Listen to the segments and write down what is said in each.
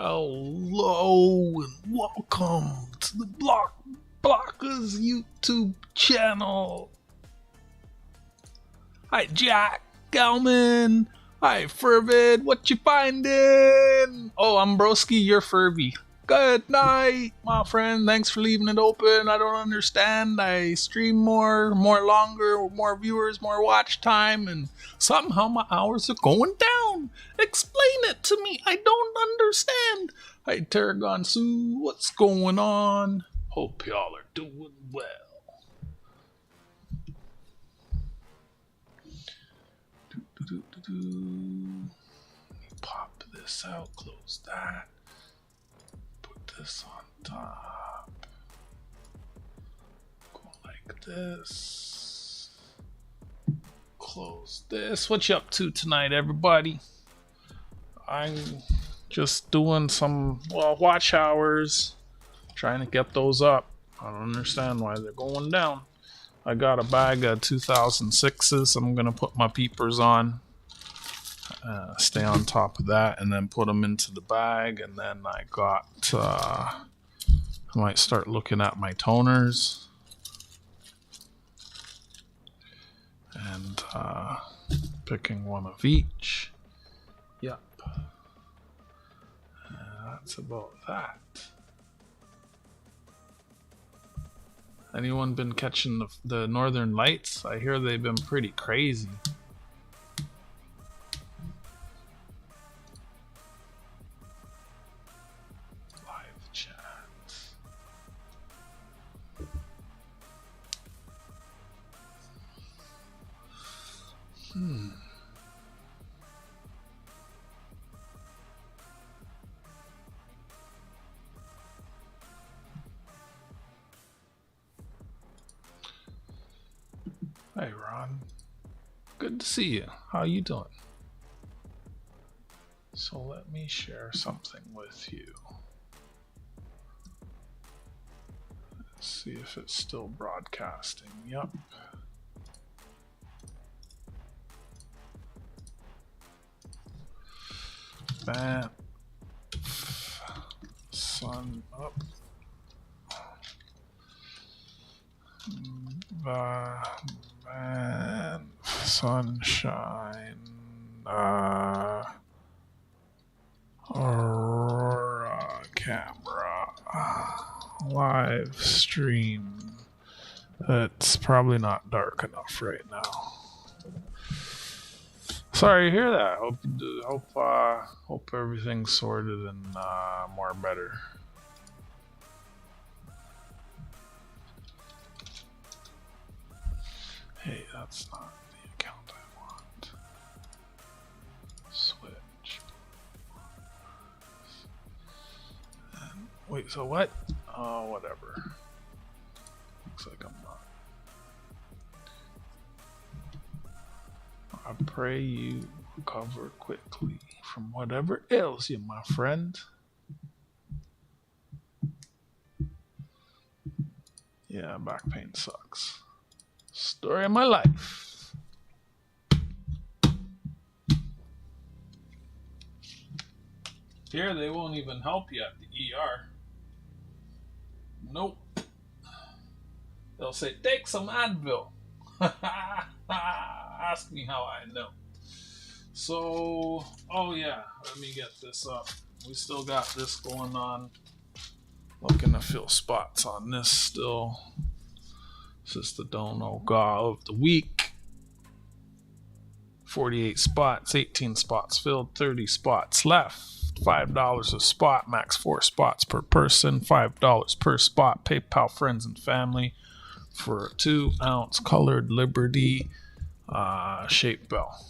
Hello and welcome to the Blockers YouTube channel. Hi Jack Gelman. Hi Fervid. What you finding? Oh, I'm Broski. You're Furby. Good night, my friend. Thanks for leaving it open. I don't understand. I stream more longer, more viewers, more watch time, and somehow my hours are going down. Explain it to me. I don't understand. Hi, Tarragon Sue. What's going on? Hope y'all are doing well. Let me pop this out. Close that. This on top. Go like this. Close this. What you up to tonight, everybody? I'm just doing some watch hours, trying to get those up. I don't understand why they're going down. I got a bag of 2006s. I'm gonna put my peepers on. Stay on top of that and then put them into the bag, and then I might start looking at my toners and picking one of each. Yep, that's about that. Anyone been catching the northern lights? I hear they've been pretty crazy. Hey Ron, good to see you. How you doing? So let me share something with you. Let's see if it's still broadcasting. Yep. Bam. Sun up. Man, sunshine. Aurora camera. Live stream. It's probably not dark enough right now. Sorry to hear that. Hope everything's sorted and more better. Hey, that's not the account I want. Switch. And wait, so what? Oh, whatever. Looks like I'm not. I pray you recover quickly from whatever ails you, my friend. Yeah, back pain sucks. Story of my life. Here, they won't even help you at the ER. Nope. They'll say, take some Advil. Ask me how I know. So, oh yeah, let me get this up. We still got this going on. Looking to fill spots on this still. This is the Don't Know God of the week. 48 spots, 18 spots filled, 30 spots left. $5 a spot, max 4 spots per person, $5 per spot. PayPal friends and family for a 2-ounce colored Liberty shaped bell.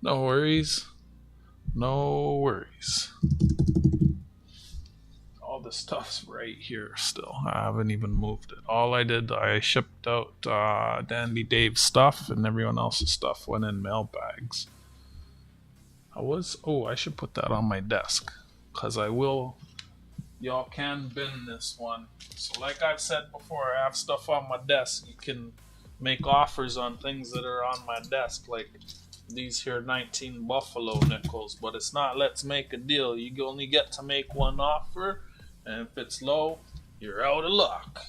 No worries. No worries. All the stuff's right here still. I haven't even moved it. All I did, I shipped out Dandy Dave's stuff, and everyone else's stuff went in mail bags. I should put that on my desk, because I will y'all can bin this one. So like I've said before, I have stuff on my desk. You can make offers on things that are on my desk, like these here 19 buffalo nickels, but it's not let's make a deal. You only get to make one offer, and if it's low, you're out of luck.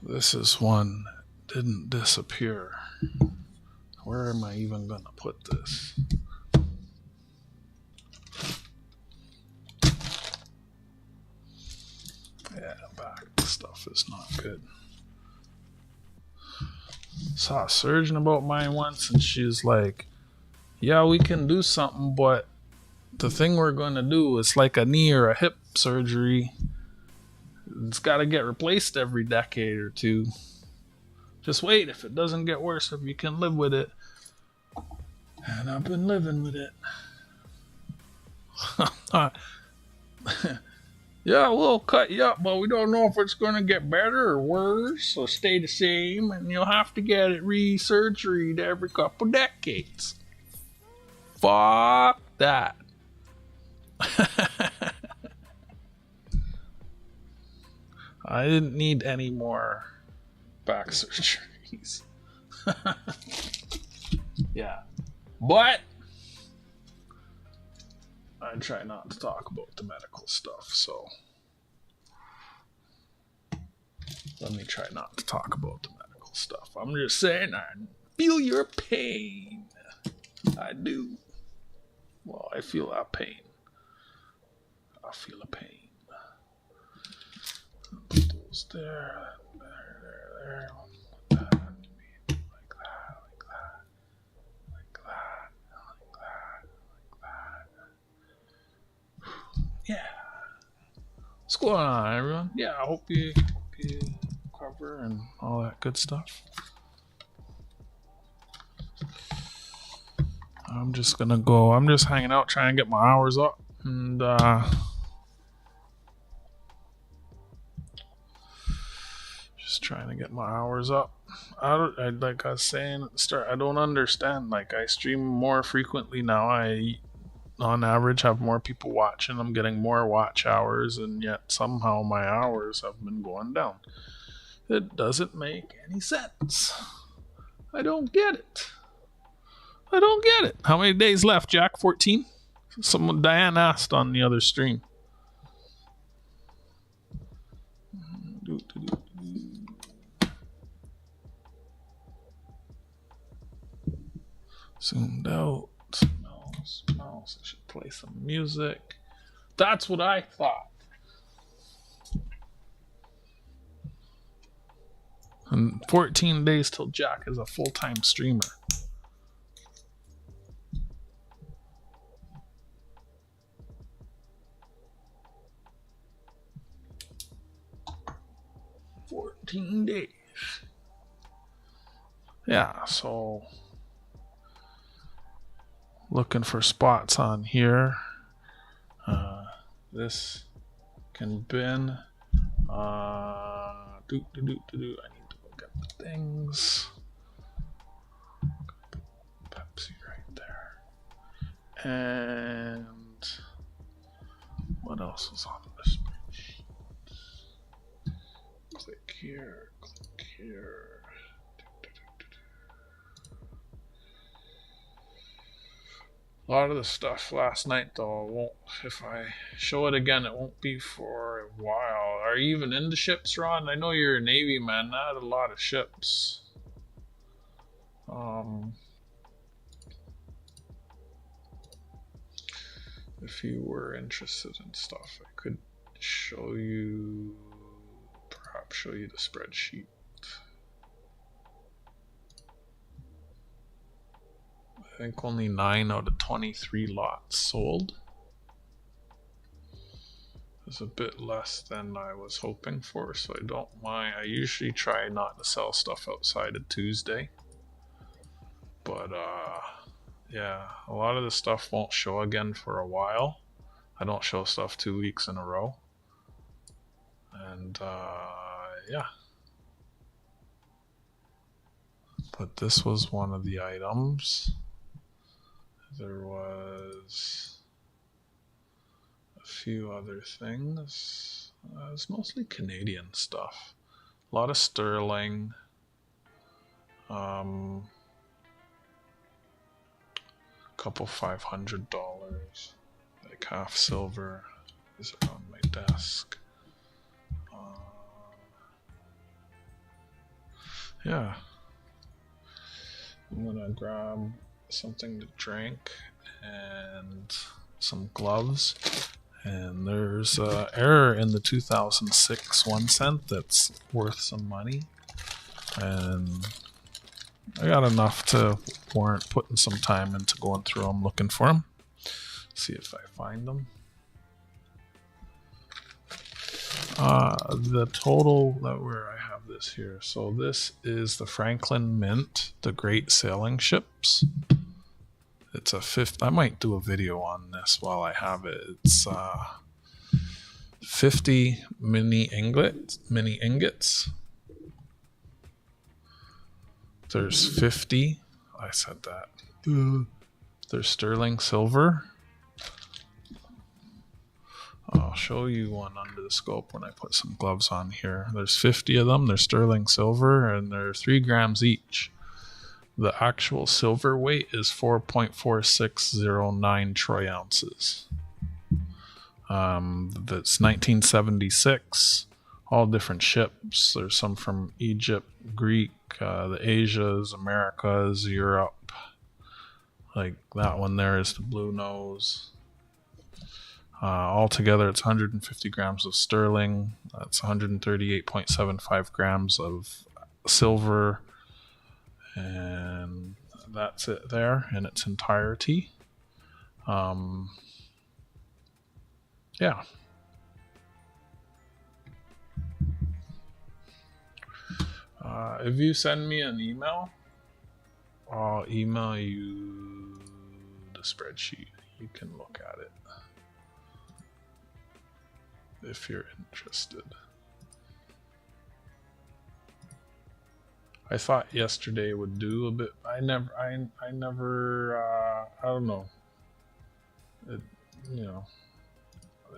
This is one that didn't disappear. Where am I even gonna put this? Yeah, back stuff is not good. Saw a surgeon about mine once, and she's like, yeah, we can do something, but the thing we're gonna do is like a knee or a hip surgery. It's got to get replaced every decade or two. Just wait. If it doesn't get worse, if you can live with it. And I've been living with it. Yeah, we'll cut you up, but we don't know if it's going to get better or worse. So stay the same, and you'll have to get it re-surgeryed every couple decades. Fuck that. I didn't need any more back surgeries. Yeah. But I try not to talk about the medical stuff, so let me try not to talk about the medical stuff. I'm just saying I feel your pain. I do. Well, I feel that pain. I feel a pain. Put those there, there. Like that, like that. Yeah. What's going on, everyone? Yeah, I hope you cover and all that good stuff. I'm just gonna go. I'm just hanging out, trying to get my hours up, and just trying to get my hours up. Like I was saying at the start, I don't understand. Like, I stream more frequently now. I, on average, have more people watching. I'm getting more watch hours, and yet somehow my hours have been going down. It doesn't make any sense. I don't get it. How many days left, Jack? 14? Diane asked on the other stream. Zoomed out. Smells. I should play some music. That's what I thought. And 14 days till Jack is a full-time streamer. Days. Yeah, so looking for spots on here. This can bin. I need to look at the things. Pepsi right there. And what else is on the spreadsheet? Click here. A lot of the stuff last night, though, won't. If I show it again, it won't be for a while. Are you even into ships, Ron? I know you're a Navy man. Not a lot of ships. If you were interested in stuff, I could show you. Perhaps show you the spreadsheet. I think only 9 out of 23 lots sold. is a bit less than I was hoping for, so I don't mind. I usually try not to sell stuff outside of Tuesday, but yeah, a lot of the stuff won't show again for a while. I don't show stuff 2 weeks in a row, and yeah. But this was one of the items. There was a few other things. It's mostly Canadian stuff. A lot of sterling. Couple $500. Like half silver is on my desk. Yeah. I'm gonna grab something to drink and some gloves. And there's an error in the 2006 1 cent that's worth some money. And I got enough to warrant putting some time into going through them, looking for them. See if I find them. The total that where I have this here. So this is the Franklin Mint, the Great Sailing Ships. It's a fifth. I might do a video on this while I have it. It's 50 mini ingots. There's 50. I said that. There's sterling silver. I'll show you one under the scope when I put some gloves on here. There's 50 of them. They're sterling silver, and they're 3 grams each. The actual silver weight is 4.4609 troy ounces. That's 1976. All different ships. There's some from Egypt, Greek, the Asias, Americas, Europe. Like that one there is the Blue Nose. Altogether, it's 150 grams of sterling. That's 138.75 grams of silver. And that's it there in its entirety. Yeah. If you send me an email, I'll email you the spreadsheet. You can look at it if you're interested. I thought yesterday would do a bit. I never, I don't know. It,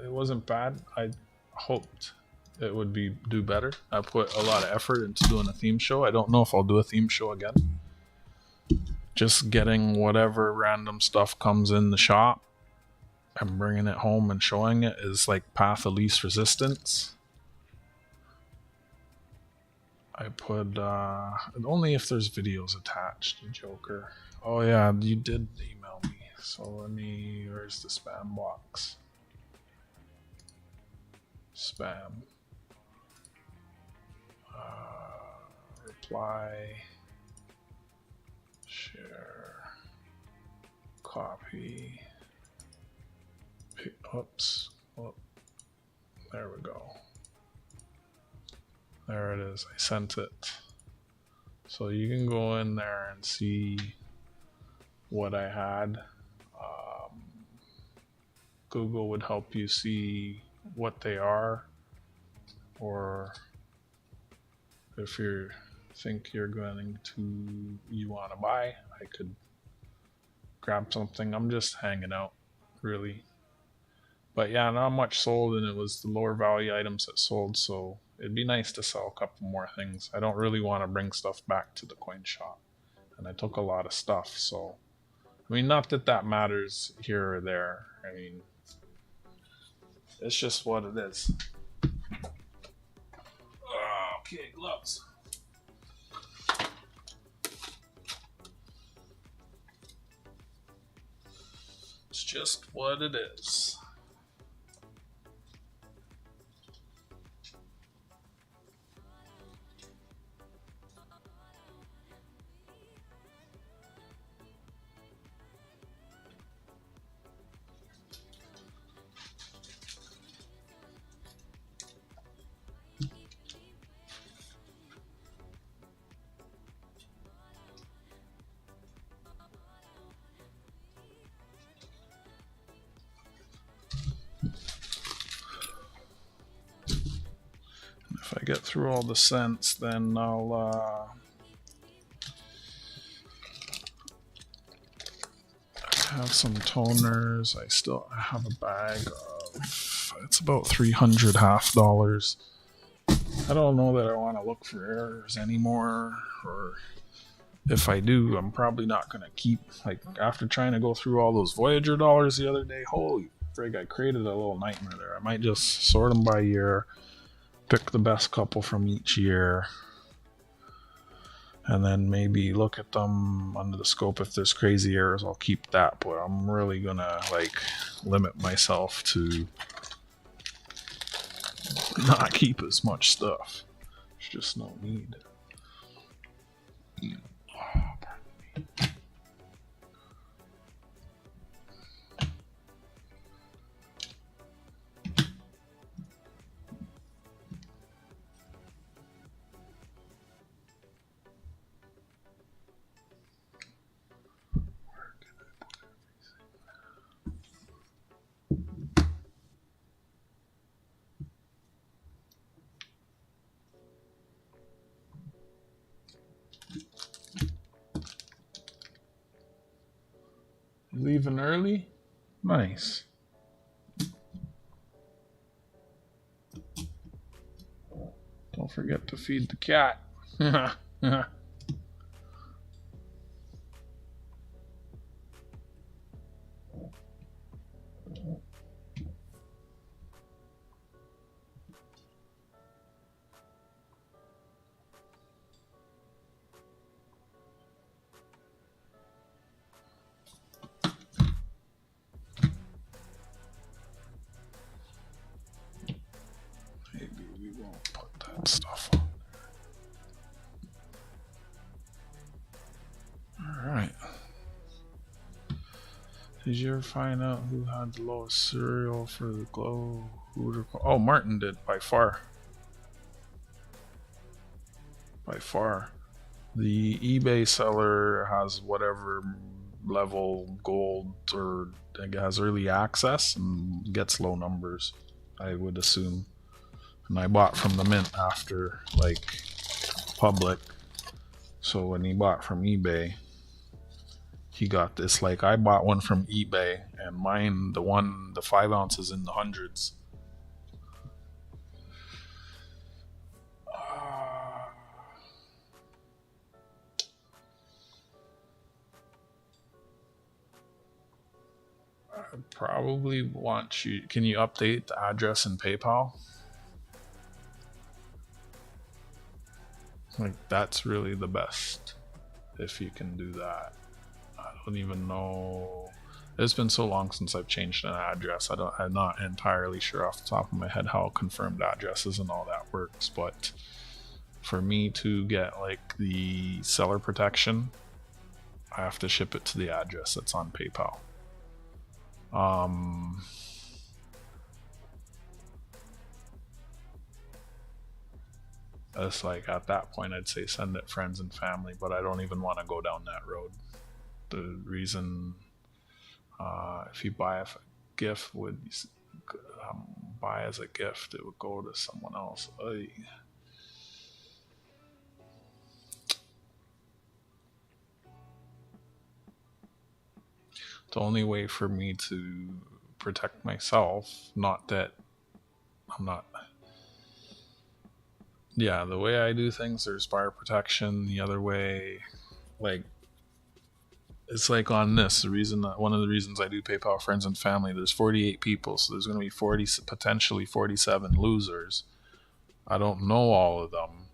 it wasn't bad. I hoped it would do better. I put a lot of effort into doing a theme show. I don't know if I'll do a theme show again. Just getting whatever random stuff comes in the shop and bringing it home and showing it is like path of least resistance. I put only if there's videos attached, you joker. Oh yeah, you did email me. So where's the spam box? Spam. Reply. Share. Copy. Oops. Oh, there we go. There it is. I sent it. So you can go in there and see what I had. Google would help you see what they are, or if you think you want to buy, I could grab something. I'm just hanging out, really. But yeah, not much sold, and it was the lower value items that sold, so it'd be nice to sell a couple more things. I don't really want to bring stuff back to the coin shop, and I took a lot of stuff, so I mean, not that matters here or there. I mean, it's just what it is. Okay, gloves. It's just what it is. If I get through all the scents, then I'll have some toners. I still have a bag of, it's about $300 half dollars. I don't know that I want to look for errors anymore, or if I do, I'm probably not going to keep, like, after trying to go through all those Voyager dollars the other day, holy frig, I created a little nightmare there. I might just sort them by year, pick the best couple from each year, and then maybe look at them under the scope. If there's crazy errors, I'll keep that, but I'm really going to, like, limit myself to not keep as much stuff. There's just no need. Leaving early? Nice. Don't forget to feed the cat. Maybe we won't put that stuff on there. Alright. Did you ever find out who had the lowest cereal for the glow? Oh, Martin did, by far. By far. The eBay seller has whatever level gold, or has early access and gets low numbers, I would assume. And I bought from the mint after, like, public. So when he bought from eBay, he got this. Like, I bought one from eBay, and mine, the 5 ounces in the hundreds. I probably want you. Can you update the address in PayPal? Like, that's really the best if you can do that. I don't even know. It's been so long since I've changed an address. I'm not entirely sure off the top of my head how confirmed addresses and all that works, but for me to get, like, the seller protection, I have to ship it to the address that's on PayPal. It's like, at that point I'd say send it friends and family, but I don't even want to go down that road. The reason, if you buy a gift, would buy as a gift, it would go to someone else. The only way for me to protect myself, not that I'm not, yeah, the way I do things, there's buyer protection. The other way, like, it's like on this, one of the reasons I do PayPal friends and family, there's 48 people, so there's going to be potentially 47 losers. I don't know all of them,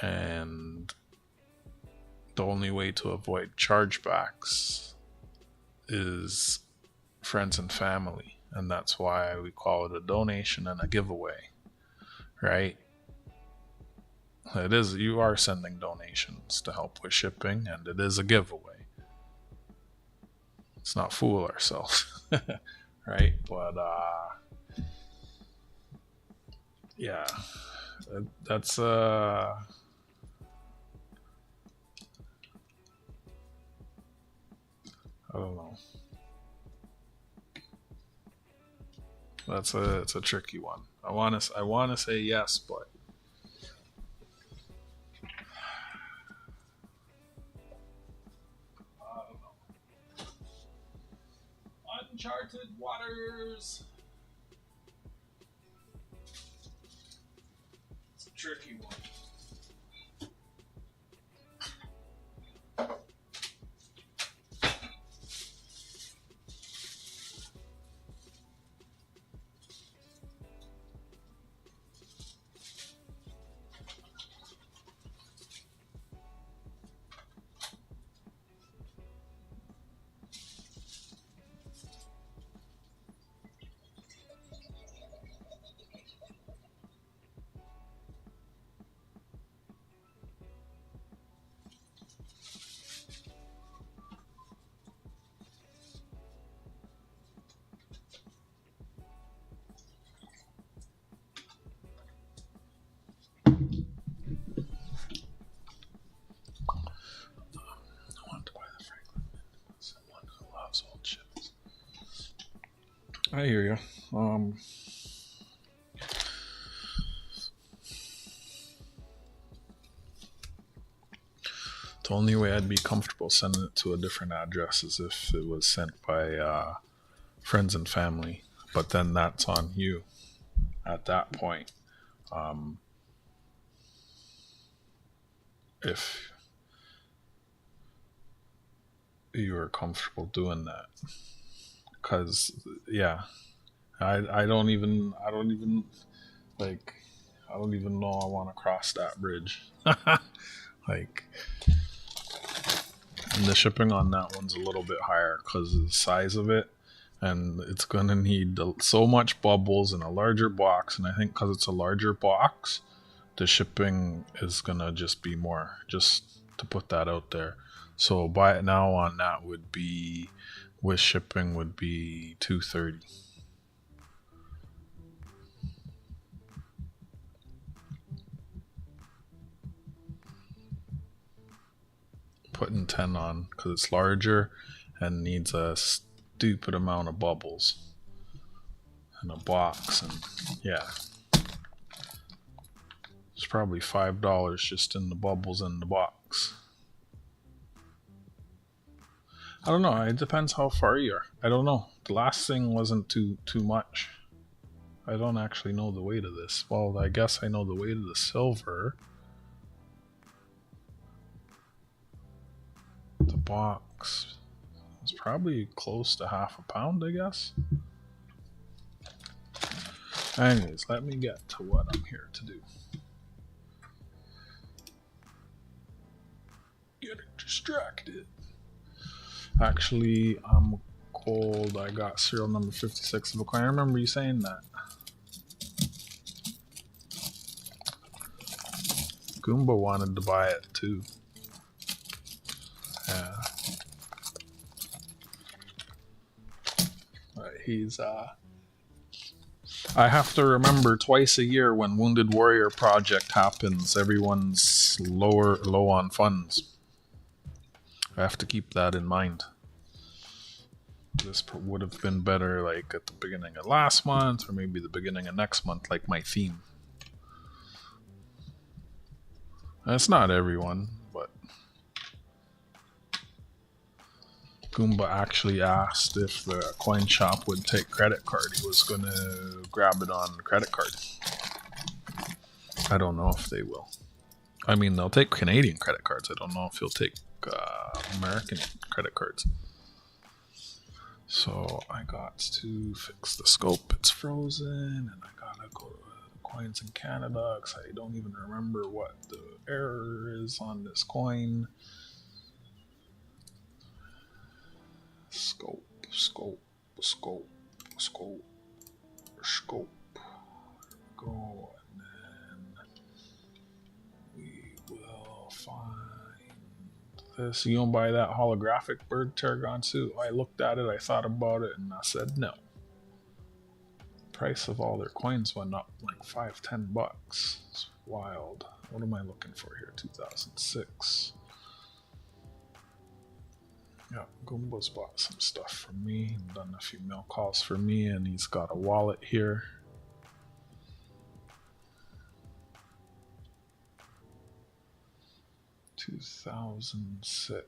and the only way to avoid chargebacks is friends and family, and that's why we call it a donation and a giveaway, right? It is, you are sending donations to help with shipping, and it is a giveaway. Let's not fool ourselves. Right? But yeah, that's I don't know. It's a tricky one. I want to say yes, but uncharted waters. It's a tricky one. I hear you. The only way I'd be comfortable sending it to a different address is if it was sent by friends and family. But then that's on you at that point. If you are comfortable doing that. Because, yeah, I don't even know I want to cross that bridge. Like, and the shipping on that one's a little bit higher because of the size of it, and it's gonna need so much bubbles in a larger box, and I think because it's a larger box, the shipping is gonna just be more, just to put that out there. So buy it now on that would be, with shipping, would be $230. Putting 10 on because it's larger and needs a stupid amount of bubbles in a box, and yeah, it's probably $5 just in the bubbles in the box. I don't know, it depends how far you are. I don't know, the last thing wasn't too much. I don't actually know the weight of this. Well, I guess I know the weight of the silver. The box is probably close to half a pound, I guess. Anyways, let me get to what I'm here to do. Getting distracted. Actually, I'm cold. I got serial number 56 of a coin. I remember you saying that. Goomba wanted to buy it too. Yeah. He's I have to remember twice a year when Wounded Warrior Project happens, everyone's low on funds. I have to keep that in mind. This would have been better like at the beginning of last month or maybe the beginning of next month, like my theme. That's not everyone, but Goomba actually asked if the coin shop would take credit card. He was going to grab it on credit card. I don't know if they will. I mean, they'll take Canadian credit cards. I don't know if he'll take American credit cards. So I got to fix the scope. It's frozen, and I gotta go to the coins in Canada because I don't even remember what the error is on this coin. Scope. Go, and then we will find this. You don't buy that holographic bird tarragon suit? I looked at it, I thought about it, and I said no. Price of all their coins went up like $5-10. It's wild. What am I looking for here? 2006. Yeah, Goomba's bought some stuff from me, done a few mail calls for me, and he's got a wallet here. $2006.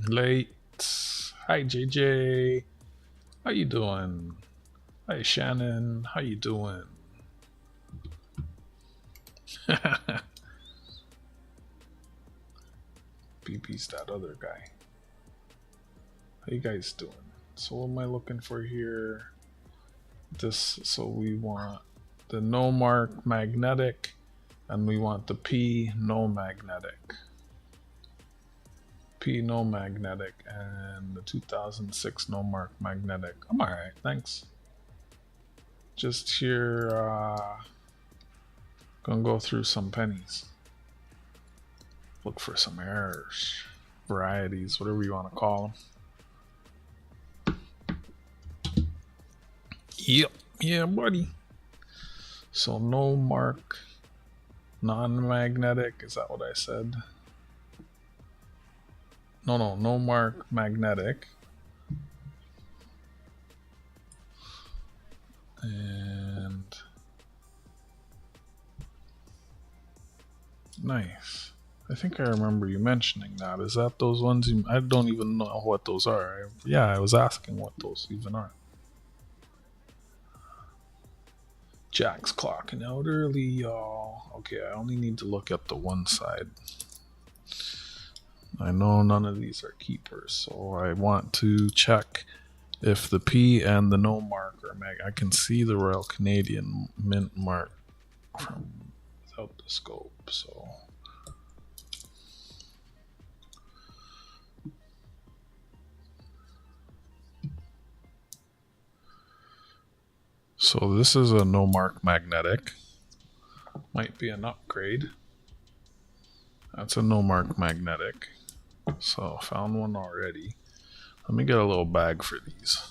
Late. Hi, JJ. How you doing? Hi, Shannon. How you doing? BB's that other guy. How you guys doing? So what am I looking for here? This, so we want the no mark magnetic, and we want the P no magnetic. P no magnetic and the 2006 no mark magnetic. I'm alright, thanks. Just here, gonna go through some pennies. Look for some errors, varieties, whatever you want to call them. Yep, yeah, buddy. So no mark, non-magnetic. Is that what I said? No mark magnetic. And nice. I think I remember you mentioning that. Is that those ones? I don't even know what those are. Yeah, I was asking what those even are. Jack's clocking out early, y'all. Okay, I only need to look at the one side. I know none of these are keepers, so I want to check if the P and the no mark are I can see the Royal Canadian mint mark from without the scope, so. So this is a no mark magnetic. Might be an upgrade. That's a no mark magnetic. So found one already. Let me get a little bag for these.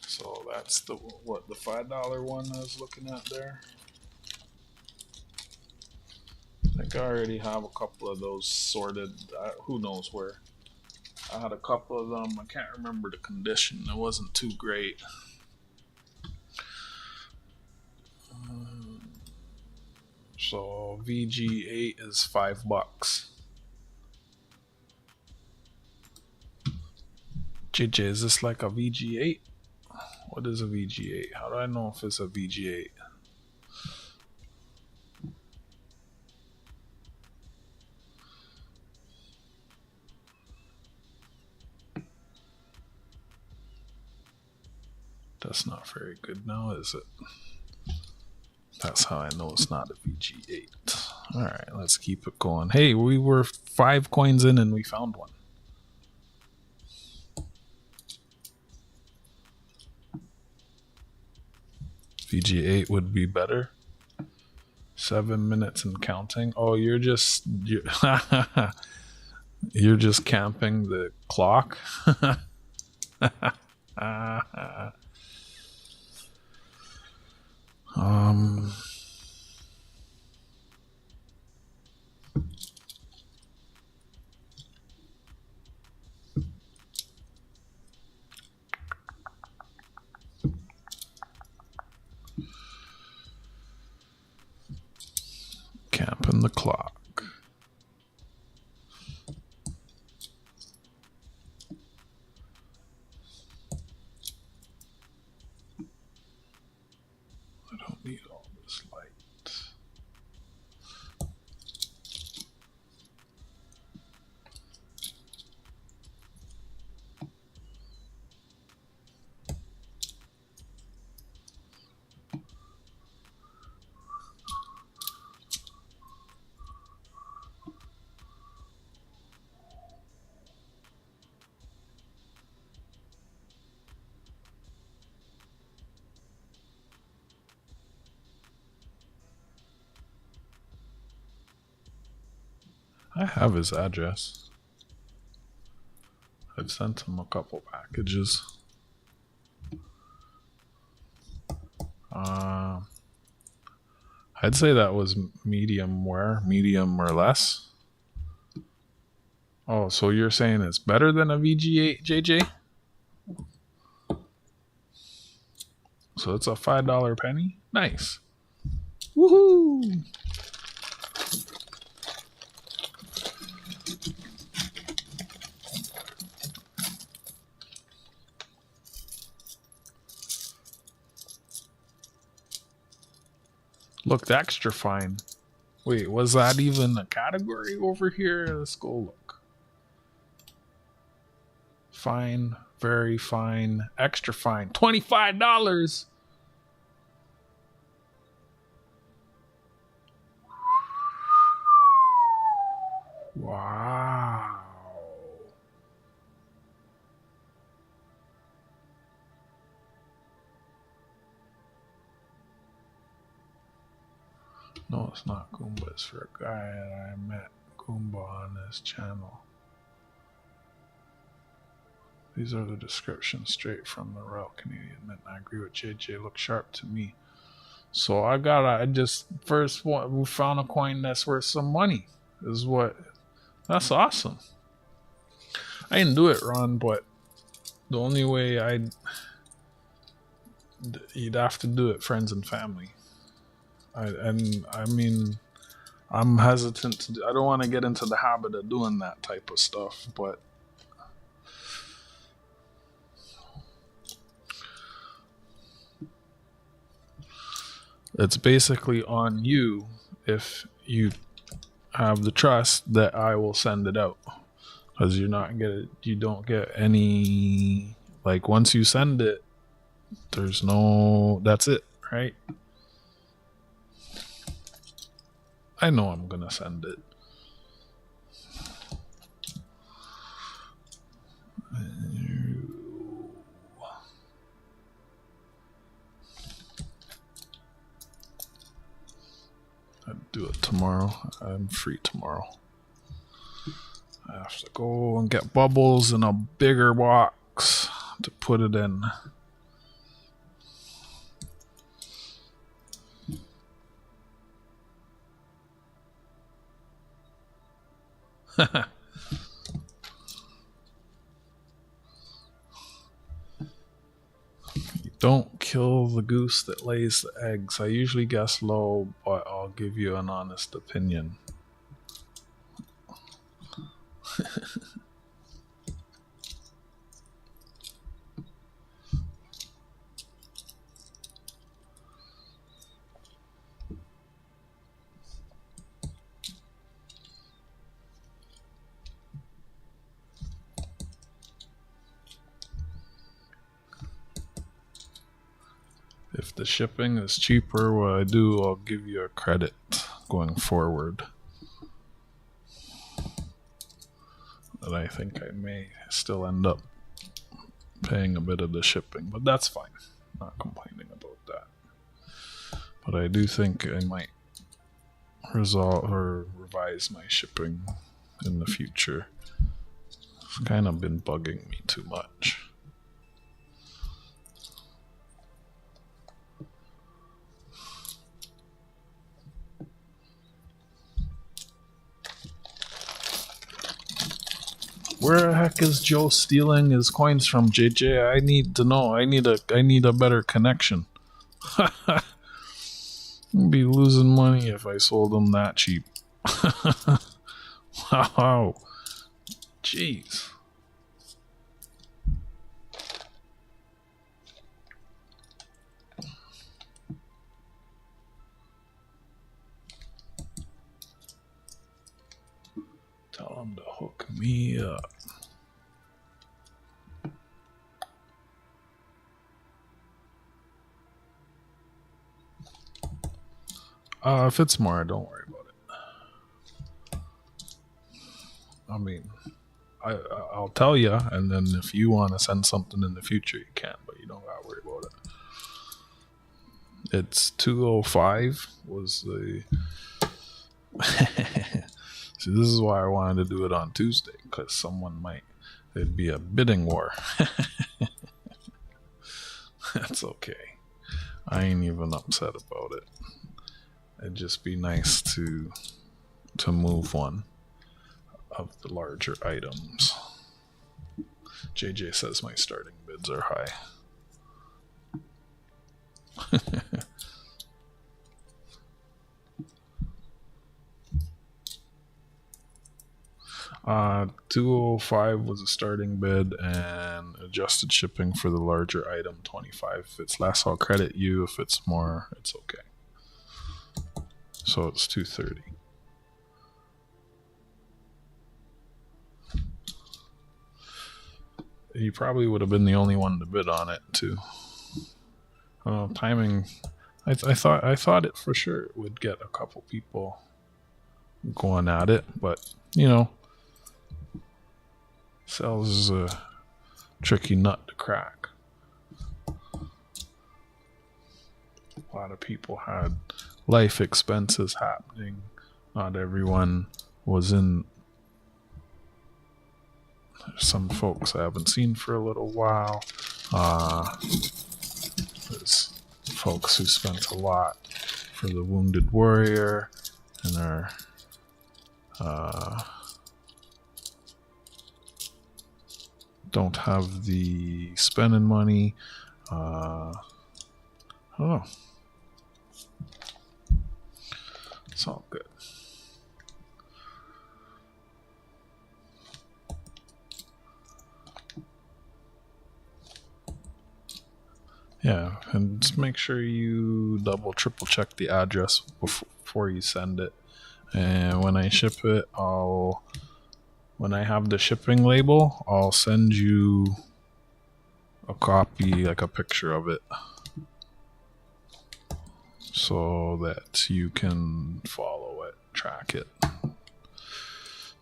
So that's the what the $5 one I was looking at there. I think I already have a couple of those sorted. Who knows where. I had a couple of them. I can't remember the condition. It wasn't too great. So VG8 is $5. JJ, is this like a VG8? What is a VG8? How do I know if it's a VG8? That's not very good now, is it? That's how I know it's not a VG8. Alright, let's keep it going. Hey, we were 5 coins in and we found one. VG8 would be better. 7 minutes and counting. Oh, you're just you're just camping the clock. Camping the clock. I don't need all this light. I have his address. I've sent him a couple packages. I'd say that was medium or less. Oh, so you're saying it's better than a VG8, JJ? So it's a $5 penny? Nice. Woohoo! Looked extra fine. Wait, was that even a category over here? Let's go look. Fine, very fine, extra fine. $25. Wow. No, it's not Goomba. It's for a guy that I met Goomba on this channel. These are the descriptions straight from the Royal Canadian Mint. I agree with JJ. Look sharp to me. So we found a coin that's worth some money. That's awesome. I didn't do it, Ron, but the only way you'd have to do it friends and family. I mean, I'm hesitant I don't want to get into the habit of doing that type of stuff, but it's basically on you if you have the trust that I will send it out, because you don't get any, like, once you send it, that's it, right? I know I'm gonna send it. I'd do it tomorrow. I'm free tomorrow. I have to go and get bubbles in a bigger box to put it in. Don't kill the goose that lays the eggs. I usually guess low, but I'll give you an honest opinion. If the shipping is cheaper, what I do, I'll give you a credit going forward. But I think I may still end up paying a bit of the shipping, but that's fine. Not complaining about that. But I do think I might revise my shipping in the future. It's kind of been bugging me too much. Where the heck is Joe stealing his coins from, JJ? I need to know. I need a better connection. I'd be losing money if I sold them that cheap. Wow. Jeez. Tell him to hook me up. If it's more, don't worry about it. I mean, I'll tell you, and then if you want to send something in the future, you can, but you don't gotta worry about it. It's 205 was the... See, this is why I wanted to do it on Tuesday, because it'd be a bidding war. That's okay. I ain't even upset about it. It'd just be nice to move one of the larger items. JJ says my starting bids are high. 205 was a starting bid, and adjusted shipping for the larger item 25. If it's less, I'll credit you. If it's more, it's okay. So it's 230. You probably would have been the only one to bid on it too. Timing. I thought it for sure would get a couple people going at it, but you know, sales is a tricky nut to crack. A lot of people had life expenses happening. Not everyone was in. There's some folks I haven't seen for a little while. There's folks who spent a lot for the Wounded Warrior and are don't have the spending money. I don't know. It's all good. Yeah, and just make sure you triple check the address before you send it. And when I ship it, when I have the shipping label, I'll send you a copy, like a picture of it, so that you can follow it, track it.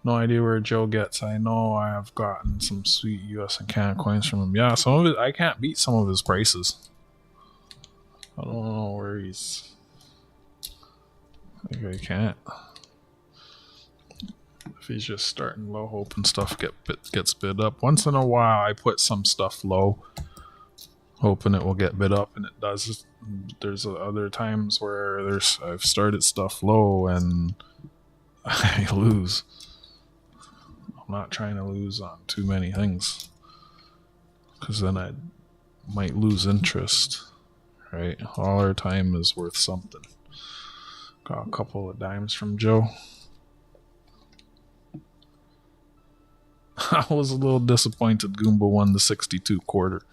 No idea where Joe gets. I know I have gotten some sweet US and Canada coins from him. Yeah, some of it, I can't beat some of his prices. I don't know where he's. I think I can't. If he's just starting low, hoping stuff gets bid up. Once in a while, I put some stuff low, hoping it will get bid up, and it does. There's other times where I've started stuff low and I lose. I'm not trying to lose on too many things, because then I might lose interest. Right? All our time is worth something. Got a couple of dimes from Joe. I was a little disappointed Goomba won the 62 quarter.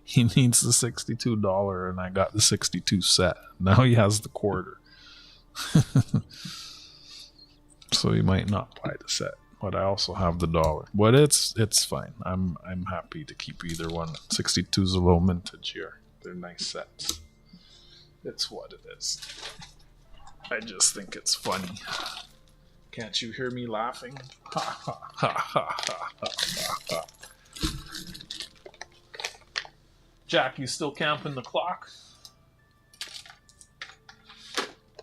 He needs the $62 and I got the 62 set. Now he has the quarter. So he might not buy the set, but I also have the dollar. But it's fine. I'm happy to keep either one. 62 is a low mintage here. They're nice sets. It's what it is. I just think it's funny. Can't you hear me laughing? Ha ha ha ha ha ha ha. Jack, you still camping the clock?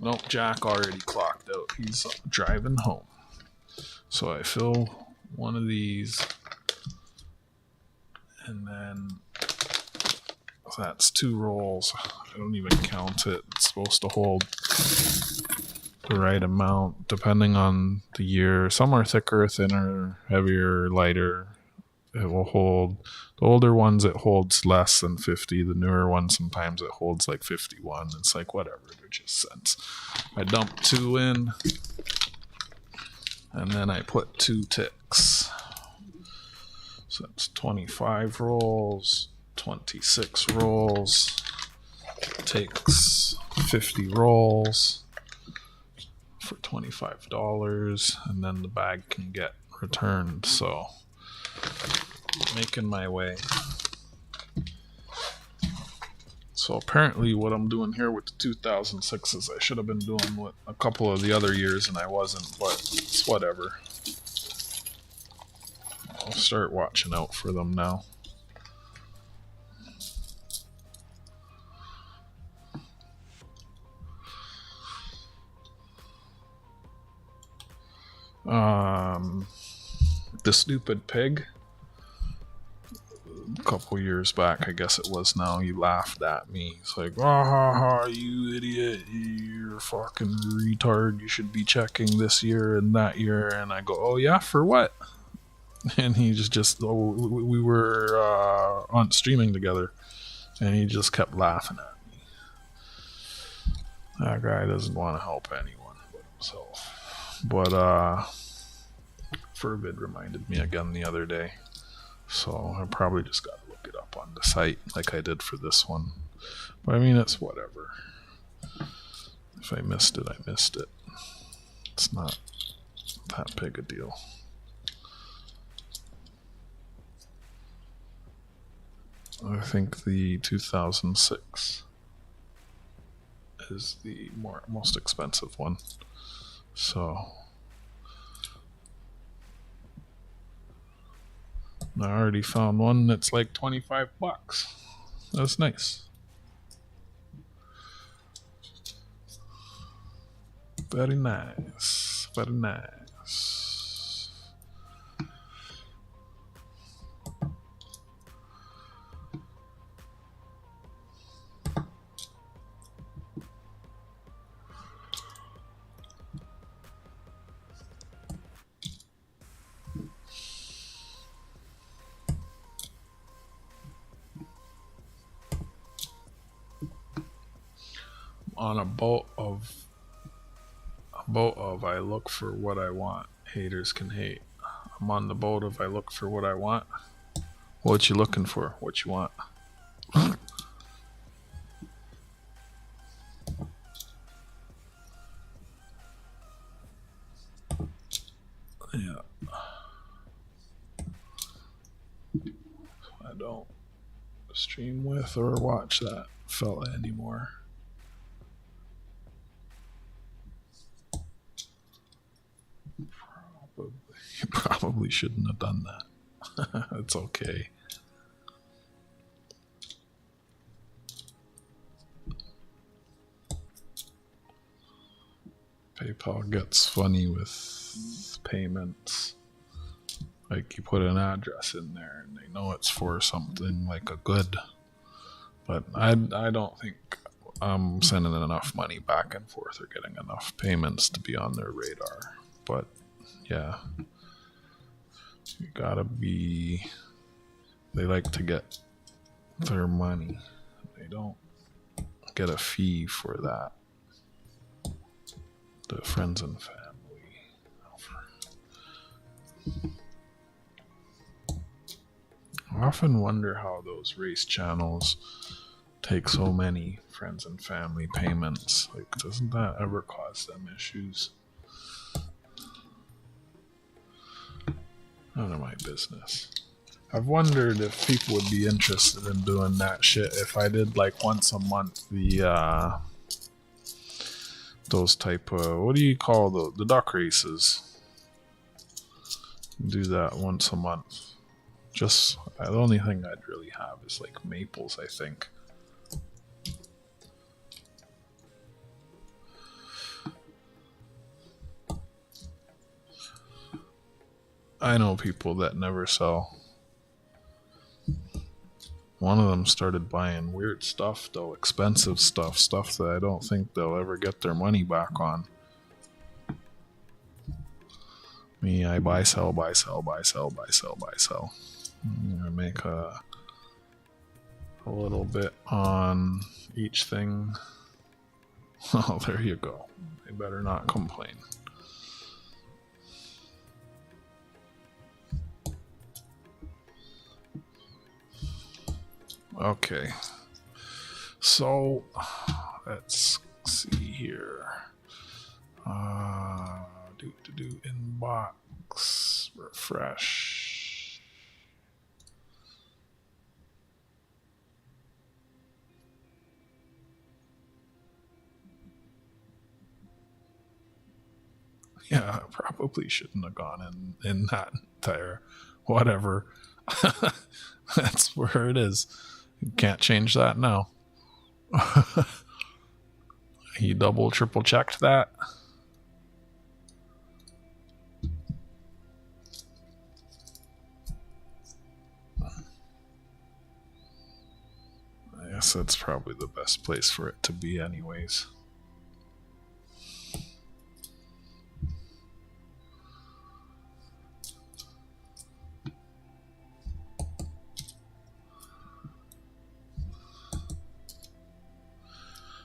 Nope, Jack already clocked out. He's driving home. So I fill one of these, and then that's 2 rolls. I don't even count it. It's supposed to hold the right amount depending on the year. Some are thicker, thinner, heavier, lighter. It will hold. The older ones, it holds less than 50. The newer ones, sometimes it holds like 51. It's like whatever. They're just cents. I dump 2 in, and then I put 2 ticks. So that's 25 rolls, 26 rolls. Takes 50 rolls for $25, and then the bag can get returned. So making my way. So apparently what I'm doing here with the 2006s, I should have been doing with a couple of the other years and I wasn't, but it's whatever. I'll start watching out for them now. The stupid pig. couple years back, I guess it was now, he laughed at me. He's like, ah, ha, ha, you idiot, you're a fucking retard, you should be checking this year and that year. And I go, oh yeah, for what? And he we were on streaming together, and he just kept laughing at me. That guy doesn't want to help anyone but himself. But Fervid reminded me again the other day, so I probably just got to look it up on the site like I did for this one. But I mean, it's whatever. If I missed it, I missed it. It's not that big a deal. I think the 2006 is the most expensive one. So I already found one that's like $25. That's nice. Very nice. Very nice. On a boat of I look for what I want. Haters can hate. I'm on the boat of I look for what I want. What you looking for? What you want? Yeah. I don't stream with or watch that fella anymore. You probably shouldn't have done that. It's okay. PayPal gets funny with payments. Like, you put an address in there and they know it's for something like a good. But I don't think I'm sending enough money back and forth or getting enough payments to be on their radar. But yeah, you gotta be. They like to get their money. They don't get a fee for that. The friends and family. I often wonder how those race channels take so many friends and family payments. Like, doesn't that ever cause them issues? None of my business. I've wondered if people would be interested in doing that shit if I did like once a month the those type of, what do you call the duck races? Do that once a month. Just the only thing I'd really have is like maples, I think. I know people that never sell. One of them started buying weird stuff, though, expensive stuff that I don't think they'll ever get their money back on. Me, I buy, sell, buy, sell, buy, sell, buy, sell, buy, sell. I'm gonna make a little bit on each thing. Oh, there you go. They better not complain. Okay, so let's see here. Do inbox refresh. Yeah, I probably shouldn't have gone in that entire whatever. That's where it is. You can't change that now. He double, triple checked that. that's probably the best place for it to be anyways.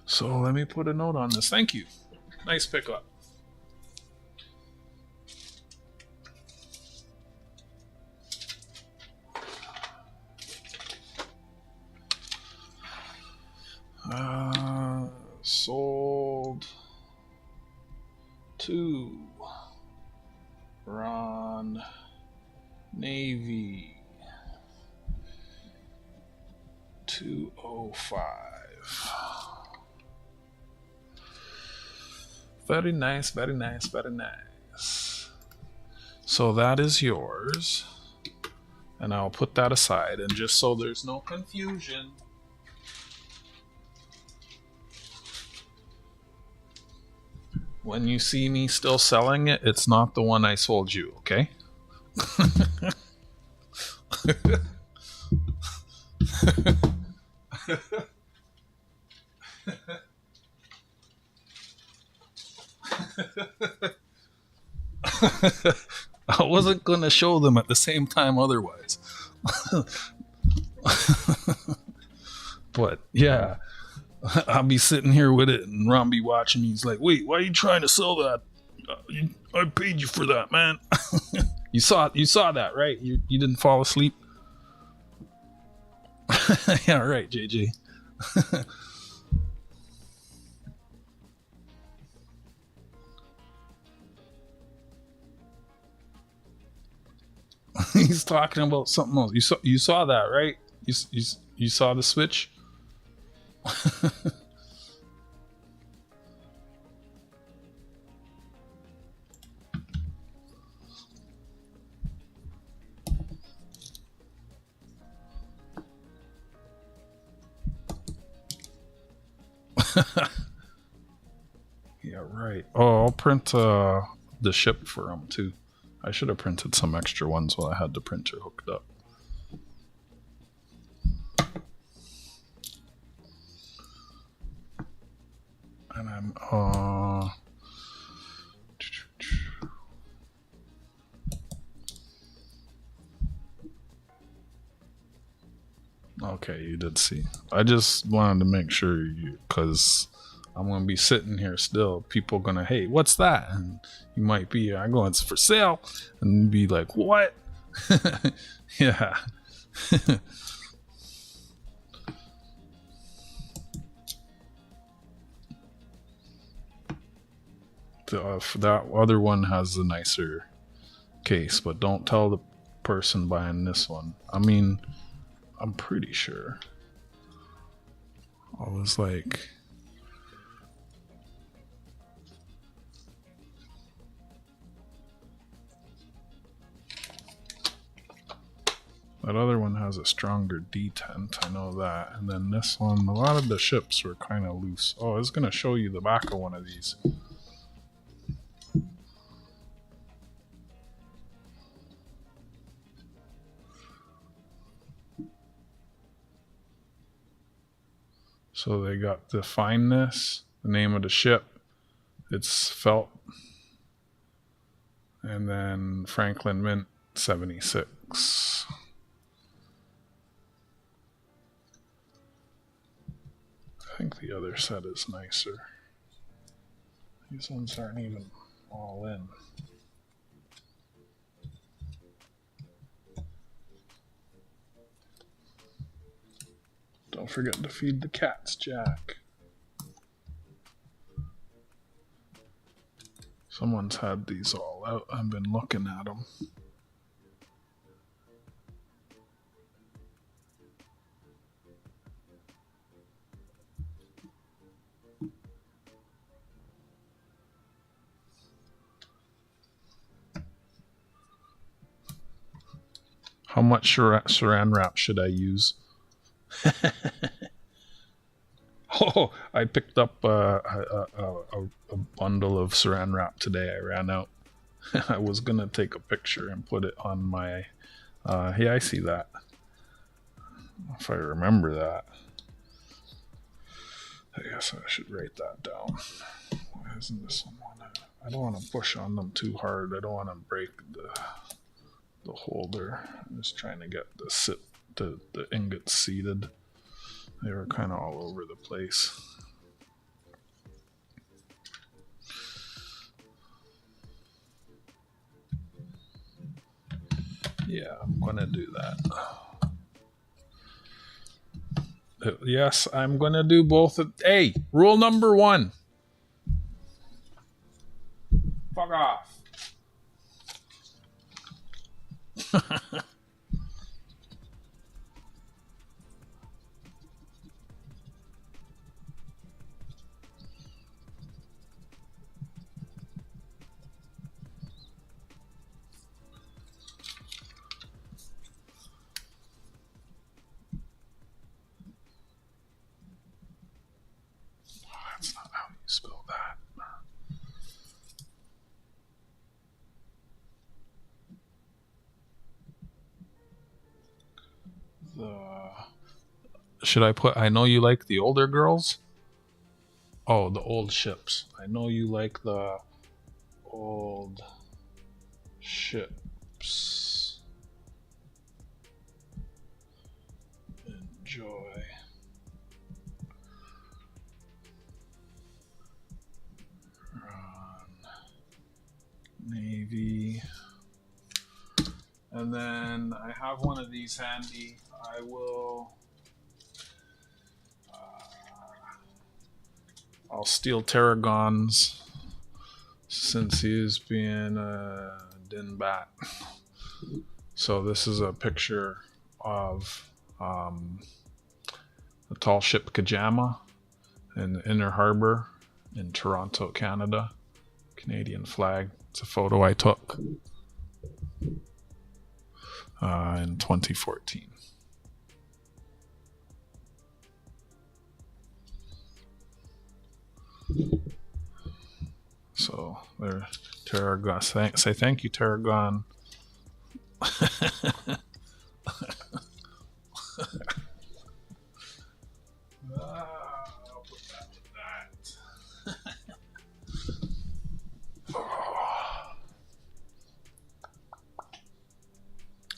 So let me put a note on this. Thank you. Nice pickup. Sold to Ron Navy 205. Very nice, very nice, very nice. So that is yours. And I'll put that aside. And just so there's no confusion, when you see me still selling it, it's not the one I sold you, okay? I wasn't going to show them at the same time otherwise. But yeah, I'll be sitting here with it and Ron be watching me. He's like, wait, why are you trying to sell that? I paid you for that, man. You saw that, right? You didn't fall asleep? Yeah, right, JJ. He's talking about something else. You saw that, right? You saw the switch? Yeah, right. Oh, I'll print the ship for them too. I should have printed some extra ones while I had the printer hooked up. And I'm okay, you did see. I just wanted to make sure because I'm gonna be sitting here still. People gonna, hey, what's that? And you might be, I go, it's for sale, and be like, what? Yeah. That other one has a nicer case, but don't tell the person buying this one. I mean, I'm pretty sure. I was like, that other one has a stronger detent, I know that. And then this one, a lot of the ships were kind of loose. Oh, I was going to show you the back of one of these. So they got the fineness, the name of the ship, it's felt, and then Franklin Mint 76. I think the other set is nicer. These ones aren't even all in. Don't forget to feed the cats, Jack. Someone's had these all out. I've been looking at them. How much saran wrap should I use? Oh, I picked up a bundle of saran wrap today. I ran out. I was gonna take a picture and put it on my yeah, I see that, if I remember that. I guess I should write that down. Why isn't this one on it? I don't want to push on them too hard. I don't want to break the holder. I'm just trying to get the ingots seated. They were kind of all over the place. Yeah, I'm gonna do that. Yes, I'm gonna do both. Hey, rule number 1. Fuck off. That's not how you spell that. Should I put, I know you like the older girls? Oh, the old ships. I know you like the old ships. Enjoy. Run. Navy. And then I have one of these handy. I will... I'll steal Tarragon's since he is being a dinbat. So this is a picture of a tall ship Kajama in the Inner Harbor in Toronto, Canada. Canadian flag. It's a photo I took in 2014. So there, Tarragon. Say thank you, Tarragon. I'll put that with that.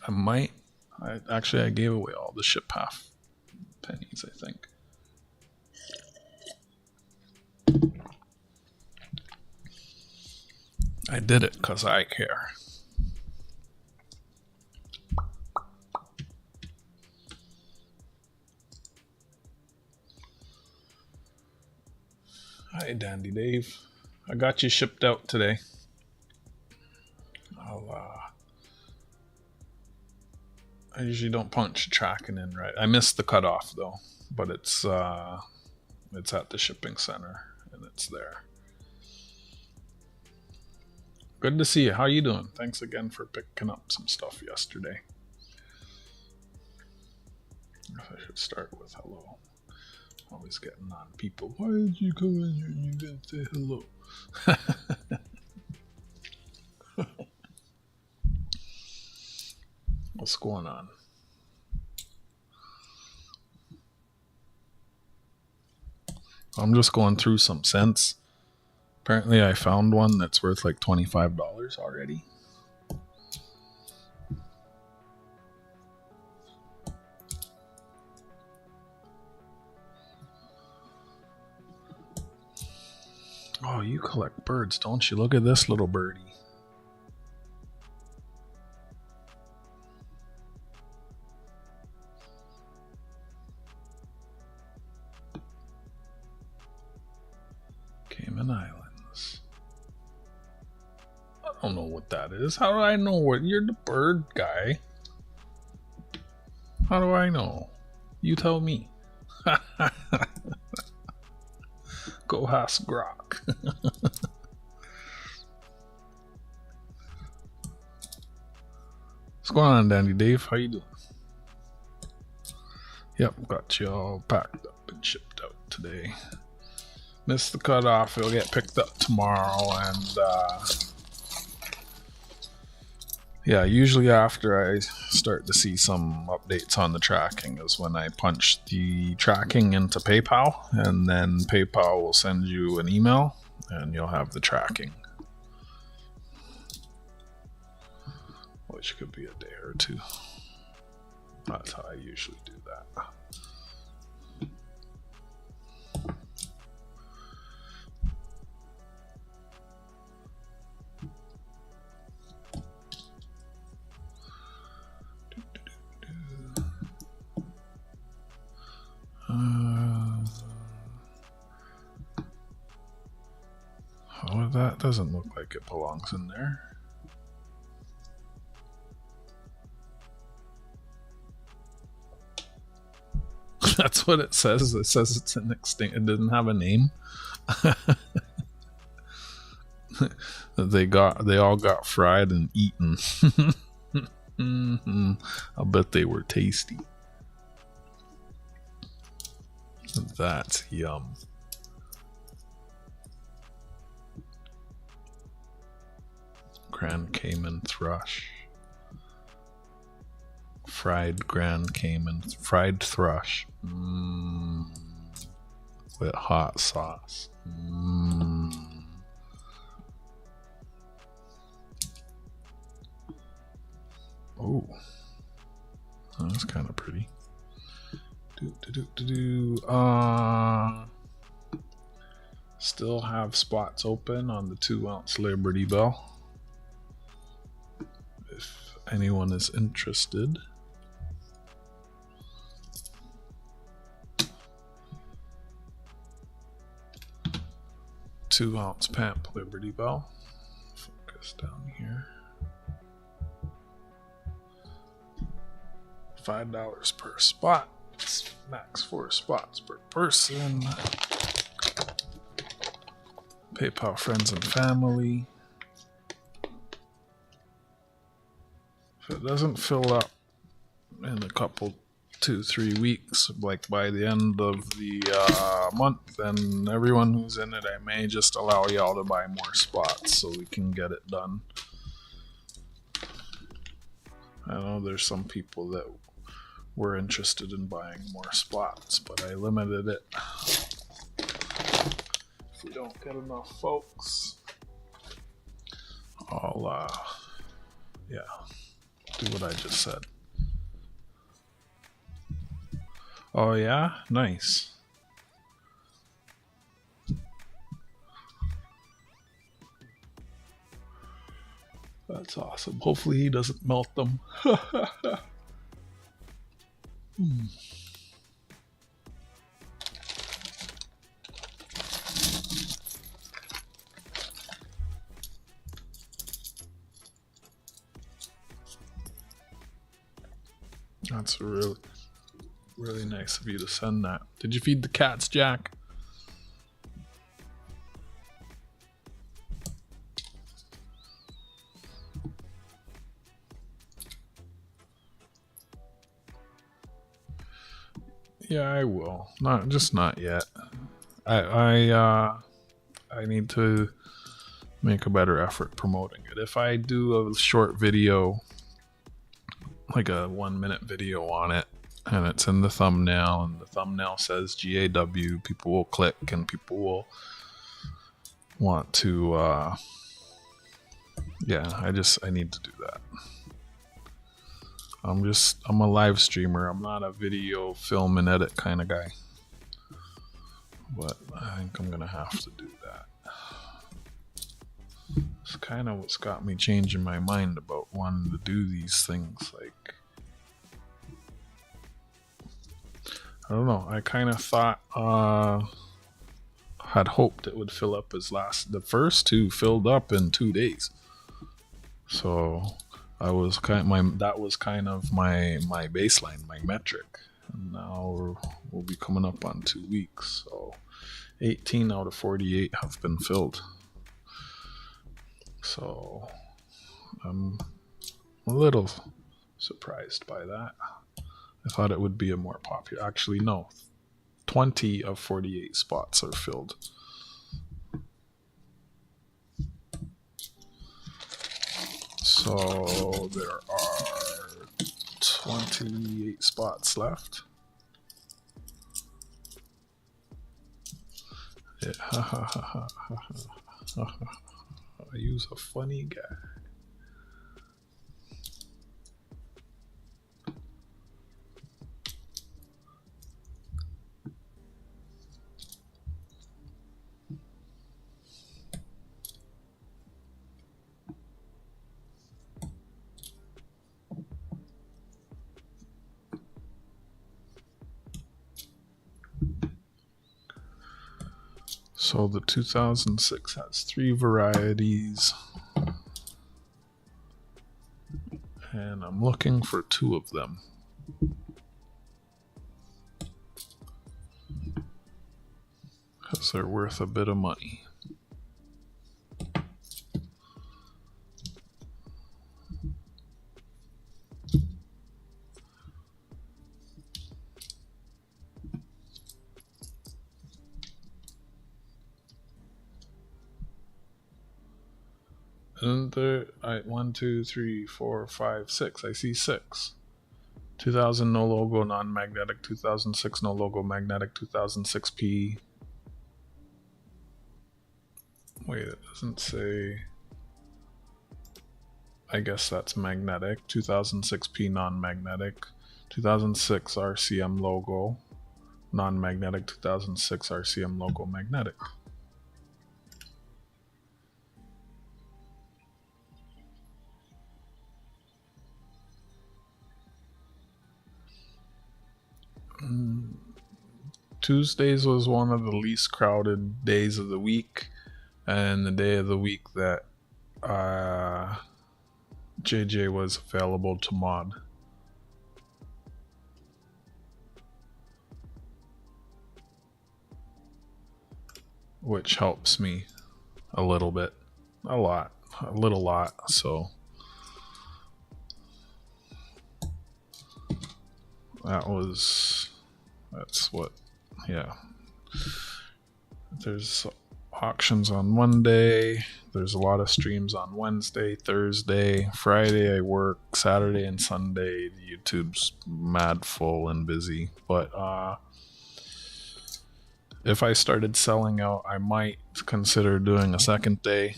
I might. I gave away all the ship half pennies, I think. I did it because I care. Hi, Dandy Dave. I got you shipped out today. I usually don't punch tracking in right. I missed the cutoff though, but it's at the shipping center and it's there. Good to see you. How you doing? Thanks again for picking up some stuff yesterday. I should start with hello. Always getting on people. Why did you come in here and you didn't say hello? What's going on? I'm just going through some cents. Apparently I found one that's worth like $25 already. Oh, you collect birds, don't you? Look at this little birdie. Cayman Islands. I don't know what that is. How do I know what? You're the bird guy. How do I know? You tell me. Go ask Grok. What's going on, Dandy Dave? How you doing? Yep, got you all packed up and shipped out today. Missed the cutoff. It'll get picked up tomorrow, and Yeah, usually after I start to see some updates on the tracking is when I punch the tracking into PayPal, and then PayPal will send you an email and you'll have the tracking, which could be a day or two. That's how I usually do that. Oh, that doesn't look like it belongs in there. That's what it says. It says it's an extinct. It doesn't have a name. They all got fried and eaten. I'll bet they were tasty. That's yum. Grand Cayman thrush. Fried Grand Cayman. Fried thrush. With hot sauce. Oh. That's kind of pretty. Still have spots open on the 2-ounce Liberty Bell. If anyone is interested. Two-ounce Pamp Liberty Bell. Focus down here. $5 per spot. Max 4 spots per person. PayPal friends and family. If it doesn't fill up in a couple 2-3 weeks, like by the end of the month, then everyone who's in it, I may just allow y'all to buy more spots so we can get it done. I know there's some people that were interested in buying more spots, but I limited it. If we don't get enough folks, I'll do what I just said. Oh yeah? Nice. That's awesome. Hopefully he doesn't melt them. That's really, really nice of you to send that. Did you feed the cats, Jack? Yeah, I will. Not yet. I need to make a better effort promoting it. If I do a short video, like a 1-minute video on it, and it's in the thumbnail, and the thumbnail says GAW, people will click and people will want to I need to do that. I'm a live streamer. I'm not a video, film, and edit kind of guy. But I think I'm gonna have to do that. It's kind of what's got me changing my mind about wanting to do these things. Like, I don't know. I kind of thought, had hoped it would fill up the first 2 filled up in 2 days. So that was kind of my baseline, my metric. And now we'll be coming up on 2 weeks. So 18 out of 48 have been filled. So I'm a little surprised by that. I thought it would be a more popular. Actually, no. 20 of 48 spots are filled. So there are 28 spots left. Yeah, I use a funny guy. So the 2006 has 3 varieties, and I'm looking for 2 of them. Because they're worth a bit of money. And there, 1, 2, 3, 4, 5, 6. I see 6. 2000 no logo non-magnetic, 2006 no logo magnetic, 2006P. Wait, it doesn't say. I guess that's magnetic. 2006P non-magnetic, 2006 RCM logo non-magnetic, 2006 RCM logo magnetic. Tuesdays was one of the least crowded days of the week, and the day of the week that JJ was available to mod. Which helps me a little bit. A little lot, so that's what, yeah. There's auctions on Monday, there's a lot of streams on Wednesday, Thursday, Friday I work, Saturday and Sunday YouTube's mad full and busy. But if I started selling out, I might consider doing a second day.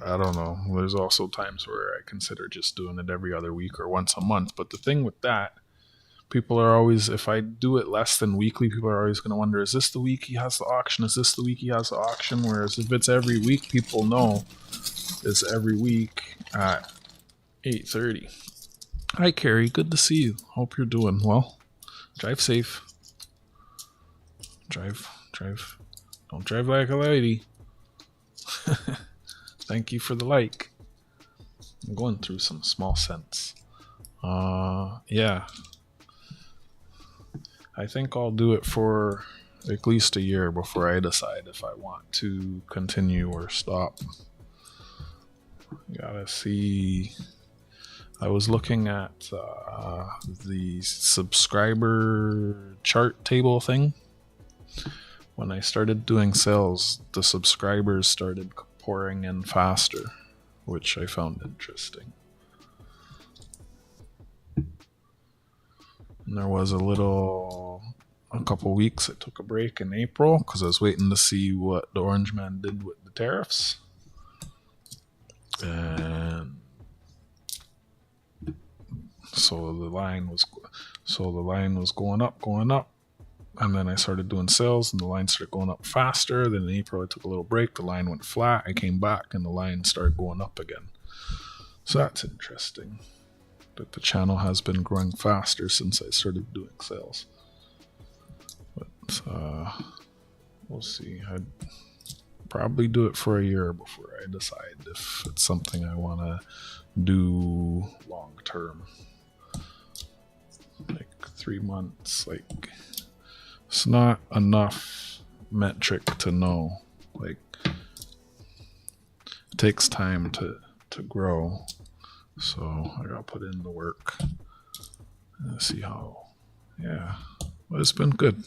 I don't know. There's also times where I consider just doing it every other week or once a month. But the thing with that, people are always, if I do it less than weekly, people are always going to wonder, is this the week he has the auction? Is this the week he has the auction? Whereas if it's every week, people know it's every week at 8:30. Hi, Carrie. Good to see you. Hope you're doing well. Drive safe. Drive. Don't drive like a lady. Thank you for the like. I'm going through some small scents. Yeah. I think I'll do it for at least a year before I decide if I want to continue or stop. Gotta see. I was looking at the subscriber chart table thing. When I started doing sales, the subscribers started pouring in faster, which I found interesting. And there was a couple weeks I took a break in April because I was waiting to see what the Orange Man did with the tariffs. And so the line was going up. And then I started doing sales and the line started going up faster. Then in April I took a little break. The line went flat. I came back and the line started going up again. So that's interesting that the channel has been growing faster since I started doing sales. But we'll see. I'd probably do it for a year before I decide if it's something I want to do long term. Like 3 months, like it's not enough metric to know. Like it takes time to grow. So I gotta put in the work and see how, yeah. But it's been good.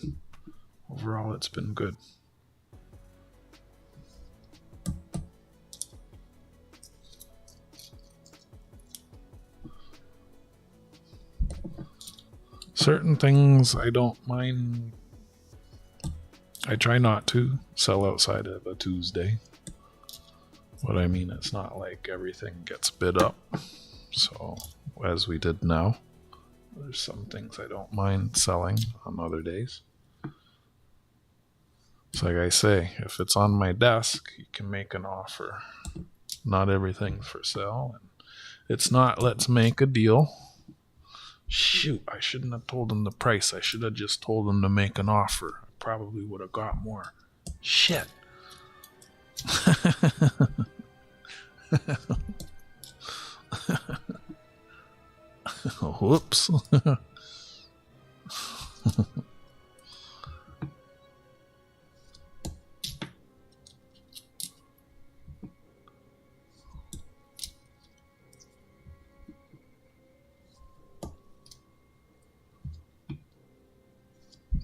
Overall, it's been good. Certain things I don't mind. I try not to sell outside of a Tuesday. But I mean, it's not like everything gets bid up. So, as we did now, there's some things I don't mind selling on other days. It's like I say, if it's on my desk, you can make an offer. Not everything's for sale. And it's not, let's make a deal. Shoot, I shouldn't have told him the price. I should have just told him to make an offer. I probably would have got more. Shit. Whoops.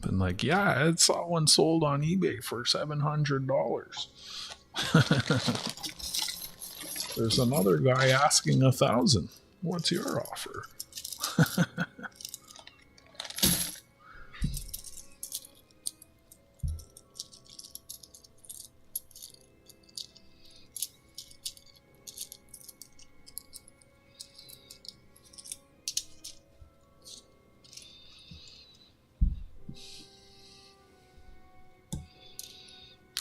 Been like, yeah, I saw one sold on eBay for $700. There's another guy asking $1,000. What's your offer?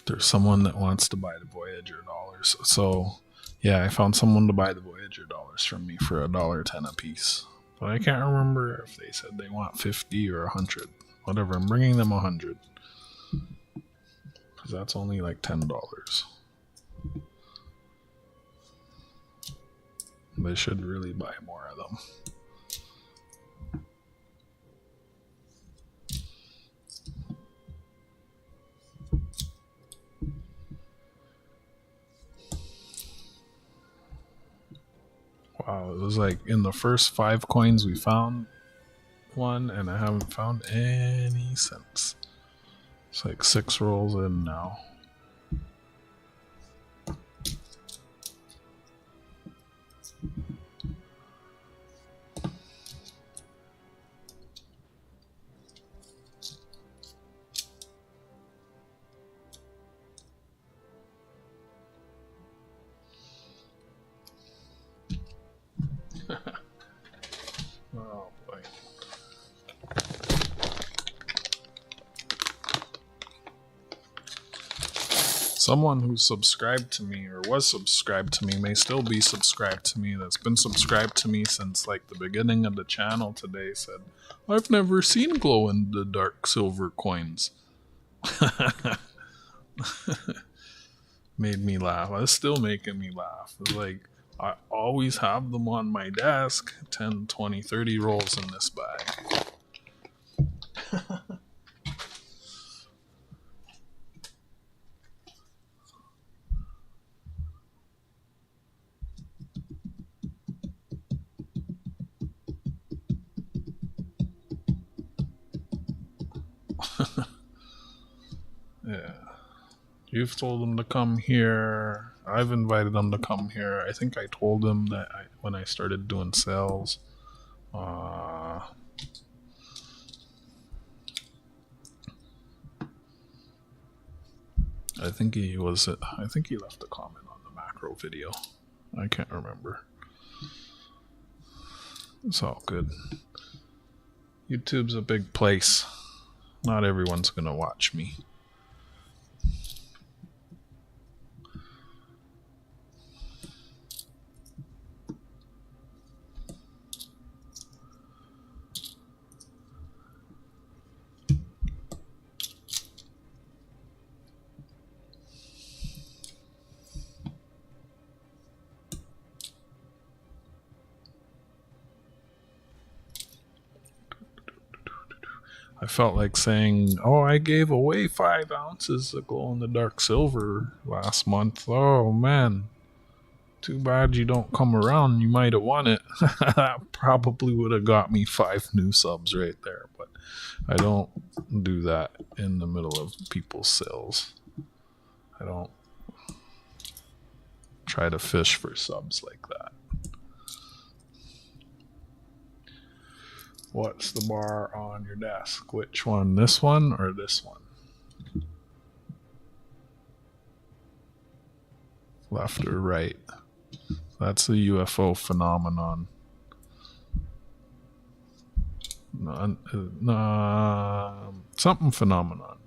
There's someone that wants to buy the Voyager dollars. So, yeah, I found someone to buy the Voyager dollars from me for $1.10 a piece. But I can't remember if they said they want 50 or 100. Whatever, I'm bringing them 100. Because that's only like $10. They should really buy more of them. Wow, it was like in the first 5 coins we found one, and I haven't found any since. It's like 6 rolls in now. Oh boy. Someone who subscribed to me or was subscribed to me may still be subscribed to me, that's been subscribed to me since like the beginning of the channel today, said, I've never seen glow in the dark silver coins. Made me laugh. It's still making me laugh. It's like, I always have them on my desk. 10, 20, 30 rolls in this bag. Yeah. You've told them to come here. I've invited them to come here. I think I told them that when I started doing sales. I think he left a comment on the macro video. I can't remember. It's all good. YouTube's a big place. Not everyone's gonna watch me. I felt like saying, oh, I gave away 5 ounces of glow-in-the-dark silver last month. Oh, man. Too bad you don't come around. You might have won it. That probably would have got me 5 new subs right there. But I don't do that in the middle of people's sales. I don't try to fish for subs like that. What's the bar on your desk? Which one? This one or this one? Left or right? That's a UFO phenomenon. Something phenomenon.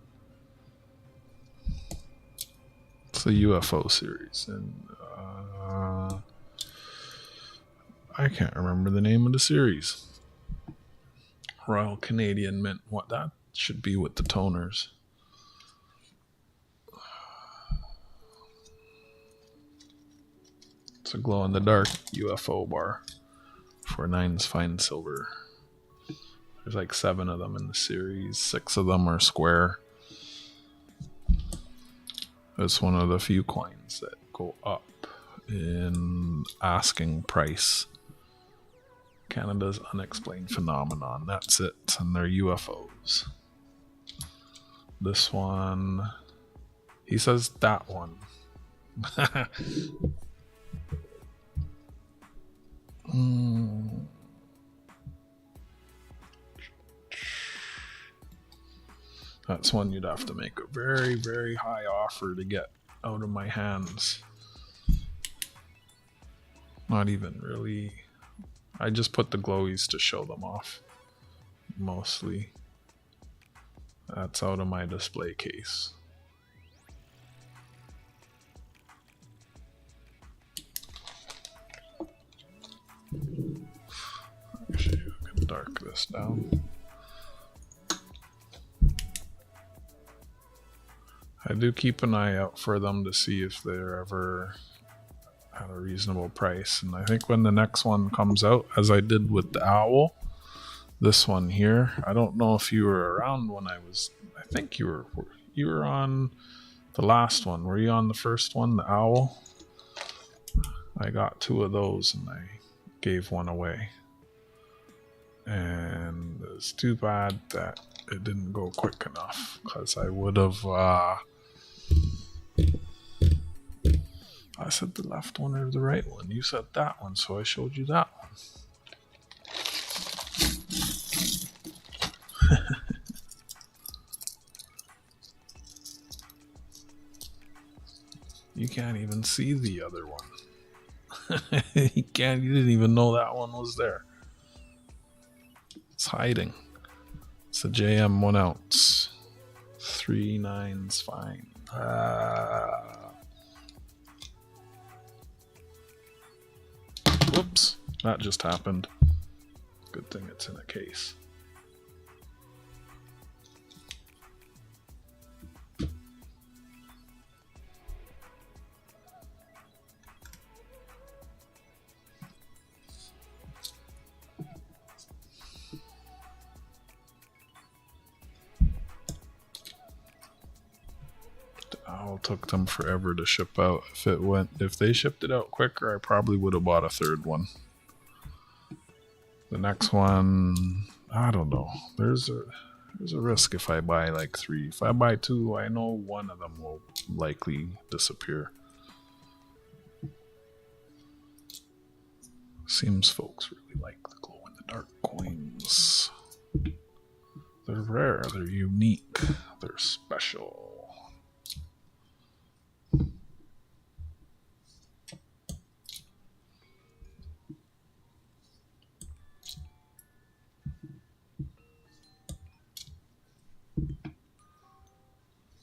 It's a UFO series, and I can't remember the name of the series. Royal Canadian Mint. What that should be with the toners. It's a glow-in-the-dark UFO bar for 9's fine silver. There's like 7 of them in the series. 6 of them are square. It's one of the few coins that go up in asking price. Canada's unexplained phenomenon. That's it. And they're UFOs. This one. He says that one. That's one you'd have to make a very, very high offer to get out of my hands. Not even really. I just put the glowies to show them off. Mostly. That's out of my display case. Actually, I can dark this down. I do keep an eye out for them to see if they're ever at a reasonable price. And I think when the next one comes out, as I did with the owl, this one here, I don't know if you were around when I think you were on the last one. Were you on the first one, the owl? I got 2 of those and I gave one away. And it's too bad that it didn't go quick enough, because I would have I said the left one or the right one. You said that one, so I showed you that one. You can't even see the other one. You didn't even know that one was there. It's hiding. It's a JM 1 ounce. 3 9's fine. Whoops. That just happened. Good thing it's in a case. Took them forever to ship out. If they shipped it out quicker, I probably would have bought a third one. The next one, I don't know. There's a risk if I buy like 3. If I buy 2, I know one of them will likely disappear. Seems folks really like the glow-in-the-dark coins. They're rare, they're unique, they're special.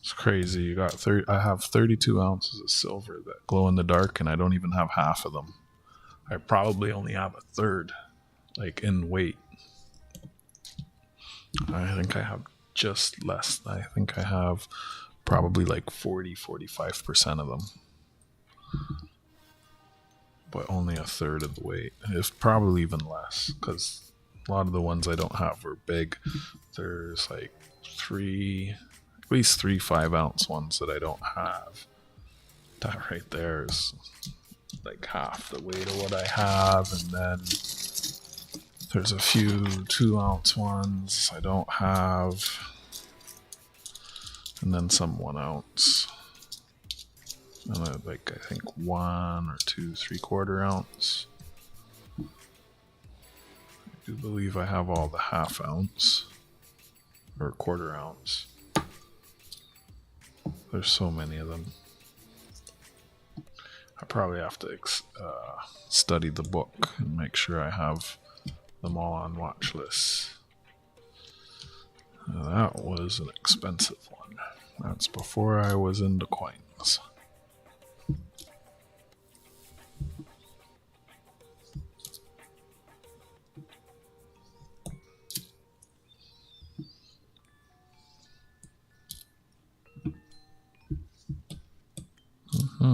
It's crazy. You got I have 32 ounces of silver that glow in the dark, and I don't even have half of them. I probably only have a third, like in weight. I think I have just less. I think I have probably like 40-45% of them, but only a third of the weight. It's probably even less, because a lot of the ones I don't have are big. There's like at least 3 5-ounce ones that I don't have. That right there is like half the weight of what I have, and then there's a few 2-ounce ones I don't have, and then some 1 ounce, and I think 1 or 2 3/4 ounce. do believe I have all the half ounce or quarter ounce. There's so many of them. I probably have to study the book and make sure I have them all on watch lists. That was an expensive one. That's before I was into coins. I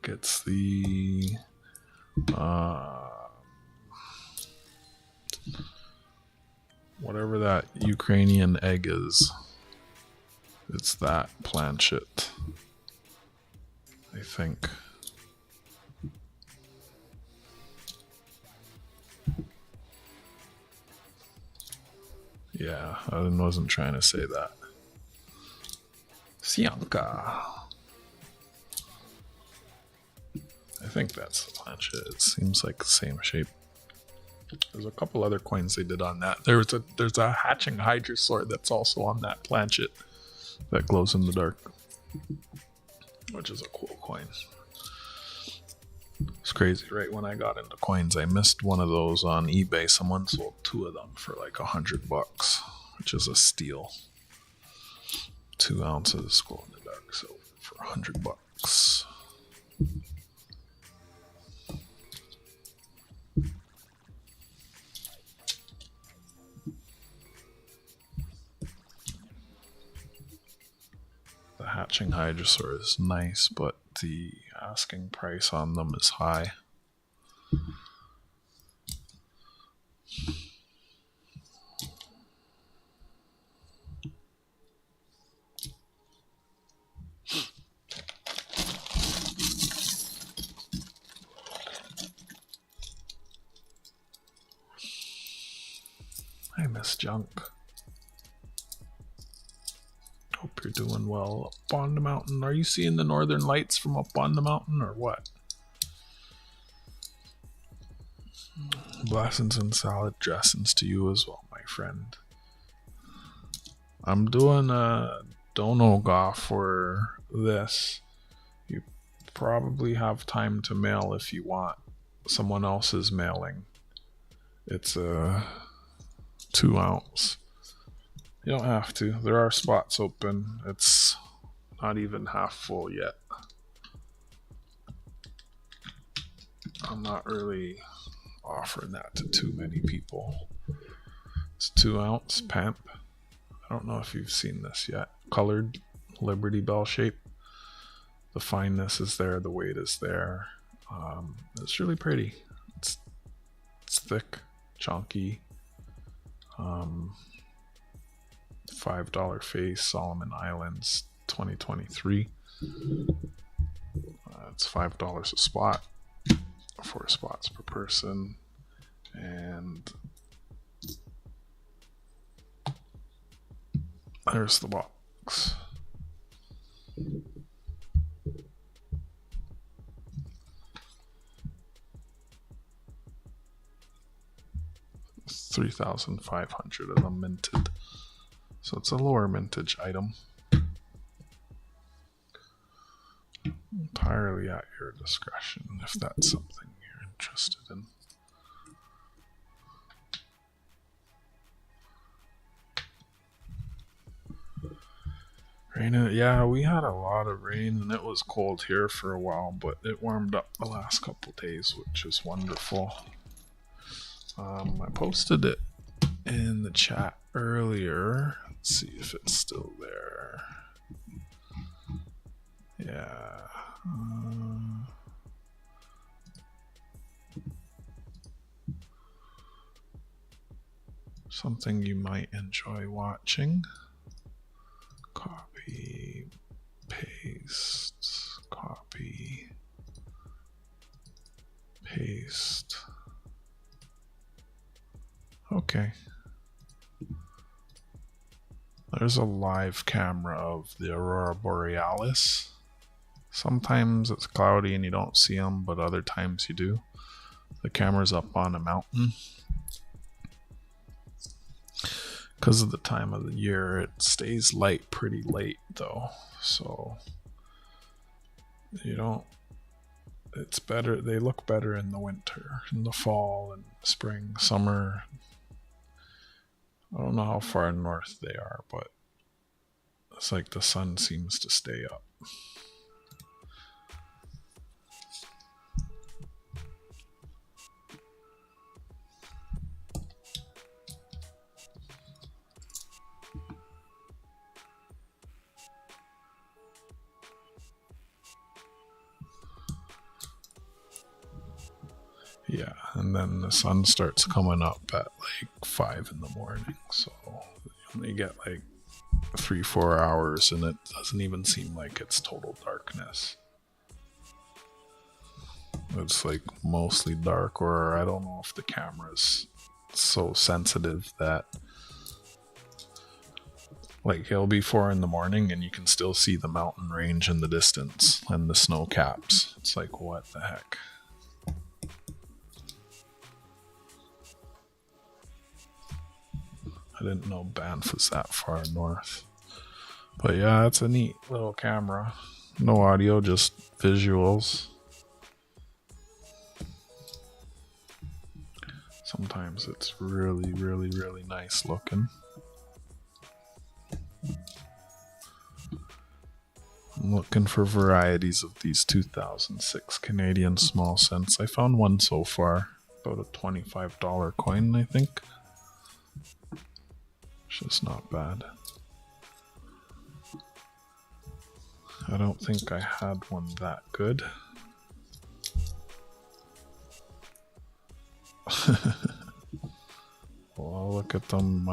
think it's the whatever that Ukrainian egg is. It's that planchet, I think. Yeah, I wasn't trying to say that. Sianka. I think that's the planchet. It seems like the same shape. There's a couple other coins they did on that. There's a hatching hydrosaur that's also on that planchet that glows in the dark, which is a cool coin. It's crazy, right? When I got into coins, I missed one of those on eBay. Someone sold 2 of them for like $100, which is a steal. 2 ounces glow in the dark silver for $100. The hatching hydrosaur is nice, but the asking price on them is high. I miss junk. Hope you're doing well up on the mountain. Are you seeing the northern lights from up on the mountain or what? Blessings and salad dressings to you as well, my friend. I'm doing a donoga for this. You probably have time to mail if you want. Someone else is mailing. It's a 2 ounce. You don't have to. There are spots open. It's not even half full yet. I'm not really offering that to too many people. It's 2 ounce pamp. I don't know if you've seen this yet. Colored Liberty Bell shape. The fineness is there. The weight is there. It's really pretty. It's thick, chunky. $5 face, Solomon Islands 2023. It's $5 a spot, 4 spots per person, and there's the box. It's 3,500 of them minted. So it's a lower mintage item. Entirely at your discretion if that's something you're interested in. Rain, yeah, we had a lot of rain and it was cold here for a while, but it warmed up the last couple days, which is wonderful. I posted it in the chat earlier. Let's see if it's still there. Yeah. Something you might enjoy watching. Copy, paste, copy, paste. Okay. There's a live camera of the Aurora Borealis. Sometimes it's cloudy and you don't see them, but other times you do. The camera's up on a mountain. Because of the time of the year, it stays light pretty late though. So you don't, it's better, they look better in the winter, in the fall and spring, summer. I don't know how far north they are, but it's like the sun seems to stay up. Yeah, and then the sun starts coming up at like 5 in the morning, so you only get like 3-4 hours, and it doesn't even seem like it's total darkness. It's like mostly dark, or I don't know if the camera's so sensitive that like it'll be 4 in the morning and you can still see the mountain range in the distance and the snow caps. It's like, what the heck? I didn't know Banff was that far north. But yeah, it's a neat little camera. No audio, just visuals. Sometimes it's really, really, really nice looking. I'm looking for varieties of these 2006 Canadian small cents. I found one so far, about a $25 coin, I think. It's just not bad. I don't think I had one that good. Well, I'll look at them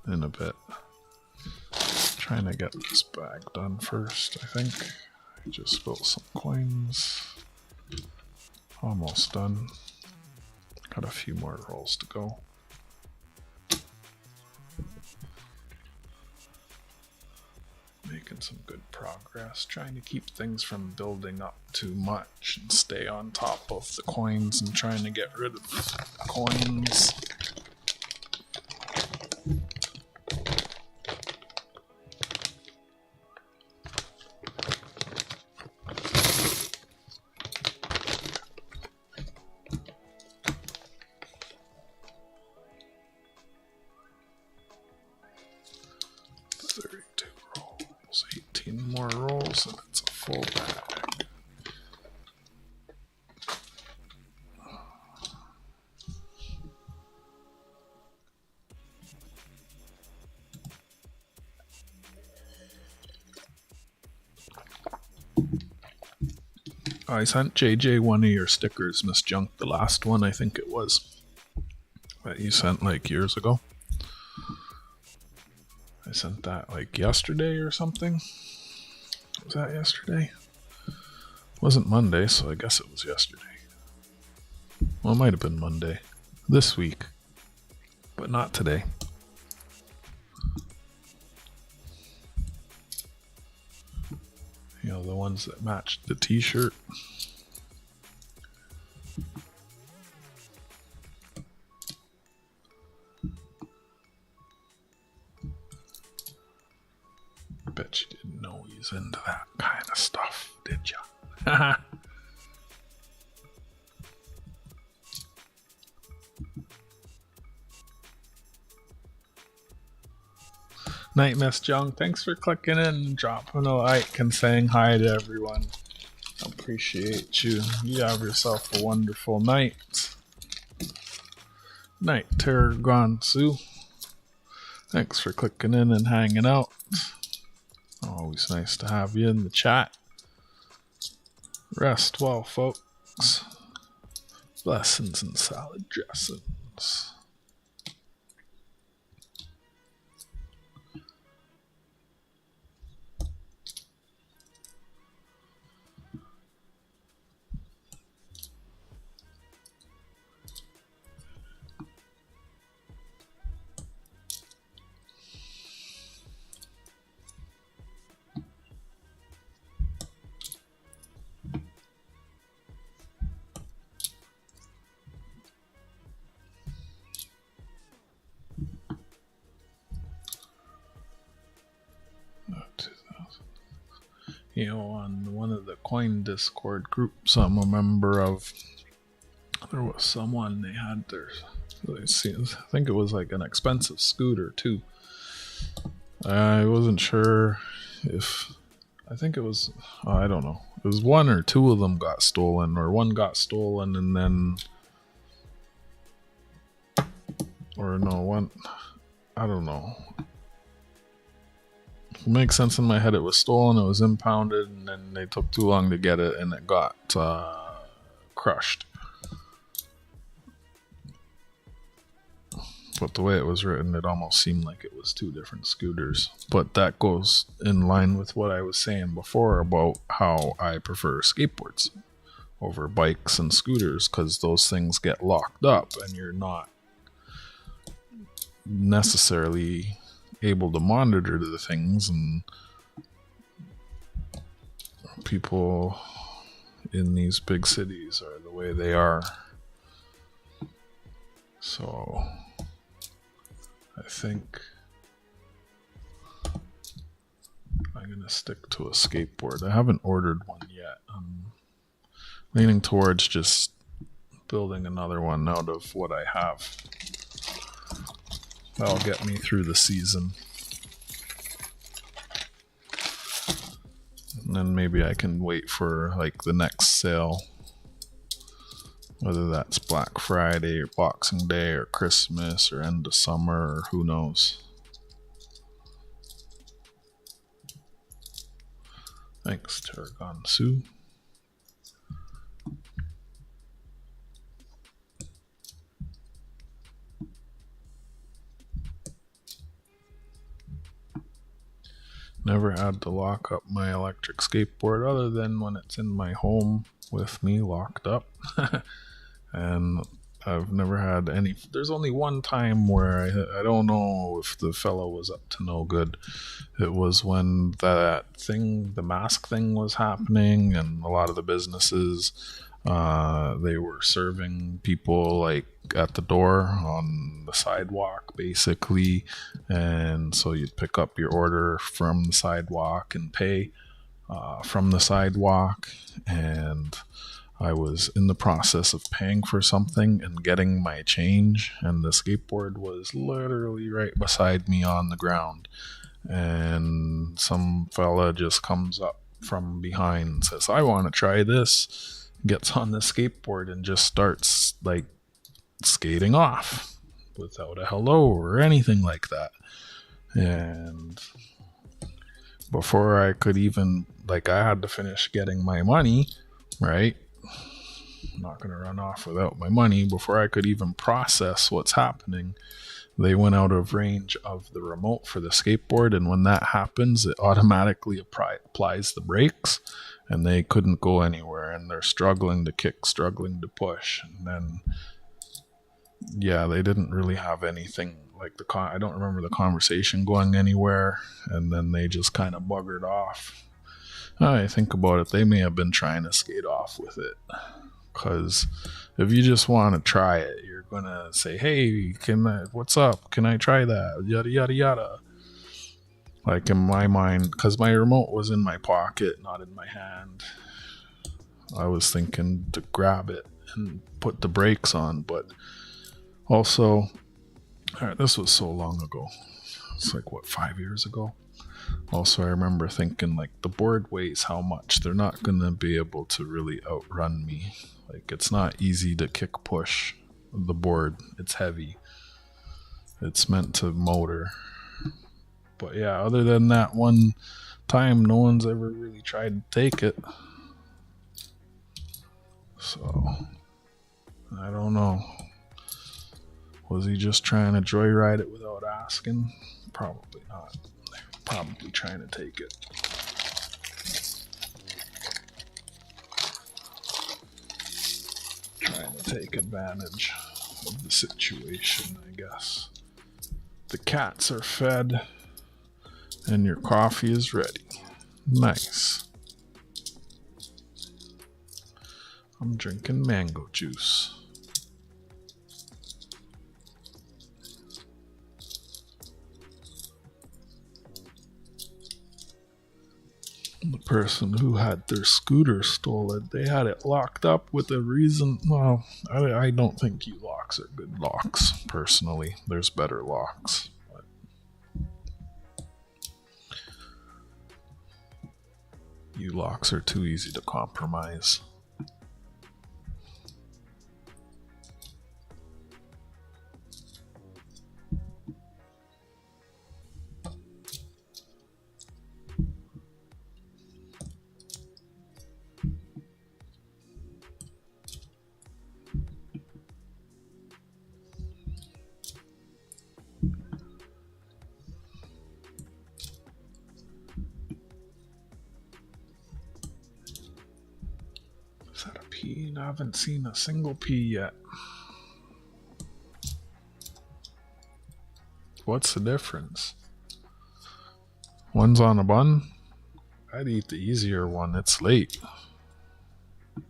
in a bit. Trying to get this bag done first, I think. I just spilled some coins. Almost done. Got a few more rolls to go. Making some good progress, trying to keep things from building up too much and stay on top of the coins and trying to get rid of coins. More rolls and it's a full bag. I sent JJ one of your stickers, Miss Junk, the last one I think it was that you sent like years ago. I sent that like yesterday or something. Was that yesterday? It wasn't Monday, so I guess it was yesterday. Well, it might have been Monday. This week. But not today. You know, the ones that matched the t-shirt. Bet you didn't know he's into that kind of stuff, did ya? Night, Miss Jung. Thanks for clicking in and dropping a like and saying hi to everyone. Appreciate you. You have yourself a wonderful night. Night, Terragonsu. Thanks for clicking in and hanging out. Always nice to have you in the chat. Rest well, folks. Blessings and salad dressings. on one of the coin Discord groups I'm a member of, there was someone, they had their, I think it was like an expensive scooter too. I wasn't sure if, I think it was, I don't know, it was one or two of them got stolen, or one got stolen and then, or no, one, I don't know. It makes sense in my head. It was stolen, it was impounded, and then they took too long to get it, and it got crushed. But the way it was written, it almost seemed like it was two different scooters. But that goes in line with what I was saying before about how I prefer skateboards over bikes and scooters, because those things get locked up and you're not necessarily able to monitor the things, and people in these big cities are the way they are. So I think I'm gonna stick to a skateboard. I haven't ordered one yet. I'm leaning towards just building another one out of what I have. That'll get me through the season. And then maybe I can wait for like the next sale. Whether that's Black Friday or Boxing Day or Christmas or end of summer or who knows. Thanks, Tarragon Sue. Never had to lock up my electric skateboard other than when it's in my home with me locked up. And I've never had any. There's only one time where I don't know if the fellow was up to no good. It was when that thing, the mask thing, was happening, and a lot of the businesses, they were serving people like at the door on the sidewalk, basically. And so you'd pick up your order from the sidewalk and pay from the sidewalk. And I was in the process of paying for something and getting my change, and the skateboard was literally right beside me on the ground. And some fella just comes up from behind and says, "I want to try this." Gets on the skateboard and just starts like skating off without a hello or anything like that. And before I could even, like, I had to finish getting my money, right? I'm not going to run off without my money. Before I could even process what's happening, they went out of range of the remote for the skateboard. And when that happens, it automatically applies the brakes, and they couldn't go anywhere. And they're struggling to kick, struggling to push. And then, yeah, they didn't really have anything. Like I don't remember the conversation going anywhere. And then they just kind of buggered off. I think about it, they may have been trying to skate off with it. Because if you just want to try it, you're going to say, "Hey, what's up? Can I try that?" Yada, yada, yada. Like in my mind, because my remote was in my pocket, not in my hand, I was thinking to grab it and put the brakes on. But also, this was so long ago. It's like, 5 years ago? Also, I remember thinking, like, the board weighs how much? They're not going to be able to really outrun me. Like, it's not easy to kick push the board. It's heavy. It's meant to motor. But yeah, other than that one time, no one's ever really tried to take it. So, I don't know. Was he just trying to joyride it without asking? Probably not. Probably trying to take it. Trying to take advantage of the situation, I guess. The cats are fed and your coffee is ready. Nice. I'm drinking mango juice. The person who had their scooter stolen. They had it locked up with a reason. Well, I don't think U-locks are good locks, personally. There's better locks. But U-locks are too easy to compromise. Is that a P? I haven't seen a single P yet. What's the difference? One's on a bun? I'd eat the easier one. It's late. I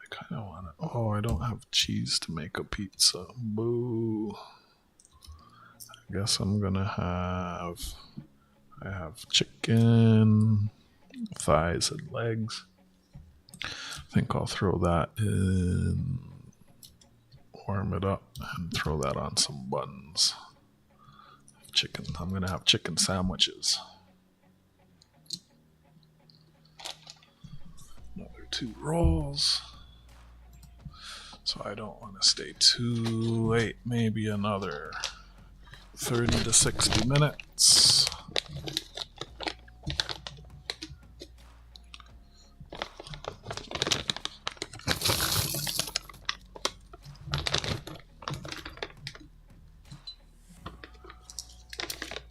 kind of want to... Oh, I don't have cheese to make a pizza. Boo. I guess I'm gonna have... I have chicken, thighs and legs. I think I'll throw that in, warm it up, and throw that on some buns. Chicken. I'm gonna have chicken sandwiches. Another 2 rolls. So I don't want to stay too late. Maybe another 30 to 60 minutes.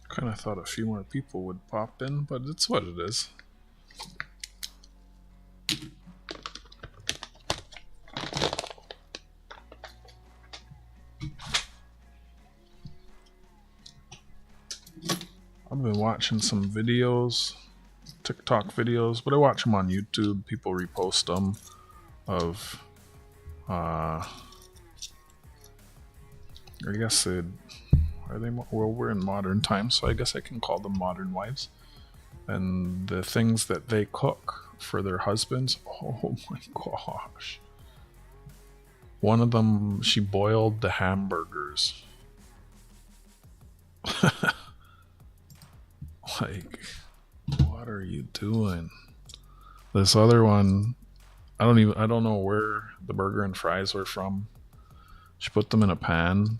Kind of thought a few more people would pop in, but it's what it is. I've been watching some videos, TikTok videos, but I watch them on YouTube. People repost them of, I guess are they? Well, we're in modern times, so I guess I can call them modern wives. And the things that they cook for their husbands. Oh my gosh! One of them, she boiled the hamburgers. Like, what are you doing? This other one, I don't know where the burger and fries were from. She put them in a pan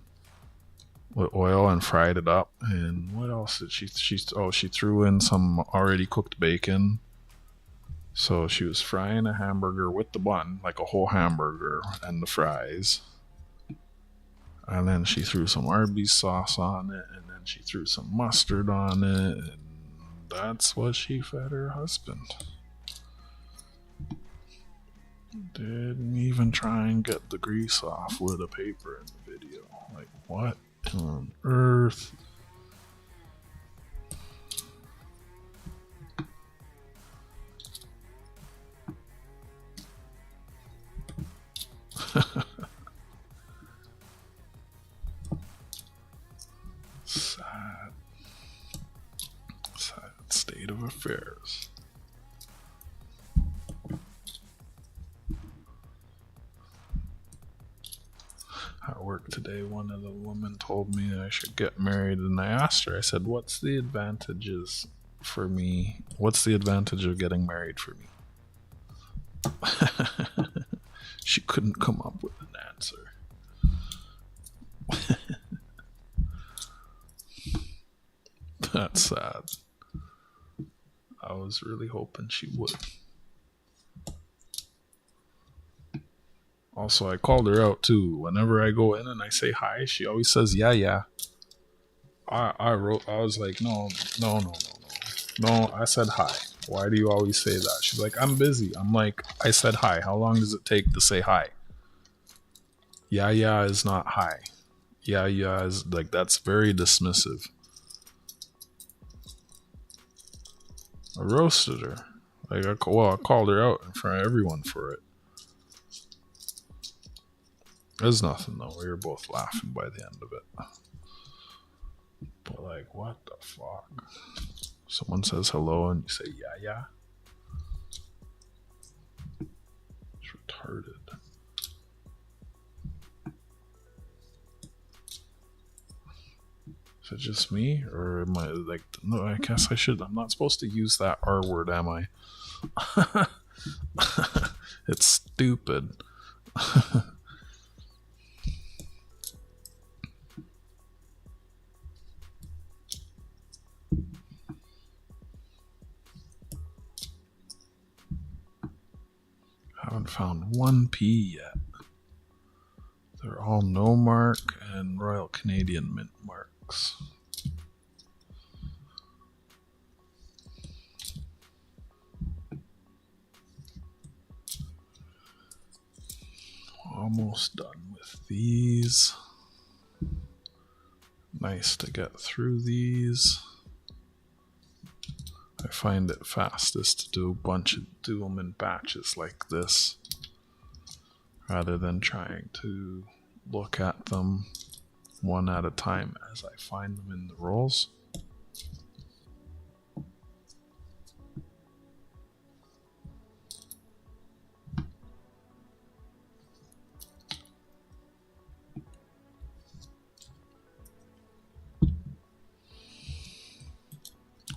with oil and fried it up. And what else did she threw in some already cooked bacon. So she was frying a hamburger with the bun, like a whole hamburger, and the fries. And then she threw some Arby's sauce on it, and then she threw some mustard on it, and that's what she fed her husband. Didn't even try and get the grease off with a paper in the video. Like, what on earth? Sad state of affairs. At work today, one of the women told me I should get married, and I asked her, I said, what's the advantages for me? What's the advantage of getting married for me? She couldn't come up with an answer. That's sad. I was really hoping she would. Also, I called her out too. Whenever I go in and I say hi, she always says, yeah. I was like, no, I said hi. Why do you always say that? She's like, I'm busy. I'm like, I said hi. How long does it take to say hi? Yeah is not hi. Yeah is like, that's very dismissive. I roasted her. Like, I called her out in front of everyone for it. There's nothing though. We were both laughing by the end of it. But like, what the fuck? Someone says hello and you say, yeah. It's retarded. Is it just me? Or am I like, no, I guess I should. I'm not supposed to use that R word, am I? It's stupid. Haven't found one P yet. They're all no mark and Royal Canadian Mint marks. Almost done with these. Nice to get through these. I find it fastest to do them in batches like this, rather than trying to look at them one at a time as I find them in the rolls.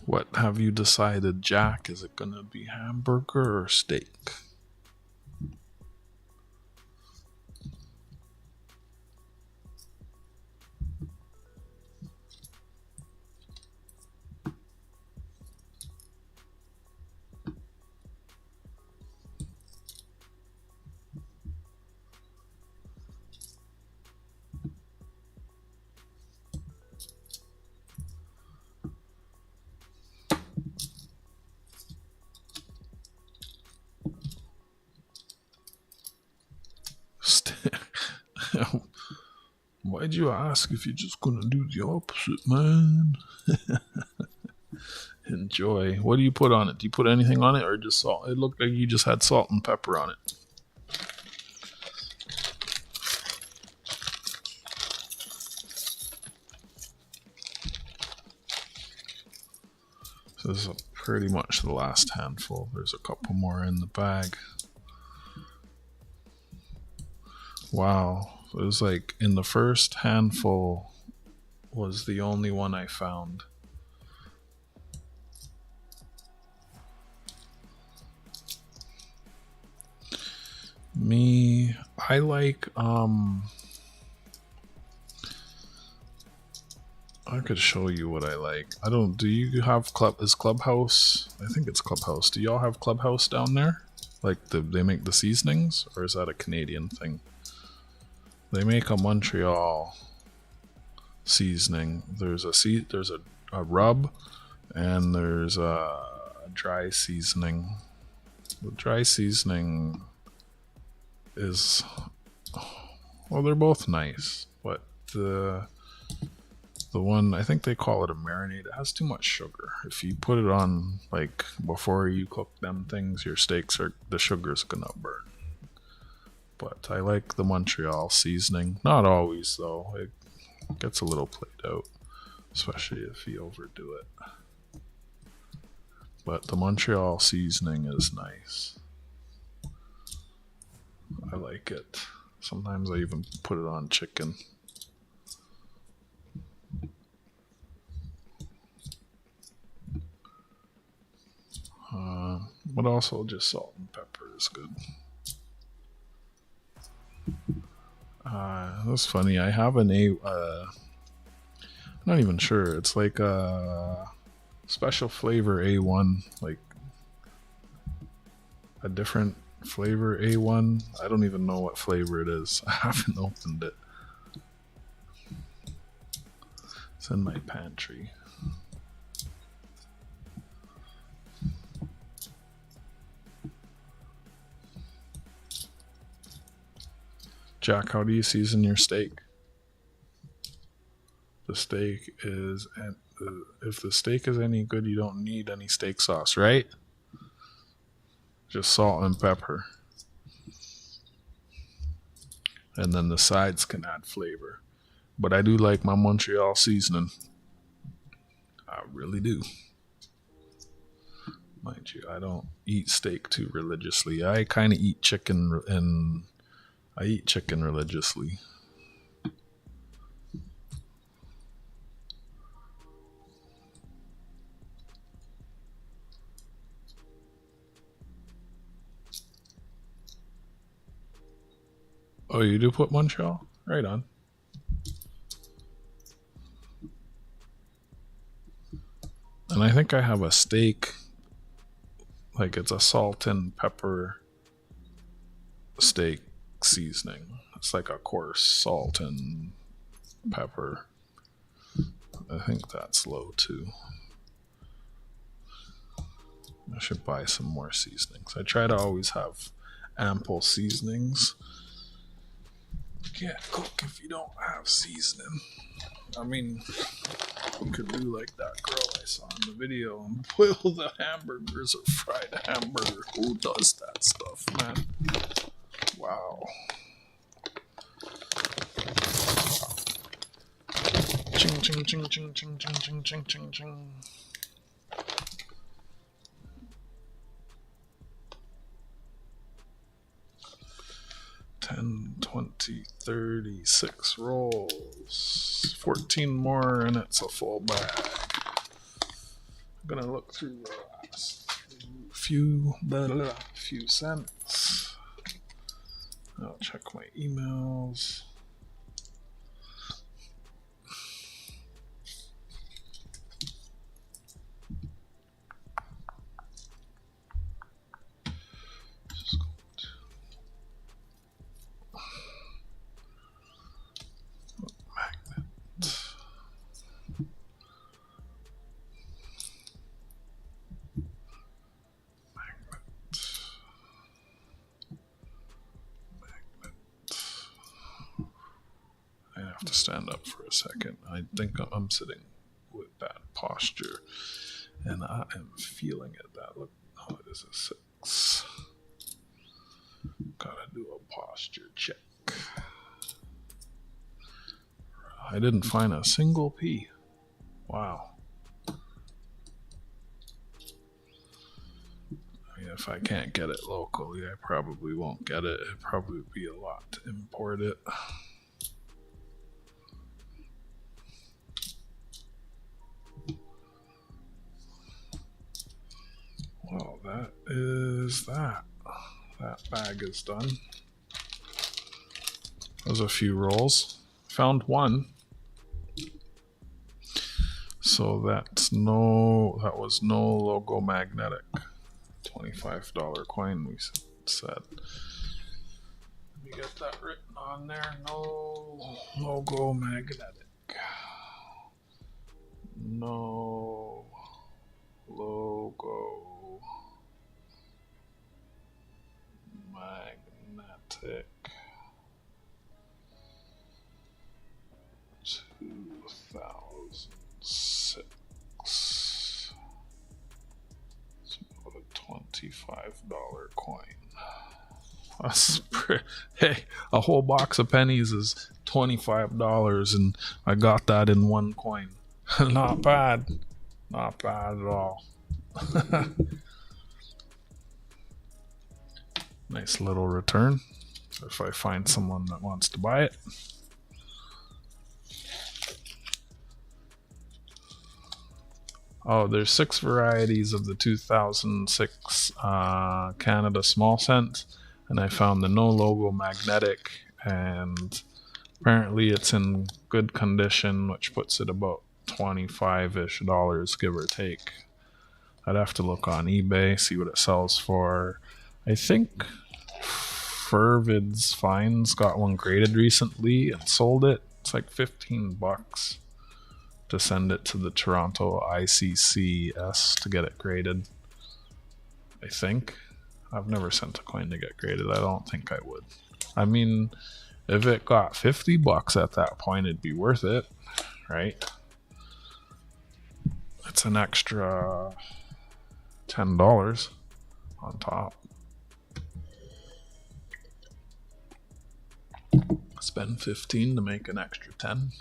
What have you decided, Jack? Is it gonna be hamburger or steak? Why'd you ask if you're just gonna do the opposite, man? Enjoy. What do you put on it? Do you put anything on it or just salt? It looked like you just had salt and pepper on it. So this is pretty much the last handful. There's a couple more in the bag. Wow. It was like in the first handful was the only one I found. Me, I like I could show you what I like. I don't, do you have Clubhouse? I think it's Clubhouse. Do y'all have Clubhouse down there? Like they make the seasonings, or is that a Canadian thing? They make a Montreal seasoning. There's a rub, and there's a dry seasoning. The dry seasoning is, well, they're both nice, but the one, I think they call it a marinade, it has too much sugar. If you put it on like before you cook them things, your steaks are, the sugar's gonna burn. But I like the Montreal seasoning. Not always though. It gets a little played out, especially if you overdo it. But the Montreal seasoning is nice. I like it. Sometimes I even put it on chicken. But also just salt and pepper is good. That's funny. I have an I'm not even sure. It's like a special flavor A1, like a different flavor A1. I don't even know what flavor it is. I haven't opened it. It's in my pantry. Jack, how do you season your steak? The steak is, if the steak is any good, you don't need any steak sauce, right? Just salt and pepper. And then the sides can add flavor. But I do like my Montreal seasoning. I really do. Mind you, I don't eat steak too religiously. I kind of eat chicken, and I eat chicken religiously. Oh, you do put Montreal? Right on. And I think I have a steak, like it's a salt and pepper steak seasoning. It's like a coarse salt and pepper. I think that's low too. I should buy some more seasonings. I try to always have ample seasonings. You can't cook if you don't have seasoning. I mean, you could do like that girl I saw in the video and boil the hamburgers or fry the hamburger. Who does that stuff, man? Wow. Ching, ching, ching, ching, ching, ching, ching, ching, ching, ching. $10, $20, $36 rolls. 14 more and it's a full bag. I'm gonna look through the last few cents. I'll check my emails. I have to stand up for a second. I think I'm sitting with bad posture, and I am feeling it. That look, oh, it is a 6. Gotta do a posture check. I didn't find a single P. Wow. I mean, if I can't get it locally, I probably won't get it. It'd probably be a lot to import it. Well, that is that. That bag is done. There's a few rolls. Found one. So that was no logo magnetic. $25 coin we said. Let me get that written on there. No logo magnetic. No logo magnetic. 2006. It's about a $25 coin. That's hey, a whole box of pennies is $25, and I got that in one coin. Not bad. Not bad at all. Nice little return if I find someone that wants to buy it. Oh, there's 6 varieties of the 2006 Canada small cent, and I found the no logo magnetic, and apparently it's in good condition, which puts it about $25-ish, give or take. I'd have to look on eBay, see what it sells for. I think Fervid's Finds got one graded recently and sold it. It's like $15 to send it to the Toronto ICCS to get it graded. I think. I've never sent a coin to get graded. I don't think I would. I mean, if it got $50 at that point, it'd be worth it, right? It's an extra $10 on top. Spend 15 to make an extra 10.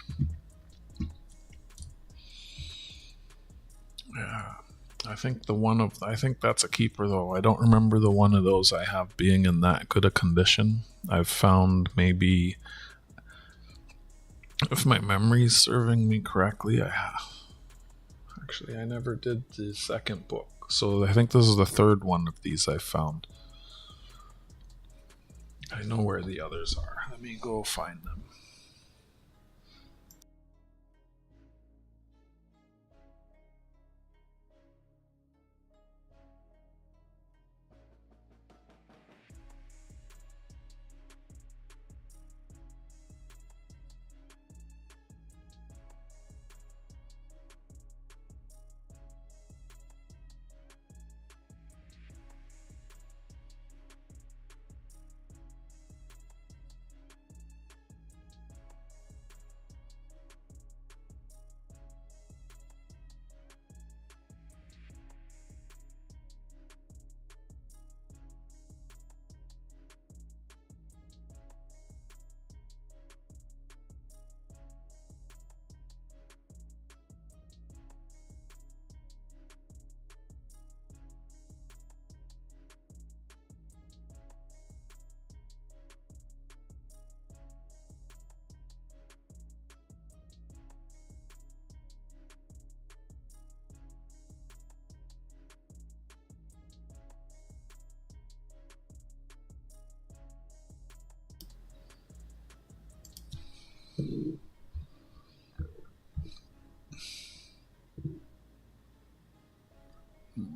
Yeah. I think that's a keeper though. I don't remember the one of those I have being in that good a condition. I've found maybe, if my memory's serving me correctly, I have. Actually, I never did the second book. So I think this is the third one of these I found. I know where the others are. Let me go find them.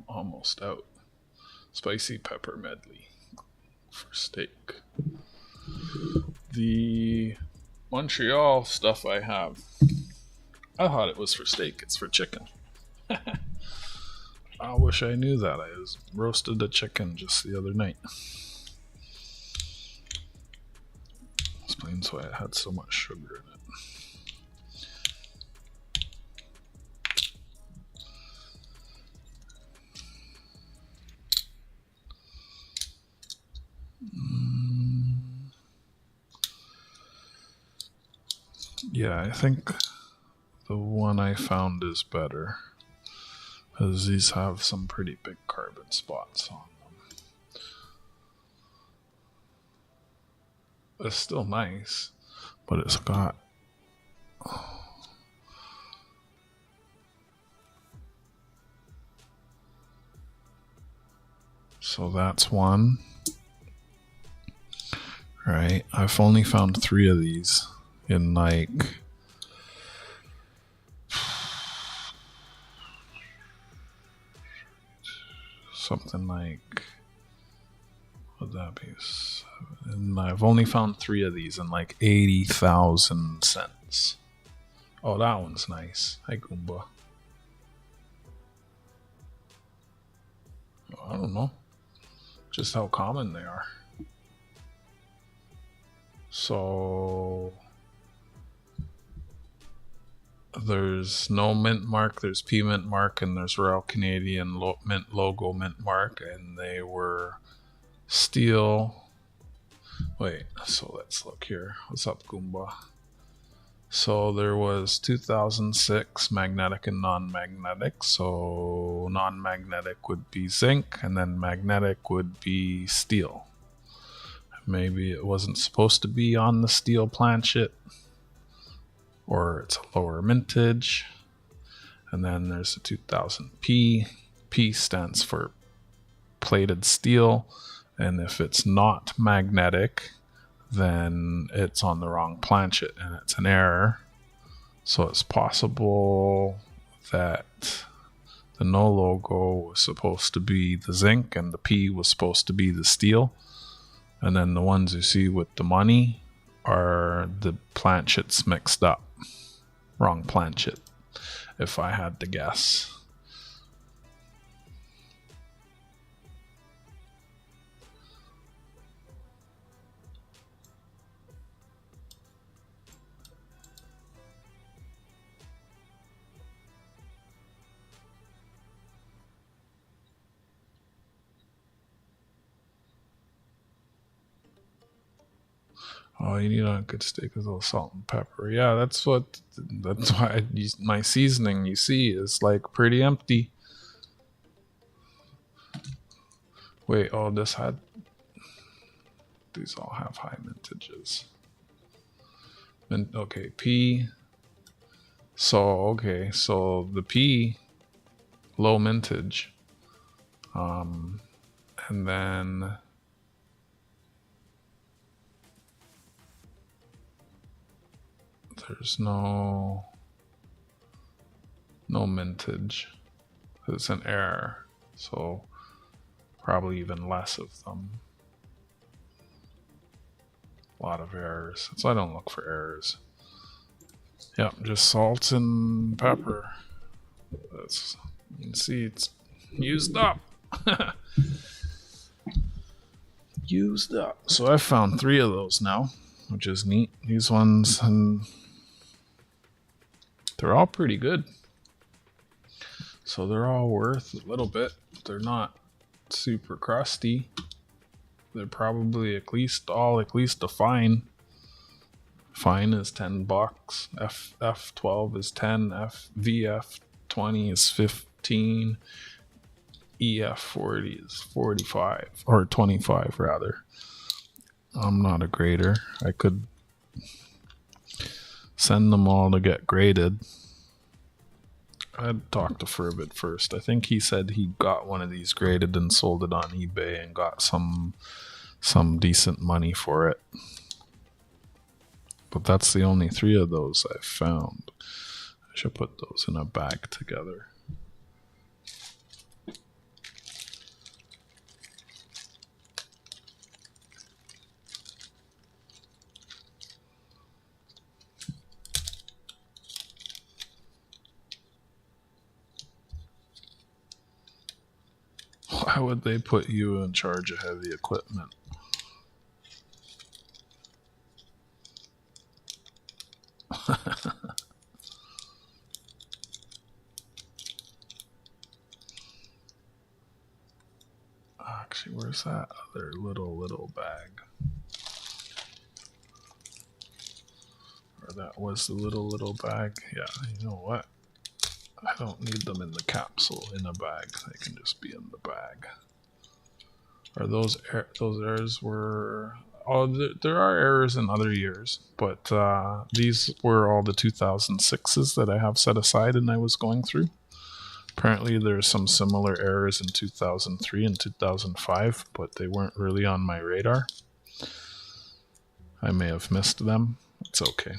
Almost out. Spicy pepper medley for steak. The Montreal stuff I have, I thought it was for steak. It's for chicken. I wish I knew that. I was roasted a chicken just the other night. Explains why it had so much sugar in it. Yeah, I think the one I found is better, because these have some pretty big carbon spots on them. It's still nice, but it's got... So that's one. Right, I've only found 3 of these in like... something like... would that be? And I've only found 3 of these in like 80,000 cents. Oh, that one's nice. Hi, Goomba. I don't know. Just how common they are. So there's no mint mark, there's P mint mark, and there's Royal Canadian mint logo mint mark, and they were steel. Wait, so let's look here. What's up, Goomba? So there was 2006 magnetic and non-magnetic. So non-magnetic would be zinc, and then magnetic would be steel. Maybe it wasn't supposed to be on the steel planchet, or it's a lower mintage. And then there's a 2000P. P stands for plated steel, and if it's not magnetic, then it's on the wrong planchet and it's an error. So it's possible that the no logo was supposed to be the zinc and the P was supposed to be the steel. And then the ones you see with the money are the planchets mixed up. Wrong planchet, if I had to guess. Oh, you need on a good steak with a little salt and pepper. Yeah, that's why my seasoning, you see, is like pretty empty. Wait, oh, this had... These all have high mintages. Okay, P. So, okay, so the P, low mintage. And then... There's no mintage. It's an error. So, probably even less of them. A lot of errors. So I don't look for errors. Yep, just salt and pepper. That's, you can see it's used up. Used up. So I found 3 of those now, which is neat. These ones, and they're all pretty good. So they're all worth a little bit. They're not super crusty. They're probably at least a fine. Fine is $10. F12 is 10. VF20 is 15. EF40 is 45 or 25 rather. I'm not a grader. I could send them all to get graded. I'd talk to Fervid first. I think he said he got one of these graded and sold it on eBay and got some decent money for it. But that's the only 3 of those I've found. I should put those in a bag together. Why would they put you in charge of heavy equipment? Actually, where's that other little bag? Or that was the little bag? Yeah, you know what? I don't need them in the capsule in a bag. They can just be in the bag. Or those errors were... Oh, there are errors in other years, but these were all the 2006s that I have set aside and I was going through. Apparently there's some similar errors in 2003 and 2005, but they weren't really on my radar. I may have missed them. It's okay.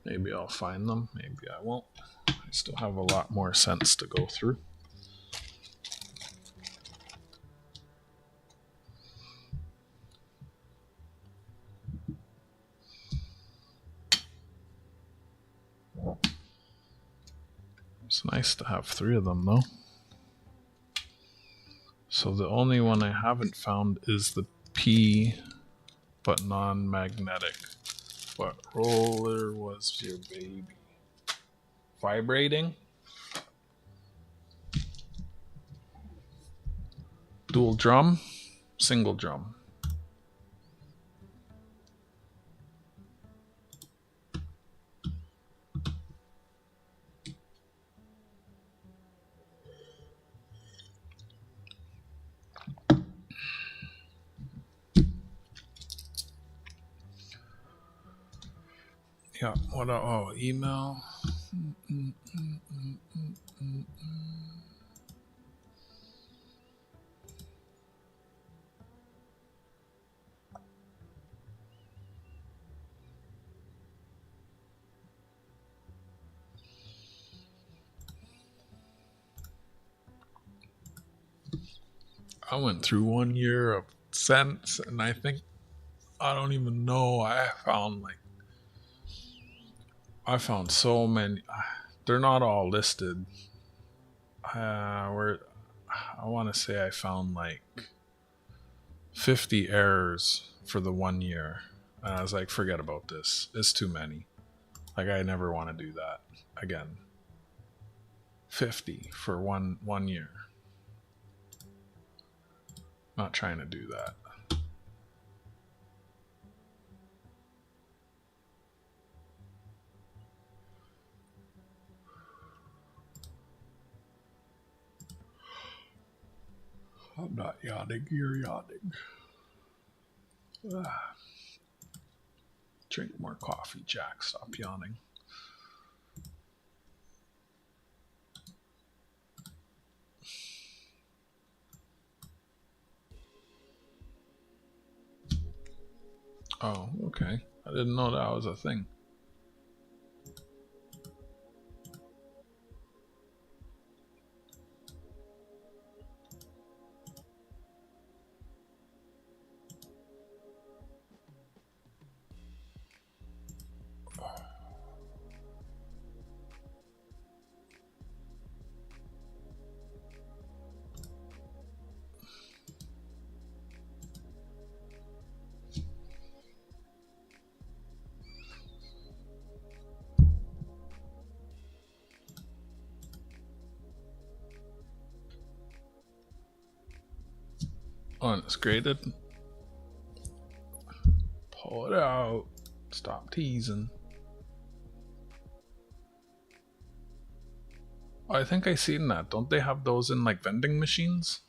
Maybe I'll find them. Maybe I won't. I still have a lot more sense to go through. It's nice to have 3 of them though. So the only one I haven't found is the P, but non-magnetic. What roller was your baby? Vibrating? Dual drum? Single drum. Yeah, what? Oh, email. I went through 1 year of cents, and I think I don't even know. I found so many. They're not all listed. I want to say I found like 50 errors for the 1 year. And I was like, forget about this. It's too many. Like, I never want to do that again. 50 for one year. Not trying to do that. I'm not yawning, you're yawning. Drink more coffee, Jack. Stop yawning. Oh, okay. I didn't know that was a thing. Oh, and it's graded. Pull it out. Stop teasing. Oh, I think I seen that. Don't they have those in like vending machines?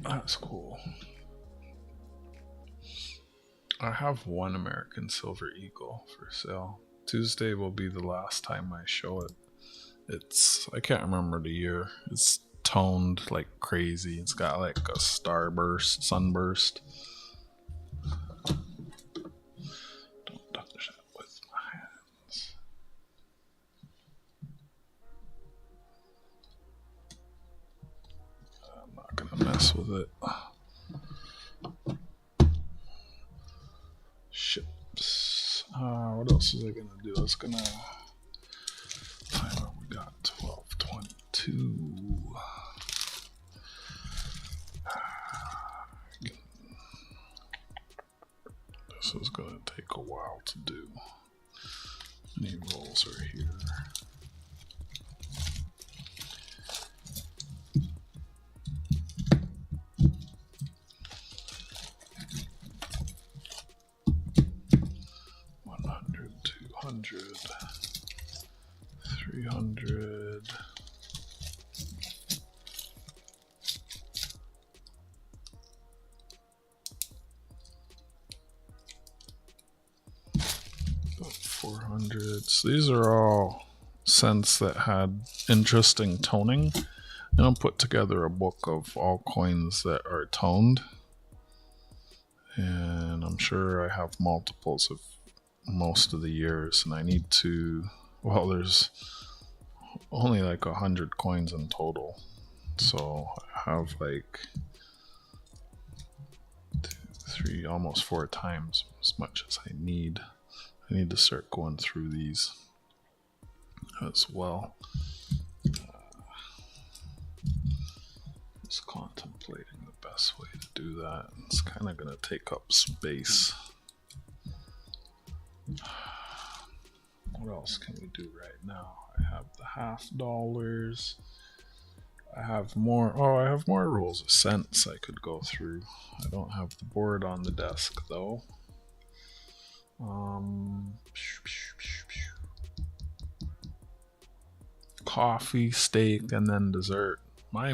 That's cool. I have one American Silver Eagle for sale. Tuesday will be the last time I show it. I can't remember the year. It's toned like crazy. It's got like a sunburst. Don't touch that with my hands. I'm not gonna mess with it. Ships. What else is I gonna do? I was gonna timer. We got 12:22. This is gonna take a while to do. Any rolls are here. $100, 300. About 400. So these are all cents that had interesting toning. And I'll put together a book of all coins that are toned. And I'm sure I have multiples of most of the years, and I need to, well, there's only like 100 coins in total, so I have like 2, 3, almost 4 times as much as I need. I need to start going through these as well. Just contemplating the best way to do that. It's kind of going to take up space. What else can we do right now? I have the $50. I have more. Oh, I have more rolls of cents I could go through. I don't have the board on the desk though. Coffee, steak, and then dessert. My.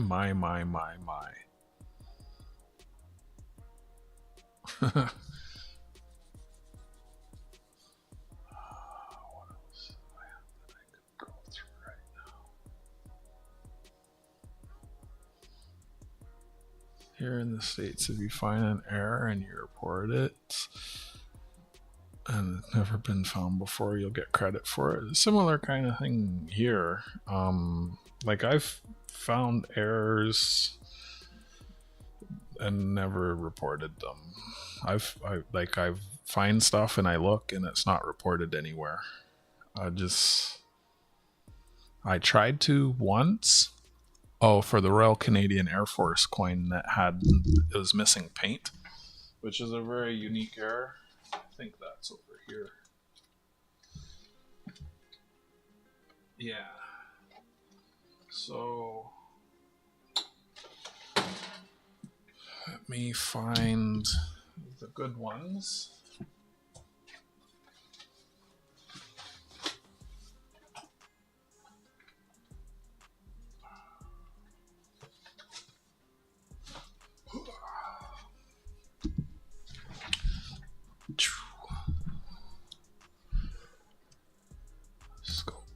Here in the States, if you find an error and you report it and it's never been found before, you'll get credit for it. A similar kind of thing here. Like I've found errors and never reported them. I've find stuff and I look and it's not reported anywhere. I tried to once. Oh, for the Royal Canadian Air Force coin that it was missing paint, which is a very unique error. I think that's over here. Yeah. So let me find the good ones. Scope.